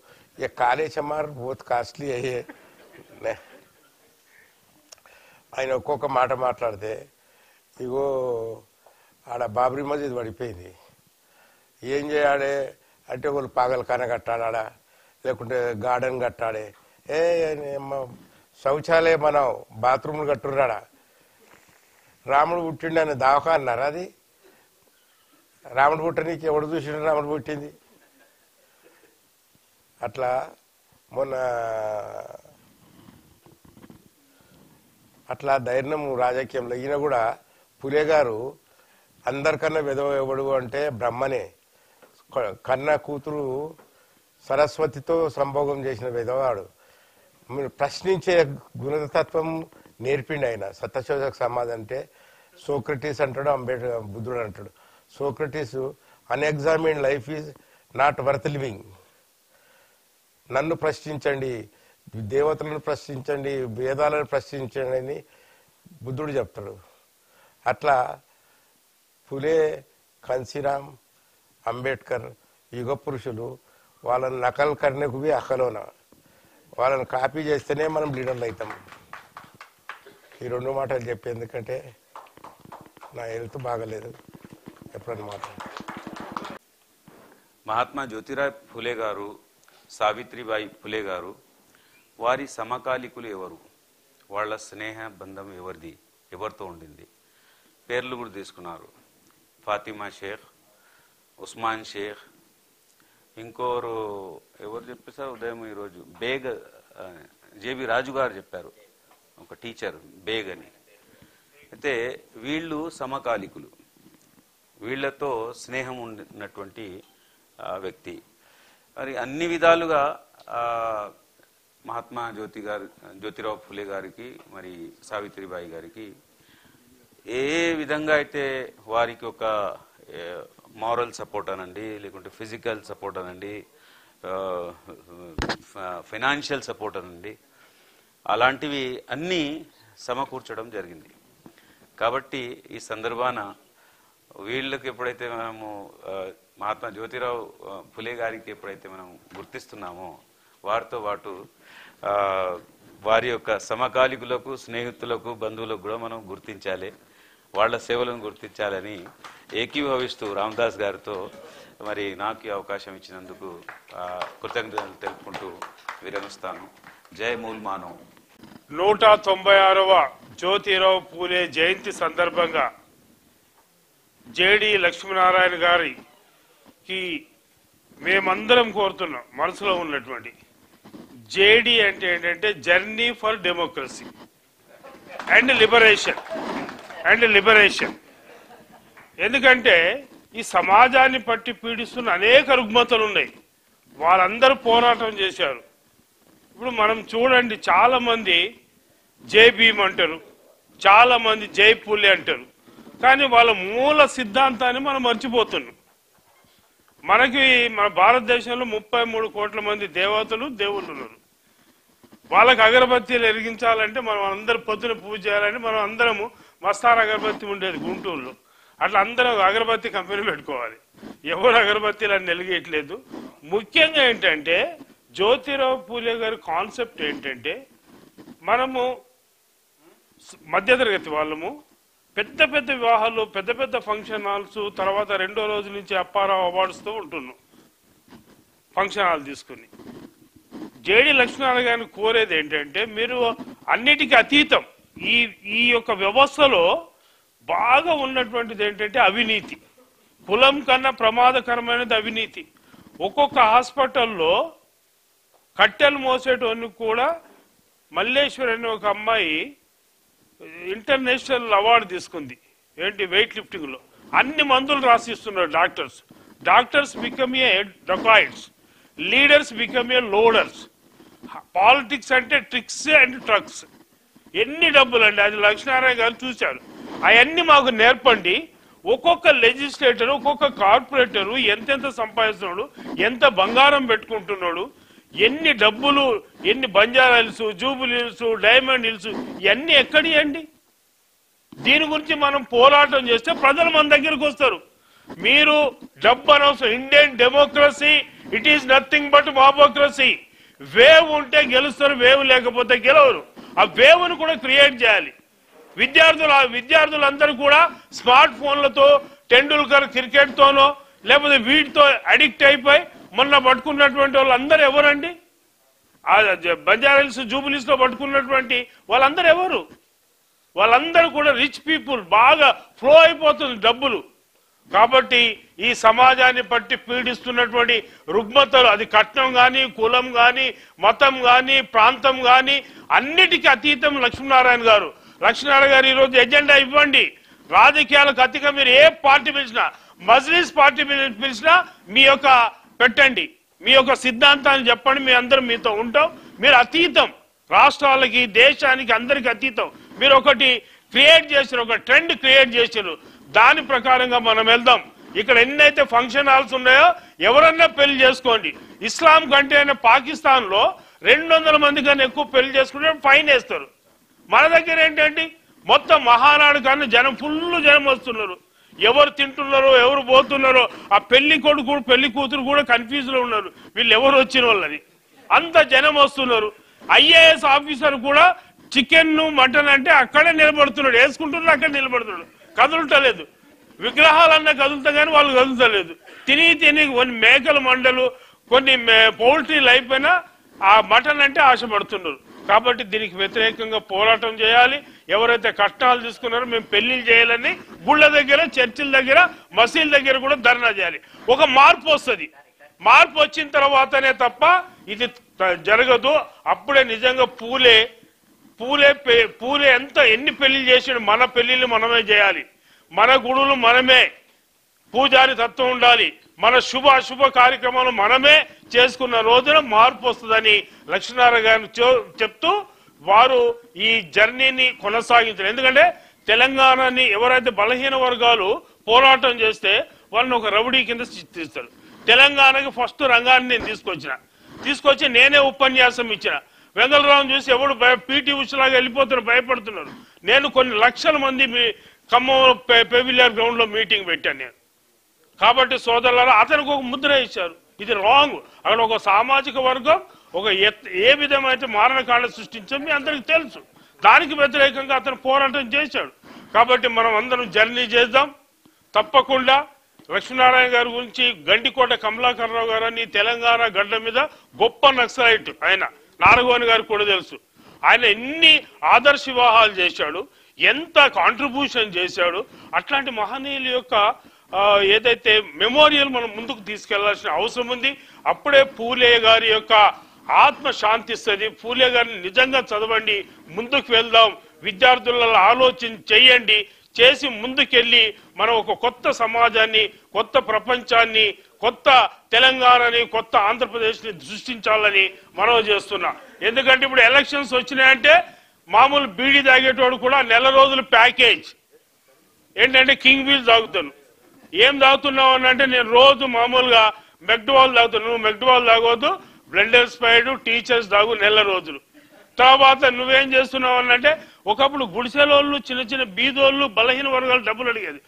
ఏ కాలే చమార్ బహుత్ కాస్ట్లీ అయ్యే. ఆయన ఒక్కొక్క మాట మాట్లాడితే ఇగో ఆడ బాబ్రీ మస్జిద్ పడిపోయింది, ఏం చేయాలి అంటే వాళ్ళు పాగల్ఖానా కట్టాడా, లేకుంటే గార్డెన్ కట్టాడే, శౌచాలయం మనం బాత్రూమ్లు కట్టుర్రాడా. రాముడు పుట్టిండు అని దావకా అన్నారు. అది రాముడు పుట్టనీకి ఎవడు చూసిండు రాముడు పుట్టింది. అట్లా మొన్న అట్లా ధైర్యం రాజకీయంలో. ఈయన కూడా పులే గారు అందరికన్నా విధవ ఎవడు అంటే బ్రహ్మనే. కన్న కూతురు సరస్వతితో సంభోగం చేసిన విధవాడు. మీరు ప్రశ్నించే గుణతత్వం నేర్పిండి ఆయన. సత్యశోధక సమాజ్ అంటే సోక్రటీస్ అంటాడు, అంబేద్కర్ బుద్ధుడు అంటాడు. Socrates unexamined life is not worth living. నన్ను ప్రశ్నించండి, దేవతలను ప్రశ్నించండి, వేదాలను ప్రశ్నించండి అని బుద్ధుడు చెప్తాడు. అట్లా ఫులే, కాన్సీరామ్, అంబేద్కర్ యుగ పురుషులు. వాళ్ళని నకల్ కర్ణకు బి అకలోన, వాళ్ళని కాపీ చేస్తేనే మనం లీడర్లు అవుతాం. ఈ 2 మాటలు చెప్పి, ఎందుకంటే నా హెల్త్ బాగలేదు, ఎప్పుడన్నా మాట. మహాత్మా జ్యోతిరావు ఫులే గారు, సావిత్రిబాయి ఫులే గారు, వారి సమకాలికులు ఎవరు, వాళ్ళ స్నేహ బంధం ఎవరితో ఉండింది? పేర్లు కూడా తీసుకున్నారు. ఫాతిమా షేక్, ఉస్మాన్ షేక్, ఇంకోరు ఎవరు చెప్పేసారు ఉదయం ఈరోజు, బేగ్, జేబి రాజు గారు చెప్పారు, ఒక టీచర్ బేగ్ అని. అయితే వీళ్ళు సమకాలికులు, వీళ్లతో స్నేహం ఉన్నటువంటి వ్యక్తి. మరి అన్ని విధాలుగా మహాత్మా జ్యోతిరావు ఫులే గారికి, మరి సావిత్రిబాయి గారికి ఏ విధంగా అయితే వారికి ఒక మారల్ సపోర్ట్ అనండి, లేకుంటే ఫిజికల్ సపోర్ట్ అనండి, ఫైనాన్షియల్ సపోర్ట్ అనండి, అలాంటివి అన్నీ సమకూర్చడం జరిగింది. కాబట్టి ఈ సందర్భాన వీళ్ళకి ఎప్పుడైతే మనము మహాత్మా జ్యోతిరావు ఫులే గారికి ఎప్పుడైతే మనం గుర్తిస్తున్నామో, వారితో పాటు వారి యొక్క సమకాలికులకు, స్నేహితులకు, బంధువులకు కూడా మనం గుర్తించాలి, వాళ్ళ సేవలను గుర్తించాలని ఏకీభవిస్తూ రామదాస్ గారితో మరి నాకు ఈ అవకాశం ఇచ్చినందుకు కృతజ్ఞతలు తెలుపుకుంటూ విరమిస్తాను. జై మూల్ మానవ్. 196వ జ్యోతిరావు పూలే జయంతి సందర్భంగా జేడి లక్ష్మీనారాయణ గారికి మేమందరం కోరుతున్నాం, మనసులో ఉన్నటువంటి జేడి అంటే ఏంటంటే journey for democracy and liberation. ఎందుకంటే ఈ సమాజాన్ని పట్టి పీడిస్తున్న అనేక రుగ్మతలు ఉన్నాయి, వాళ్ళందరూ పోరాటం చేశారు. ఇప్పుడు మనం చూడండి, చాలా మంది జై భీమ్ అంటారు, చాలా మంది జై పూలే అంటారు, కానీ వాళ్ళ మూల సిద్ధాంతాన్ని మనం మర్చిపోతున్నాం. మనకి మన భారతదేశంలో 33 కోట్ల మంది దేవుళ్ళు ఉన్నారు. వాళ్ళకి అగరబత్తీలు వెలిగించాలంటే మనం అందరూ పొద్దున పూజ చేయాలంటే మనం అందరము మస్తాన్ అగరబత్తి ఉండేది గుంటూరులో, అట్లా అందరం అగరబత్తి కంపెనీ పెట్టుకోవాలి. ఎవరు అగరబత్తీలు అని వెలిగేయట్లేదు. ముఖ్యంగా ఏంటంటే జ్యోతిరావు పూలే గారి కాన్సెప్ట్ ఏంటంటే, మనము మధ్యతరగతి వాళ్ళము పెద్ద పెద్ద వివాహాలు, పెద్ద పెద్ద ఫంక్షన్ హాల్స్, తర్వాత 2వ రోజు నుంచి అప్పారావు అవార్డ్స్తో ఉంటున్నాం ఫంక్షన్ హాల్ తీసుకుని. జేడి లక్ష్మీనారాయణ గారిని కోరేది ఏంటంటే, మీరు అన్నిటికీ అతీతం, ఈ యొక్క వ్యవస్థలో బాగా ఉన్నటువంటిది ఏంటంటే అవినీతి. కులం కన్నా ప్రమాదకరమైనది అవినీతి. ఒక్కొక్క హాస్పిటల్లో కట్టెలు మోసేటోని కూడా, మల్లేశ్వరి అనే ఒక అమ్మాయి ఇంటర్నేషనల్ అవార్డు తీసుకుంది, ఏంటి వెయిట్ లిఫ్టింగ్ లో. అన్ని మందులు రాసిస్తున్నారు doctors become a dacoits, leaders become a loaders. Politics అంటే ట్రిక్స్ అండ్ ట్రక్స్. ఎన్ని డబ్బులు అండి, అది లక్ష్మీనారాయణ గారు చూశారు. అవన్నీ మాకు నేర్పండి. ఒక్కొక్క లెజిస్లేటర్, ఒక్కొక్క కార్పొరేటరు ఎంతెంత సంపాదిస్తున్నాడు, ఎంత బంగారం పెట్టుకుంటున్నాడు, ఎన్ని డబ్బులు, ఎన్ని Banjara hills, jubilee hills, diamond hills, ఇవన్నీ ఎక్కడి అండి? దీని గురించి మనం పోరాటం చేస్తే ప్రజలు మన దగ్గరకు వస్తారు. మీరు డబ్బు అనవసరం. Indian democracy it is nothing but mobocracy. Wave ఉంటే గెలుస్తారు, వేవ్ లేకపోతే గెలవరు. ఆ వేవ్ను కూడా క్రియేట్ చేయాలి. విద్యార్థులందరూ కూడా స్మార్ట్ ఫోన్లతో, టెండూల్కర్ క్రికెట్ తోనో లేకపోతే వీటితో అడిక్ట్ అయిపోయి మొన్న పట్టుకున్నటువంటి వాళ్ళందరూ ఎవరండి? బంజారా హిల్స్, జూబిలీస్ లో పట్టుకున్నటువంటి వాళ్ళందరూ ఎవరు? వాళ్ళందరూ కూడా రిచ్ పీపుల్. బాగా ఫ్లో అయిపోతుంది డబ్బులు. కాబట్టి ఈ సమాజాన్ని పట్టి పీడిస్తున్నటువంటి రుగ్మతలు, అది కట్నం గాని, కులం గాని, మతం గాని, ప్రాంతం గాని, అన్నిటికీ అతీతం లక్ష్మీనారాయణ గారు. లక్ష్మీనారాయణ గారు ఈరోజు ఎజెండా ఇవ్వండి. రాజకీయాలకు అతిగా మీరు ఏ పార్టీ పిలిచినా మజ్లిస్ పార్టీ పిలిచినా మీ యొక్క పెట్టండి, మీ యొక్క సిద్ధాంతాన్ని చెప్పండి, మీ అందరం మీతో ఉంటాం. మీరు అతీతం, రాష్ట్రాలకి దేశానికి అందరికి అతీతం. మీరు ఒకటి క్రియేట్ చేసారు, ఒక ట్రెండ్ క్రియేట్ చేసారు. దాని ప్రకారంగా మనం వెళ్దాం. ఇక్కడ ఎన్నైతే ఫంక్షన్ హాల్స్ ఉన్నాయో ఎవరన్నా పెళ్లి చేసుకోండి. ఇస్లాం కంటే పాకిస్తాన్ లో 200 మంది కన్నా ఎక్కువ పెళ్లి చేసుకుంటే ఫైన్ వేస్తారు. మన దగ్గర ఏంటంటే మొత్తం మహానాడు కన్నా జనం, ఫుల్ జనం వస్తున్నారు. ఎవరు తింటున్నారో ఎవరు పోతున్నారో ఆ పెళ్లి కొడుకు పెళ్లి కూతురు కూడా కన్ఫ్యూజ్ లో ఉన్నారు, వీళ్ళు ఎవరు వచ్చిన వాళ్ళని. అంత జనం వస్తున్నారు. ఐఏఎస్ ఆఫీసర్ కూడా చికెన్ మటన్ అంటే అక్కడే నిలబడుతున్నాడు, వేసుకుంటున్నాడు, అక్కడ నిలబడుతున్నాడు, కదులుటలేదు. విగ్రహాలన్నా కదులుతా కానీ వాళ్ళు కదులుతలేదు. తిని కొన్ని మేకల మండలు, కొన్ని పౌల్ట్రీలు అయిపోయినా ఆ మటన్ అంటే ఆశపడుతున్నారు. కాబట్టి దీనికి వ్యతిరేకంగా పోరాటం చేయాలి. ఎవరైతే కష్టాలు తీసుకున్నారో మేము పెళ్లిళ్ళు చేయాలని గుళ్ళ దగ్గర, చర్చిల దగ్గర, మసీదుల దగ్గర కూడా ధర్నా చేయాలి. ఒక మార్పు వస్తుంది. మార్పు వచ్చిన తర్వాతనే తప్ప ఇది జరగదు. అప్పుడే నిజంగా పూలే ఎన్ని పెళ్లిళ్ళు చేసాడు. మన పెళ్లిళ్ళు మనమే చేయాలి, మన గుడులు మనమే, పూజారి తత్వం ఉండాలి, మన శుభ కార్యక్రమాలు మనమే చేసుకున్న రోజున మార్పు వస్తుందని లక్ష్మీనారాయణ గారు చెప్తూ వారు ఈ జర్నీని కొనసాగించారు. ఎందుకంటే తెలంగాణని ఎవరైతే బలహీన వర్గాలు పోరాటం చేస్తే వాళ్ళని ఒక రౌడీ కింద తీస్తారు. తెలంగాణకి ఫస్ట్ రంగాన్ని నేను తీసుకొచ్చి నేనే ఉపన్యాసం ఇచ్చిన. వెంగళరావు చూసి ఎవడు పీటీ ఉషలాగా వెళ్ళిపోతున్నారు, భయపడుతున్నారు. నేను కొన్ని లక్షల మంది ఖమ్మం పెవిలియర్ గ్రౌండ్ లో మీటింగ్ పెట్టాను నేను. కాబట్టి సోదరులారా, అతనికి ఒక ముద్ర ఇచ్చారు. ఇది రాంగ్. అక్కడ ఒక సామాజిక వర్గం ఏ విధమైతే మారణకాండ సృష్టించాం మీ అందరికి తెలుసు. దానికి వ్యతిరేకంగా అతను పోరాటం చేశాడు. కాబట్టి మనం అందరం జర్నీ చేద్దాం. తప్పకుండా లక్ష్మీనారాయణ గారి గురించి గండికోట కమలాకర్రావు గారని తెలంగాణ గడ్డ మీద గొప్ప నక్సలైట్ ఆయన, నారగోని గారికి కూడా తెలుసు. ఆయన ఎన్ని ఆదర్శ వివాహాలు చేశాడు, ఎంత కాంట్రిబ్యూషన్ చేశాడు. అట్లాంటి మహనీయుల యొక్క ఏదైతే మెమోరియల్ మనం ముందుకు తీసుకెళ్లాల్సిన అవసరం ఉంది. అప్పుడే పూలే గారి యొక్క ఆత్మ శాంతిస్తుంది. పూలే గారిని నిజంగా చదవండి, ముందుకు వెళ్దాం, విద్యార్థులలో ఆలోచన చేయండి, చేసి ముందుకెళ్ళి మనం ఒక కొత్త సమాజాన్ని, కొత్త ప్రపంచాన్ని, కొత్త తెలంగాణని, కొత్త ఆంధ్రప్రదేశ్ని సృష్టించాలని మనం చేస్తున్నాం. ఎందుకంటే ఇప్పుడు ఎలక్షన్స్ వచ్చినాయంటే మామూలు బీడీ తాగేటోడు కూడా నెల రోజులు ప్యాకేజ్ ఏంటంటే కింగ్ వీల్ తాగుతాను. ఏం తాగుతున్నావు అని అంటే నేను రోజు మామూలుగా మెక్డవాల్ తాగుతాను. నువ్వు మెక్డవాల్ తాగొద్దు, బ్లెండర్ స్పైడ్ టీచర్స్ తాగు నెల రోజులు. తర్వాత నువ్వేం చేస్తున్నావు అని అంటే ఒకప్పుడు గుడిసెలోళ్ళు, చిన్న చిన్న బీదోళ్ళు, బలహీన వర్గాలు డబ్బులు అడిగేది.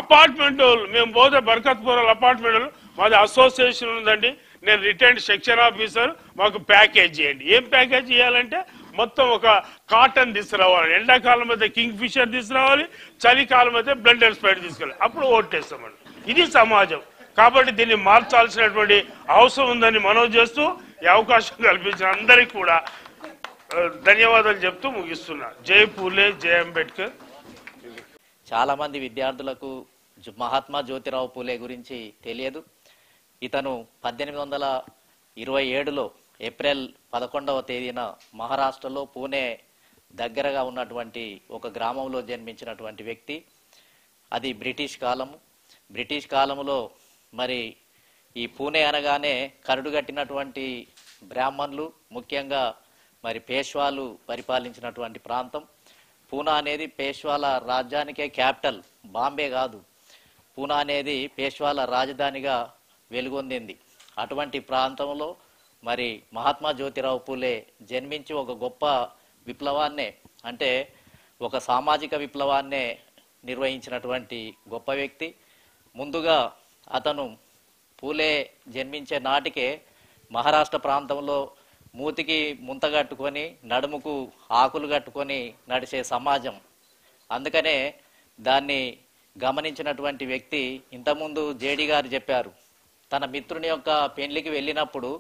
అపార్ట్మెంట్ వాళ్ళు మేము పోతే బర్కత్పురాల అపార్ట్మెంట్ వాళ్ళు, మాది అసోసియేషన్ ఉందండి, నేను రిటైర్డ్ సెక్షన్ ఆఫీసర్, మాకు ప్యాకేజ్ చేయండి. ఏం ప్యాకేజ్ చేయాలంటే మొత్తం ఒక కాటన్ తీసుకురావాలి, ఎండాకాలం అయితే కింగ్ ఫిషర్ తీసుకురావాలి, చలికాలం అయితే బ్లెండర్ స్పైడ్ తీసుకెళ్ళాలి, అప్పుడు ఓటేస్తామండి. ఇది సమాజం. కాబట్టి దీన్ని మార్చాల్సినటువంటి అవసరం ఉందని మనవి చేస్తూ ఈ అవకాశం కల్పించిన అందరికీ కూడా ధన్యవాదాలు చెప్తూ ముగిస్తున్నా. జై పూలే, జై అంబేద్కర్. చాలా మంది విద్యార్థులకు మహాత్మా జ్యోతిరావు పూలే గురించి తెలియదు. ఇతను 1827లో ఏప్రిల్ 11వ తేదీన మహారాష్ట్రలో పూణే దగ్గరగా ఉన్నటువంటి ఒక గ్రామంలో జన్మించినటువంటి వ్యక్తి. అది బ్రిటిష్ కాలము. బ్రిటిష్ కాలంలో మరి ఈ పూణే అనగానే కరుడుగట్టినటువంటి బ్రాహ్మణులు, ముఖ్యంగా మరి పేష్వాలు పరిపాలించినటువంటి ప్రాంతం. పూనా అనేది పేష్వాల రాజ్యానికే క్యాపిటల్, బాంబే కాదు. పూనా అనేది పేష్వాల రాజధానిగా వెలుగొందింది. అటువంటి ప్రాంతంలో మరి మహాత్మా జ్యోతిరావు పూలే జన్మించి ఒక గొప్ప విప్లవాన్నే, అంటే ఒక సామాజిక విప్లవాన్నే నిర్వహించినటువంటి గొప్ప వ్యక్తి. ముందుగా అతను పూలే జన్మించే నాటికే మహారాష్ట్ర ప్రాంతంలో మూతికి ముంత కట్టుకొని, నడుముకు ఆకులు కట్టుకొని నడిచే సమాజం. అందుకనే దాన్ని గమనించినటువంటి వ్యక్తి, ఇంతకుముందు జేడి గారు చెప్పారు, తన మిత్రుని యొక్క పెళ్లికి వెళ్ళినప్పుడు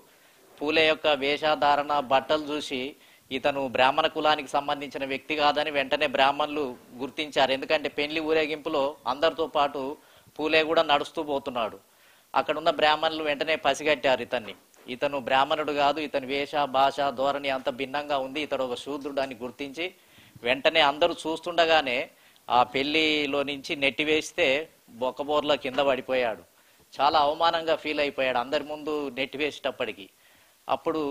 పూలే యొక్క వేషధారణ, బట్టలు చూసి ఇతను బ్రాహ్మణ కులానికి సంబంధించిన వ్యక్తి కాదని వెంటనే బ్రాహ్మణులు గుర్తించారు. ఎందుకంటే పెళ్లి ఊరేగింపులో అందరితో పాటు పూలే కూడా నడుస్తూ పోతున్నాడు. అక్కడున్న బ్రాహ్మణులు వెంటనే పసిగట్టారు ఇతను బ్రాహ్మణుడు కాదు, ఇతని వేష, భాష, ధోరణి అంత భిన్నంగా ఉంది, ఇతడు ఒక శూద్రుడు అని గుర్తించి వెంటనే అందరూ చూస్తుండగానే ఆ పెళ్లిలో నుంచి నెట్టివేస్తే బొక్కబోర్లో కింద పడిపోయాడు. చాలా అవమానంగా ఫీల్ అయిపోయాడు అందరి ముందు నెట్టివేసేటప్పటికి. అప్పుడు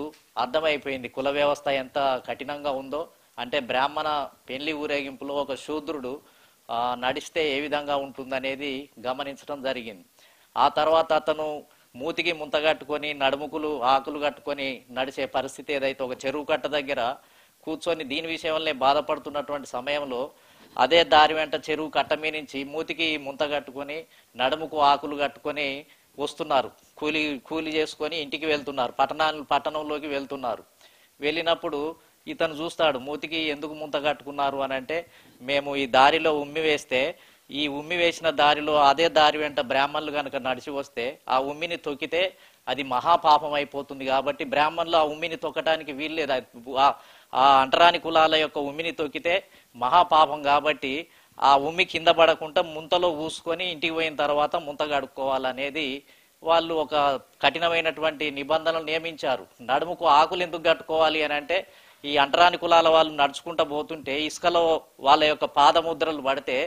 అర్థమైపోయింది కుల వ్యవస్థ ఎంత కఠినంగా ఉందో. అంటే బ్రాహ్మణ పెళ్లి ఊరేగింపులో ఒక శూద్రుడు నడిస్తే ఏ విధంగా ఉంటుందనేది గమనించడం జరిగింది. ఆ తర్వాత అతను మూతికి ముంతగట్టుకొని నడుముకులు ఆకులు కట్టుకొని నడిచే పరిస్థితి ఏదైతే ఒక చెరువు కట్ట దగ్గర కూర్చొని దీని విషయంలో బాధపడుతున్నటువంటి సమయంలో అదే దారి వెంట చెరువు కట్ట మీద నుంచి మూతికి ముంత కట్టుకొని నడుముకు ఆకులు కట్టుకొని వస్తున్నారు. కూలి చేసుకొని ఇంటికి వెళ్తున్నారు, పట్టణంలోకి వెళ్తున్నారు. వెళ్ళినప్పుడు ఇతను చూస్తాడు మూతికి ఎందుకు ముంత కట్టుకున్నారు అని అంటే, మేము ఈ దారిలో ఉమ్మి వేస్తే ఈ ఉమ్మి వేసిన దారిలో అదే దారి వెంట బ్రాహ్మణులు కనుక నడిచి వస్తే ఆ ఉమ్మిని తొక్కితే అది మహాపాపం అయిపోతుంది కాబట్టి బ్రాహ్మణులు ఆ ఉమ్మిని తొక్కడానికి వీల్లేదు. ఆ అంటరాని కులాల యొక్క ఉమ్మిని తొక్కితే మహాపాపం కాబట్టి ఆ ఉమ్మి కింద పడకుండా ముంతలో ఊసుకొని ఇంటికి పోయిన తర్వాత ముంత కడుక్కోవాలనేది వాళ్ళు ఒక కఠినమైనటువంటి నిబంధనలు నియమించారు. నడుముకు ఆకులు ఎందుకు కట్టుకోవాలి అని అంటే, ఈ అంటరాని కులాల వాళ్ళు నడుచుకుంటూ పోతుంటే ఇసుకలో వాళ్ళ యొక్క పాదముద్రలు పడితే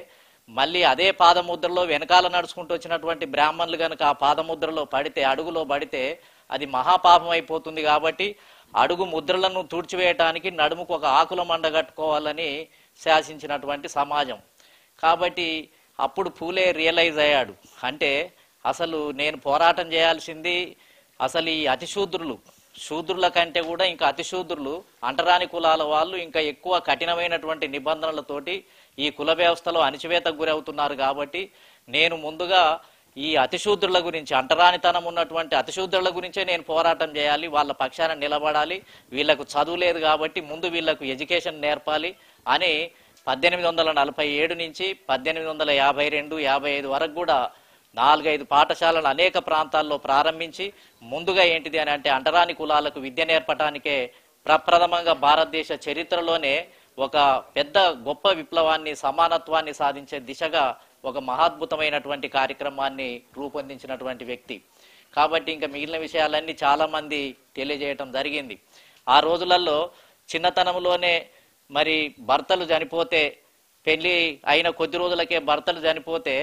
మళ్ళీ అదే పాదముద్రలో వెనకాల నడుచుకుంటూ వచ్చినటువంటి బ్రాహ్మణులు కనుక ఆ పాదముద్రలో పడితే, అడుగులో పడితే అది మహాపాపం అయిపోతుంది కాబట్టి అడుగు ముద్రలను తుడిచివేయటానికి నడుముకు ఒక ఆకుల మండ కట్టుకోవాలని శాసించినటువంటి సమాజం. కాబట్టి అప్పుడు పూలే రియలైజ్ అయ్యాడు. అంటే అసలు నేను పోరాటం చేయాల్సింది అసలు ఈ శూద్రుల కంటే కూడా ఇంకా అతిశూద్రులు అంటరాని కులాల వాళ్ళు ఇంకా ఎక్కువ కఠినమైనటువంటి నిబంధనలతోటి ఈ కుల వ్యవస్థలో అణచివేతకు గురవుతున్నారు. కాబట్టి నేను ముందుగా ఈ అతిశూద్రుల గురించి, అంటరానితనం ఉన్నటువంటి అతిశూద్రుల గురించే నేను పోరాటం చేయాలి, వాళ్ళ పక్షాన నిలబడాలి, వీళ్లకు చదువు లేదు కాబట్టి ముందు వీళ్లకు ఎడ్యుకేషన్ నేర్పాలి అని 1847 నుంచి 1852-55 వరకు కూడా 4-5 పాఠశాలలు అనేక ప్రాంతాల్లో ప్రారంభించి ముందుగా ఏంటిది అని అంటే అంటరాని కులాలకు విద్య నేర్పటానికే ప్రప్రథమంగా భారతదేశ చరిత్రలోనే ఒక పెద్ద గొప్ప విప్లవాన్ని, సమానత్వాన్ని సాధించే దిశగా ఒక మహాద్భుతమైనటువంటి కార్యక్రమాన్ని రూపొందించినటువంటి వ్యక్తి. కాబట్టి ఇంకా మిగిలిన విషయాలన్నీ చాలా మంది తెలియజేయటం జరిగింది. ఆ రోజులలో చిన్నతనంలోనే మరి భర్తలు చనిపోతే, పెళ్లి అయిన కొద్ది రోజులకే భర్తలు చనిపోతే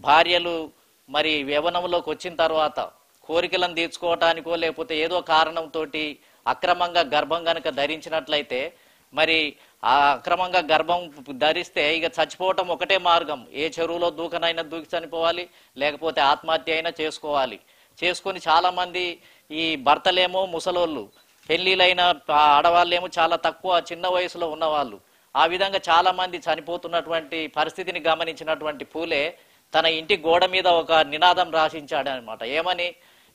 భార్యలు మరి యవ్వనంలోకి వచ్చిన తర్వాత కోరికలను తీర్చుకోవటానికో లేకపోతే ఏదో కారణంతో అక్రమంగా గర్భం కనుక ధరించినట్లయితే మరి ఆ అక్రమంగా గర్భం ధరిస్తే ఇక చచ్చిపోవటం ఒకటే మార్గం. ఏ చెరువులో దూకనైనా దూకి చనిపోవాలి, లేకపోతే ఆత్మహత్య అయినా చేసుకోవాలి. చేసుకొని చాలా మంది ఈ భర్తలేమో ముసలోళ్ళు, పెళ్లిలైన ఆడవాళ్ళేమో చాలా తక్కువ చిన్న వయసులో ఉన్నవాళ్ళు. ఆ విధంగా చాలా మంది చనిపోతున్నటువంటి పరిస్థితిని గమనించినటువంటి పూలే తన ఇంటి గోడ మీద ఒక నినాదం రాసించాడు అనమాట. ఏమని?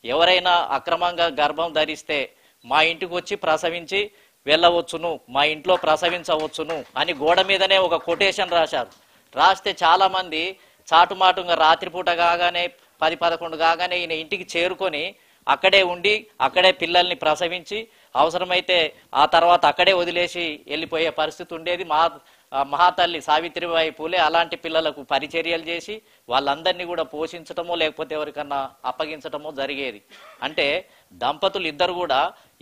ఎవరైనా అక్రమంగా గర్భం ధరిస్తే మా ఇంటికి వచ్చి ప్రసవించి వెళ్ళవచ్చును, మా ఇంట్లో ప్రసవించవచ్చును అని గోడ మీదనే ఒక కొటేషన్ రాశారు. రాస్తే చాలా మంది చాటుమాటుగా రాత్రిపూట కాగానే 10-11 కాగానే ఈయన ఇంటికి చేరుకొని అక్కడే ఉండి అక్కడే పిల్లల్ని ప్రసవించి అవసరమైతే ఆ తర్వాత అక్కడే వదిలేసి వెళ్ళిపోయే పరిస్థితి ఉండేది. మహాతల్లి సావిత్రిబాయి పూలే అలాంటి పిల్లలకు పరిచర్యలు చేసి వాళ్ళందరినీ కూడా పోషించటమో లేకపోతే ఎవరికన్నా అప్పగించటమో జరిగేది. అంటే దంపతులు ఇద్దరు కూడా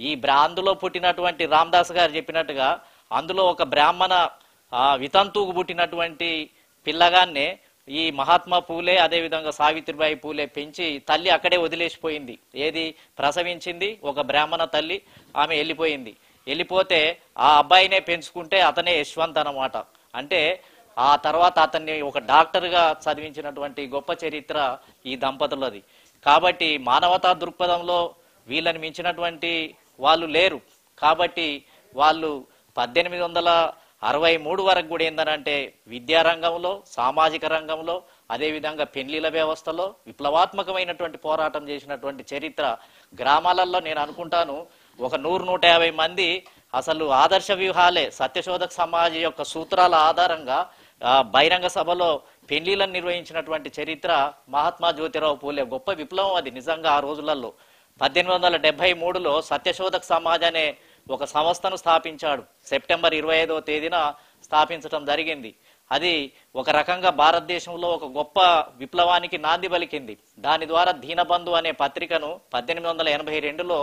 ఈ అందులో పుట్టినటువంటి రామదాస్ గారు చెప్పినట్టుగా అందులో ఒక బ్రాహ్మణ వితంతువుకు పుట్టినటువంటి పిల్లగాన్నే ఈ మహాత్మా పూలే అదేవిధంగా సావిత్రిబాయి పూలే పెంచి తల్లి అక్కడే వదిలేసిపోయింది. ఏది? ప్రసవించింది ఒక బ్రాహ్మణ తల్లి, ఆమె వెళ్ళిపోయింది. వెళ్ళిపోతే ఆ అబ్బాయినే పెంచుకుంటే అతనే యశ్వంత్ అన్నమాట. అంటే ఆ తర్వాత అతన్ని ఒక డాక్టర్గా చదివించినటువంటి గొప్ప చరిత్ర ఈ దంపతులది. కాబట్టి మానవతా దృక్పథంలో వీళ్ళని మించినటువంటి వాళ్ళు లేరు. కాబట్టి వాళ్ళు 1863 వరకు కూడా ఏందనంటే విద్యారంగంలో, సామాజిక రంగంలో, అదేవిధంగా పెళ్లిల వ్యవస్థలో విప్లవాత్మకమైనటువంటి పోరాటం చేసినటువంటి చరిత్ర. గ్రామాలలో నేను అనుకుంటాను ఒక 100-150 మంది అసలు ఆదర్శ వ్యూహాలే సత్యశోధక సమాజ్ యొక్క సూత్రాల ఆధారంగా బహిరంగ సభలో పెళ్లిలను నిర్వహించినటువంటి చరిత్ర మహాత్మా జ్యోతిరావు పూలే. గొప్ప విప్లవం అది నిజంగా. ఆ రోజులలో 1873లో సత్యశోధక సమాజ్ అనే ఒక సంస్థను స్థాపించాడు. సెప్టెంబర్ 25వ తేదీన స్థాపించడం జరిగింది. అది ఒక రకంగా భారతదేశంలో ఒక గొప్ప విప్లవానికి నాంది పలికింది. దాని ద్వారా దీనబంధు అనే పత్రికను 1882లో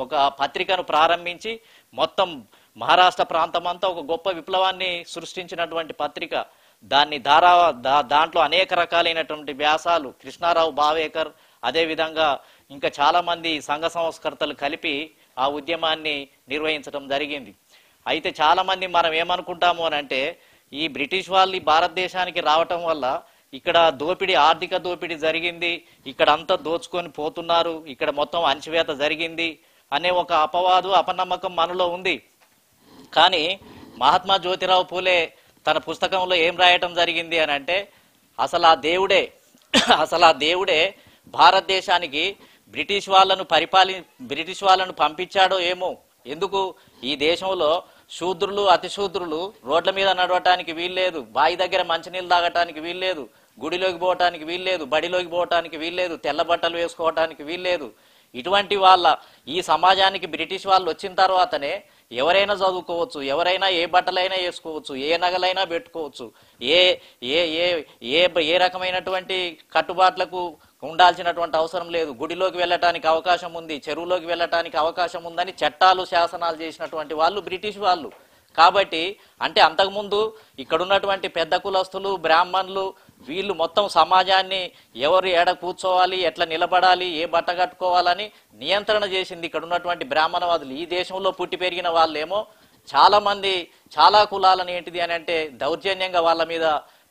ఒక పత్రికను ప్రారంభించి మొత్తం మహారాష్ట్ర ప్రాంతం అంతా ఒక గొప్ప విప్లవాన్ని సృష్టించినటువంటి పత్రిక. దాన్ని దాంట్లో అనేక రకాలైనటువంటి వ్యాసాలు కృష్ణారావు బావేకర్, అదేవిధంగా ఇంకా చాలా మంది సంఘ సంస్కర్తలు కలిపి ఆ ఉద్యమాన్ని నిర్వహించడం జరిగింది. అయితే చాలా మంది మనం ఏమనుకుంటాము అని అంటే, ఈ బ్రిటిష్ వాళ్ళు భారతదేశానికి రావటం వల్ల ఇక్కడ దోపిడీ, ఆర్థిక దోపిడీ జరిగింది, ఇక్కడ అంతా దోచుకొని పోతున్నారు, ఇక్కడ మొత్తం అణచివేత జరిగింది అనే ఒక అపనమ్మకం మనలో ఉంది. కానీ మహాత్మా జ్యోతిరావు పూలే తన పుస్తకంలో ఏం రాయటం జరిగింది అని అంటే, అసలు ఆ దేవుడే భారతదేశానికి బ్రిటిష్ వాళ్ళను పంపించాడో ఏమో. ఎందుకు ఈ దేశంలో శూద్రులు అతిశూద్రులు రోడ్ల మీద నడవటానికి వీల్లేదు, బావి దగ్గర మంచినీళ్ళు తాగటానికి వీల్లేదు, గుడిలోకి పోవటానికి వీల్లేదు, బడిలోకి పోవటానికి వీల్లేదు, తెల్ల బట్టలు వేసుకోవటానికి వీల్లేదు. ఇటువంటి ఈ సమాజానికి బ్రిటిష్ వాళ్ళు వచ్చిన తర్వాతనే ఎవరైనా చదువుకోవచ్చు, ఎవరైనా ఏ బట్టలైనా వేసుకోవచ్చు, ఏ నగలైనా పెట్టుకోవచ్చు, ఏ ఏ ఏ ఏ ఏ రకమైనటువంటి కట్టుబాట్లకు ఉండాల్సినటువంటి అవసరం లేదు, గుడిలోకి వెళ్ళటానికి అవకాశం ఉంది, చెరువులోకి వెళ్ళటానికి అవకాశం ఉందని చట్టాలు శాసనాలు చేసినటువంటి వాళ్ళు బ్రిటిష్ వాళ్ళు. కాబట్టి అంటే అంతకుముందు ఇక్కడున్నటువంటి పెద్ద కులస్తులు, బ్రాహ్మణులు, వీళ్ళు మొత్తం సమాజాన్ని ఎవరు ఎడ కూర్చోవాలి, ఎట్లా నిలబడాలి, ఏ బట్ట కట్టుకోవాలని నియంత్రణ చేసింది ఇక్కడ ఉన్నటువంటి బ్రాహ్మణవాదులు. ఈ దేశంలో పుట్టి పెరిగిన వాళ్ళేమో చాలా మంది చాలా కులాలను ఏంటిది అని అంటే దౌర్జన్యంగా వాళ్ళ మీద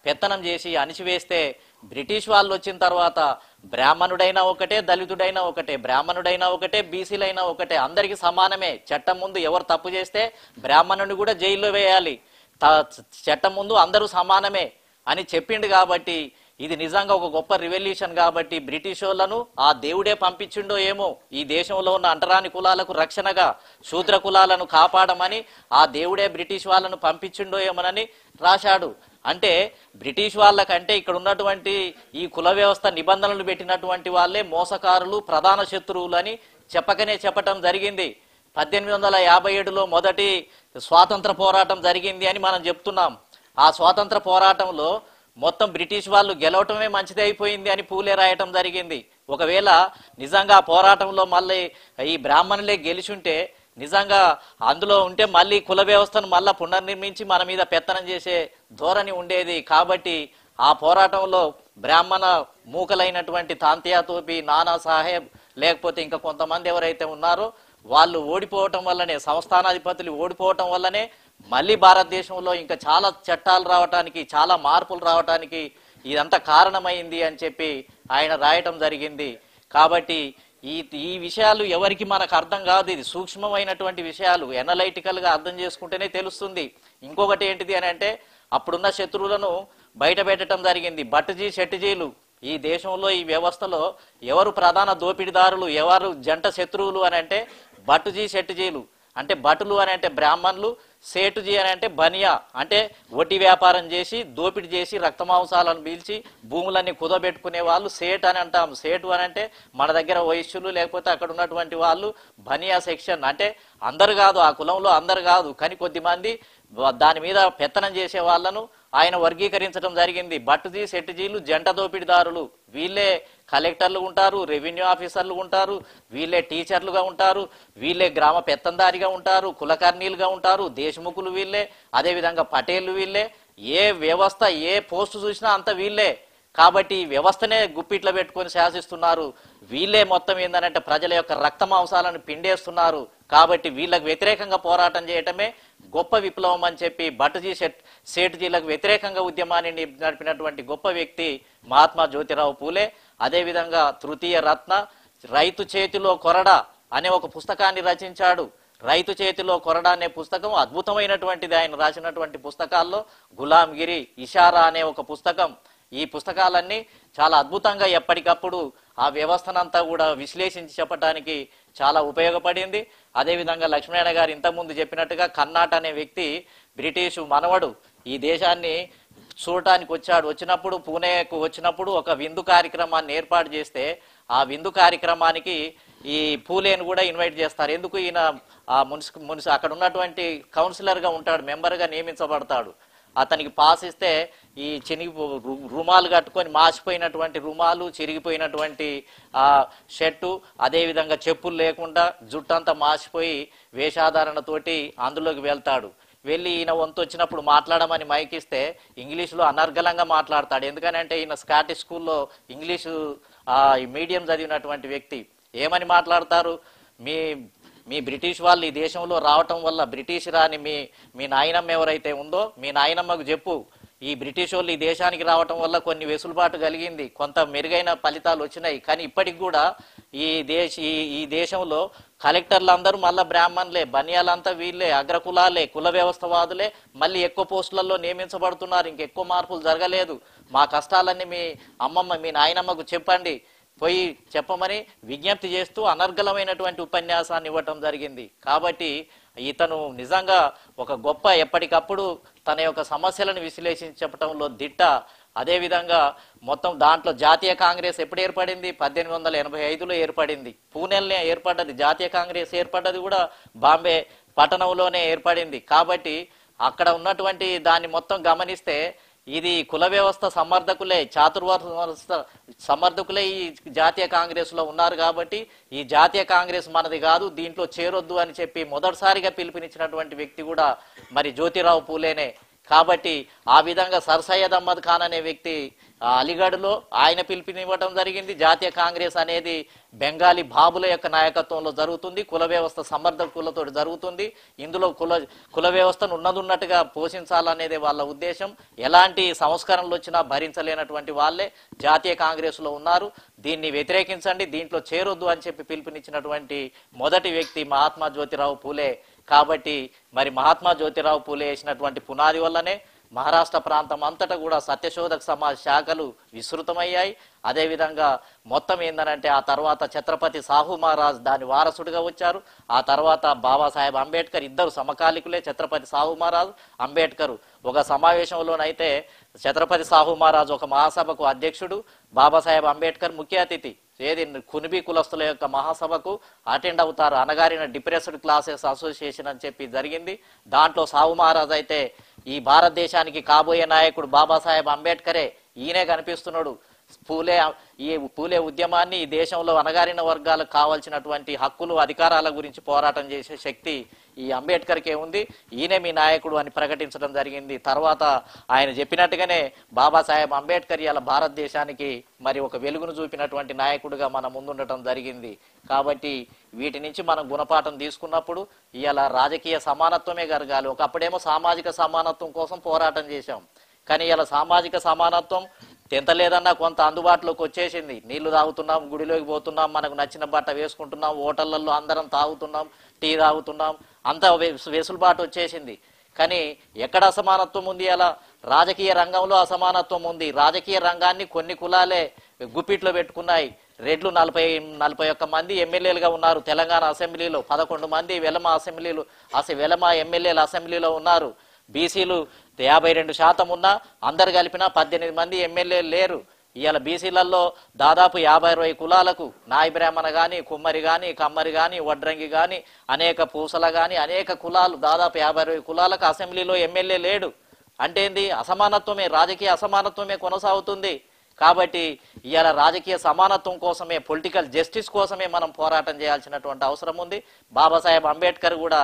పెత్తనం చేసి అణిచివేస్తే, బ్రిటిష్ వాళ్ళు వచ్చిన తర్వాత బ్రాహ్మణుడైనా ఒకటే, దళితుడైనా ఒకటే, బ్రాహ్మణుడైనా ఒకటే, బీసీలైనా ఒకటే, అందరికి సమానమే. చట్టం ముందు ఎవరు తప్పు చేస్తే బ్రాహ్మణుడిని కూడా జైల్లో వేయాలి, చట్టం ముందు అందరూ సమానమే అని చెప్పిండు. కాబట్టి ఇది నిజంగా ఒక గొప్ప రివల్యూషన్. కాబట్టి బ్రిటిష్ వాళ్ళను ఆ దేవుడే పంపించిండో ఏమో ఈ దేశంలో ఉన్న అంటరాని కులాలకు రక్షణగా, శూద్ర కులాలను కాపాడమని ఆ దేవుడే బ్రిటిష్ వాళ్ళను పంపించిండో ఏమోనని రాశాడు. అంటే బ్రిటిష్ వాళ్ళకంటే ఇక్కడ ఉన్నటువంటి ఈ కుల వ్యవస్థ నిబంధనలు పెట్టినటువంటి వాళ్ళే మోసకారులు, ప్రధాన శత్రువులు అని చెప్పటం జరిగింది. 1857లో మొదటి స్వాతంత్ర పోరాటం జరిగింది అని మనం చెప్తున్నాం. ఆ స్వాతంత్ర పోరాటంలో మొత్తం బ్రిటిష్ వాళ్ళు గెలవటమే మంచిది అయిపోయింది అని పూలే రాయటం జరిగింది. ఒకవేళ నిజంగా ఆ పోరాటంలో మళ్ళీ ఈ బ్రాహ్మణులే గెలిచుంటే, నిజంగా అందులో ఉంటే మళ్ళీ కుల వ్యవస్థను మళ్ళా పునర్నిర్మించి మన మీద పెత్తనం చేసే ధోరణి ఉండేది. కాబట్టి ఆ పోరాటంలో బ్రాహ్మణ మూకలైనటువంటి తాంతియా తోపి, నానా సాహెబ్, లేకపోతే ఇంకా కొంతమంది ఎవరైతే ఉన్నారో వాళ్ళు ఓడిపోవటం వల్లనే, సంస్థానాధిపతులు ఓడిపోవటం వల్లనే మళ్ళీ భారతదేశంలో ఇంకా చాలా చట్టాలు రావటానికి, చాలా మార్పులు రావటానికి ఇదంతా కారణమైంది అని చెప్పి ఆయన రాయటం జరిగింది. కాబట్టి ఈ విషయాలు ఎవరికి మనకు అర్థం కాదు. ఇది సూక్ష్మమైనటువంటి విషయాలు, ఎనలైటికల్ గా అర్థం చేసుకుంటేనే తెలుస్తుంది. ఇంకొకటి ఏంటిది అని అంటే, అప్పుడున్న శత్రువులను బయట పెట్టడం జరిగింది. భట్టుజీ, శెట్టిజీలు ఈ దేశంలో ఈ వ్యవస్థలో ఎవరు ప్రధాన దోపిడిదారులు, ఎవరు జంట శత్రువులు అని అంటే భట్టుజీ, శెట్టిజీలు. అంటే భటులు అని అంటే బ్రాహ్మణులు, సేటుజీ అని అంటే బనియా, అంటే వడ్డీ వ్యాపారం చేసి దోపిడీ చేసి రక్తమాంసాలను పీల్చి భూములన్నీ కుదబెట్టుకునే వాళ్ళు సేట్ అని అంటాం. సేటు అని అంటే మన దగ్గర వైశ్యులు, లేకపోతే అక్కడ ఉన్నటువంటి వాళ్ళు బనియా సెక్షన్. అంటే అందరు కాదు, ఆ కులంలో అందరు కాదు, కానీ కొద్దిమంది దాని మీద పెత్తనం చేసే వాళ్ళను ఆయన వర్గీకరించడం జరిగింది. భట్టుజీ, శెట్టిజీలు జంట దోపిడిదారులు. వీళ్ళే కలెక్టర్లు ఉంటారు, రెవెన్యూ ఆఫీసర్లు ఉంటారు, వీళ్ళే టీచర్లుగా ఉంటారు, వీళ్ళే గ్రామ పెత్తందారిగా ఉంటారు, కులకర్ణీలుగా ఉంటారు, దేశముఖులు వీళ్ళే, అదేవిధంగా పటేళ్లు వీళ్ళే. ఏ వ్యవస్థ, ఏ పోస్టు చూసినా అంత వీళ్ళే. కాబట్టి ఈ వ్యవస్థనే గుప్పిట్లో పెట్టుకొని శాసిస్తున్నారు. వీళ్ళే మొత్తం ఏందనంటే ప్రజల యొక్క రక్త మాంసాలను పిండేస్తున్నారు. కాబట్టి వీళ్ళకు వ్యతిరేకంగా పోరాటం చేయటమే గొప్ప విప్లవం అని చెప్పి భట్టుజీ, సేటుజీలకు వ్యతిరేకంగా ఉద్యమాన్ని నడిపినటువంటి గొప్ప వ్యక్తి మహాత్మా జ్యోతిరావు పూలే. అదేవిధంగా తృతీయ రత్న రైతు చేతిలో కొరడా అనే ఒక పుస్తకాన్ని రచించాడు. రైతు చేతిలో కొరడా అనే పుస్తకం అద్భుతమైనటువంటిది. ఆయన రాసినటువంటి పుస్తకాల్లో గులాంగిరి, ఇషారా అనే ఒక పుస్తకం. ఈ పుస్తకాలన్నీ చాలా అద్భుతంగా ఎప్పటికప్పుడు ఆ వ్యవస్థనంతా కూడా విశ్లేషించి చెప్పడానికి చాలా ఉపయోగపడింది. అదేవిధంగా లక్ష్మీనారాయణ గారు ఇంతకుముందు చెప్పినట్టుగా కర్ణాట్ అనే వ్యక్తి బ్రిటిషు మనవడు ఈ దేశాన్ని చూడటానికి వచ్చాడు. వచ్చినప్పుడు పూణేకు వచ్చినప్పుడు ఒక విందు కార్యక్రమాన్ని ఏర్పాటు చేస్తే ఆ విందు కార్యక్రమానికి ఈ పూలేను కూడా ఇన్వైట్ చేస్తారు. ఎందుకు? ఈయన ఆ అక్కడ ఉన్నటువంటి కౌన్సిలర్ గా ఉంటాడు, మెంబర్ గా నియమించబడతాడు. అతనికి పాస్ ఇస్తే ఈ రుమాలు కట్టుకొని మాసిపోయినటువంటి రుమాలు, చిరిగిపోయినటువంటి ఆ షర్టు, అదేవిధంగా చెప్పులు లేకుండా జుట్టంతా మాసిపోయి వేషాధారణతోటి అందులోకి వెళ్తాడు. వెళ్ళి ఈయన వంతు వచ్చినప్పుడు మాట్లాడమని మైక్ ఇస్తే ఇంగ్లీష్లో అనర్గళంగా మాట్లాడతాడు. ఎందుకనంటే ఈయన స్కాటిష్ స్కూల్లో ఇంగ్లీషు మీడియం చదివినటువంటి వ్యక్తి. ఏమని మాట్లాడతారు? మీ బ్రిటిష్ వాళ్ళు ఈ దేశంలో రావటం వల్ల బ్రిటిష్ రాని మీ నాయనమ్మ ఎవరైతే ఉందో మీ నాయనమ్మకు చెప్పు, ఈ బ్రిటిష్ వాళ్ళు ఈ దేశానికి రావటం వల్ల కొన్ని వెసులుబాటు కలిగింది, కొంత మెరుగైన ఫలితాలు వచ్చినాయి. కానీ ఇప్పటికి కూడా ఈ దేశంలో కలెక్టర్లు అందరూ మళ్ళా బ్రాహ్మణులే, బనియాలంతా వీళ్ళే, అగ్రకులాలే, కుల వ్యవస్థవాదులే మళ్ళీ ఎక్కువ పోస్టులలో నియమించబడుతున్నారు. ఇంకెక్కువ మార్పులు జరగలేదు. మా కష్టాలన్నీ మీ అమ్మమ్మ మీ నాయనమ్మకు చెప్పండి, పోయి చెప్పమని విజ్ఞప్తి చేస్తూ అనర్గళమైనటువంటి ఉపన్యాసాన్ని ఇవ్వటం జరిగింది. కాబట్టి ఇతను నిజంగా ఒక గొప్ప, ఎప్పటికప్పుడు తన యొక్క సమస్యలను విశ్లేషించి చెప్పడంలో దిట్ట. అదేవిధంగా మొత్తం దాంట్లో జాతీయ కాంగ్రెస్ ఎప్పుడు ఏర్పడింది? 1885లో ఏర్పడింది. పూణేలోనే ఏర్పడ్డది. జాతీయ కాంగ్రెస్ ఏర్పడ్డది కూడా బాంబే పట్టణంలోనే ఏర్పడింది. కాబట్టి అక్కడ ఉన్నటువంటి దాన్ని మొత్తం గమనిస్తే ఇది కుల వ్యవస్థ సమర్థకులే, చాతుర్వర్ణ సమర్థకులే ఈ జాతీయ కాంగ్రెస్ లో ఉన్నారు. కాబట్టి ఈ జాతీయ కాంగ్రెస్ మనది కాదు, దీంట్లో చేరొద్దు అని చెప్పి మొదటిసారిగా పిలుపునిచ్చినటువంటి వ్యక్తి కూడా మరి జ్యోతిరావు పూలేనే. కాబట్టి ఆ విధంగా సర్ సయ్యద్ అహ్మద్ ఖాన్ అనే వ్యక్తి అలీగఢ్లో ఆయన పిలుపునివ్వడం జరిగింది. జాతీయ కాంగ్రెస్ అనేది బెంగాలీ బాబుల యొక్క నాయకత్వంలో జరుగుతుంది. కుల వ్యవస్థ సమర్థకులతో జరుగుతుంది. ఇందులో కుల వ్యవస్థను ఉన్నదున్నట్టుగా పోషించాలనేది వాళ్ళ ఉద్దేశం. ఎలాంటి సంస్కరణలు వచ్చినా భరించలేనటువంటి వాళ్ళే జాతీయ కాంగ్రెస్ లో ఉన్నారు. దీన్ని వ్యతిరేకించండి, దీంట్లో చేరొద్దు అని చెప్పి పిలుపునిచ్చినటువంటి మొదటి వ్యక్తి మహాత్మా జ్యోతిరావు పూలే. కాబట్టి మరి మహాత్మా జ్యోతిరావు పూలే వేసినటువంటి పునాది వల్లనే మహారాష్ట్ర ప్రాంతం అంతటా కూడా సత్యశోధక సమాజ్ శాఖలు విస్తృతమయ్యాయి. అదేవిధంగా మొత్తం ఏందనంటే ఆ తర్వాత ఛత్రపతి సాహు మహారాజ్ దాని వారసుడిగా వచ్చారు. ఆ తర్వాత బాబాసాహెబ్ అంబేద్కర్, ఇద్దరు సమకాలికులే, ఛత్రపతి సాహు మహారాజ్, అంబేద్కర్. ఒక సమావేశంలోనైతే ఛత్రపతి సాహు మహారాజ్ ఒక మహాసభకు అధ్యక్షుడు, బాబాసాహెబ్ అంబేద్కర్ ముఖ్య అతిథి. ఏది కునిబి కులస్తుల యొక్క మహాసభకు అటెండ్ అవుతారు. అనగారిన డిప్రెస్డ్ క్లాసెస్ అసోసియేషన్ అని చెప్పి జరిగింది. దాంట్లో సాహు మహారాజ్ అయితే ఈ భారతదేశానికి కాబోయే నాయకుడు బాబాసాహెబ్ అంబేద్కరే, ఈయనే కనిపిస్తున్నాడు. పూలే ఉద్యమాన్ని ఈ దేశంలో అణగారిన వర్గాలకు కావాల్సినటువంటి హక్కులు అధికారాల గురించి పోరాటం చేసే శక్తి ఈ అంబేద్కర్కే ఉంది, ఈయనే మీ నాయకుడు అని ప్రకటించడం జరిగింది. తర్వాత ఆయన చెప్పినట్టుగానే బాబాసాహెబ్ అంబేద్కర్ ఇలా భారతదేశానికి మరి ఒక వెలుగును చూపినటువంటి నాయకుడిగా మన ముందుండటం జరిగింది. కాబట్టి వీటి నుంచి మనం గుణపాఠం తీసుకున్నప్పుడు ఇలా రాజకీయ సమానత్వమే జరగాలి. ఒకప్పుడేమో సామాజిక సమానత్వం కోసం పోరాటం చేశాం, కానీ ఇలా సామాజిక సమానత్వం ఎంత లేదన్నా కొంత అందుబాటులోకి వచ్చేసింది. నీళ్లు తాగుతున్నాం, గుడిలోకి పోతున్నాం, మనకు నచ్చిన బట్ట వేసుకుంటున్నాం, హోటళ్లలో అందరం తాగుతున్నాం, టీ తాగుతున్నాం, అంత వెసులుబాటు వచ్చేసింది. కానీ ఎక్కడ అసమానత్వం ఉంది? అలా రాజకీయ రంగంలో అసమానత్వం ఉంది. రాజకీయ రంగాన్ని కొన్ని కులాలే గుప్పిట్లో పెట్టుకున్నాయి. రెడ్లు 41 మంది ఎమ్మెల్యేలుగా ఉన్నారు తెలంగాణ అసెంబ్లీలో, 11 మంది వెలమ ఎమ్మెల్యేలు అసెంబ్లీలో ఉన్నారు. బీసీలు 52% ఉన్నా అందరు కలిపినా 18 మంది ఎమ్మెల్యేలు లేరు. ఇవాళ బీసీలలో దాదాపు 50-60 కులాలకు నాయి బ్రాహ్మణ గాని, కుమ్మరి గాని, కమ్మరి గాని, వడ్రంగి గాని, అనేక పూసల గాని, అనేక కులాలు దాదాపు 50-60 కులాలకు అసెంబ్లీలో ఎమ్మెల్యే లేడు. అంటే ఏంది? అసమానత్వమే, రాజకీయ అసమానత్వమే కొనసాగుతుంది. కాబట్టి ఇవాళ రాజకీయ సమానత్వం కోసమే, పొలిటికల్ జస్టిస్ కోసమే మనం పోరాటం చేయాల్సినటువంటి అవసరం ఉంది. బాబాసాహెబ్ అంబేద్కర్ కూడా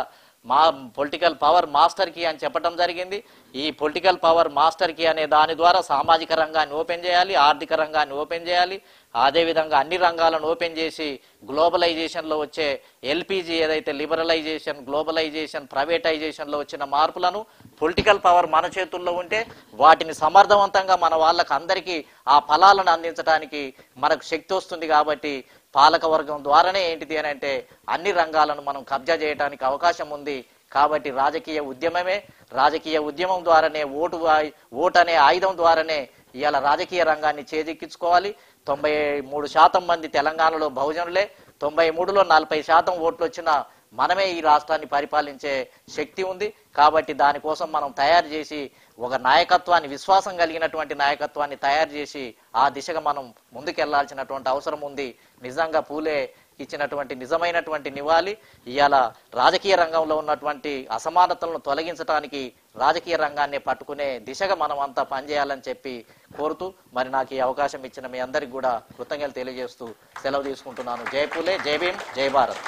పొలిటికల్ పవర్ మాస్టర్ కీ అని చెప్పడం జరిగింది. ఈ పొలిటికల్ పవర్ మాస్టర్ కీ అనే దాని ద్వారా సామాజిక రంగాన్ని ఓపెన్ చేయాలి, ఆర్థిక రంగాన్ని ఓపెన్ చేయాలి, అదేవిధంగా అన్ని రంగాలను ఓపెన్ చేసి గ్లోబలైజేషన్లో వచ్చే ఎల్పిజి ఏదైతే లిబరలైజేషన్, గ్లోబలైజేషన్, ప్రైవేటైజేషన్లో వచ్చిన మార్పులను పొలిటికల్ పవర్ మన చేతుల్లో ఉంటే వాటిని సమర్థవంతంగా మన వాళ్ళకి అందరికీ ఆ ఫలాలను అందించడానికి మనకు శక్తి వస్తుంది. కాబట్టి పాలక వర్గం ద్వారానే ఏంటిది అని అంటే అన్ని రంగాలను మనం కబ్జా చేయడానికి అవకాశం ఉంది. కాబట్టి రాజకీయ ఉద్యమం ద్వారానే, ఓటు అనే ఆయుధం ద్వారానే ఇవాళ రాజకీయ రంగాన్ని చేజిక్కించుకోవాలి. 93% మంది తెలంగాణలో బహుజనులే, 93లో 40% ఓట్లు వచ్చిన మనమే ఈ రాష్ట్రాన్ని పరిపాలించే శక్తి ఉంది. కాబట్టి దానికోసం మనం తయారు చేసి ఒక నాయకత్వాన్ని, విశ్వాసం కలిగినటువంటి నాయకత్వాన్ని తయారు చేసి ఆ దిశగా మనం ముందుకెళ్లాల్సినటువంటి అవసరం ఉంది. నిజంగా పూలే ఇచ్చినటువంటి నిజమైనటువంటి నివాళి ఇవాళ రాజకీయ రంగంలో ఉన్నటువంటి అసమానతలను తొలగించడానికి రాజకీయ రంగాన్ని పట్టుకునే దిశగా మనం అంతా పనిచేయాలని చెప్పి కోరుతూ మరి నాకు ఈ అవకాశం ఇచ్చిన మీ అందరికి కూడా కృతజ్ఞతలు తెలియజేస్తూ సెలవు తీసుకుంటున్నాను. జై పూలే, జై భీమ్, జై భారత్.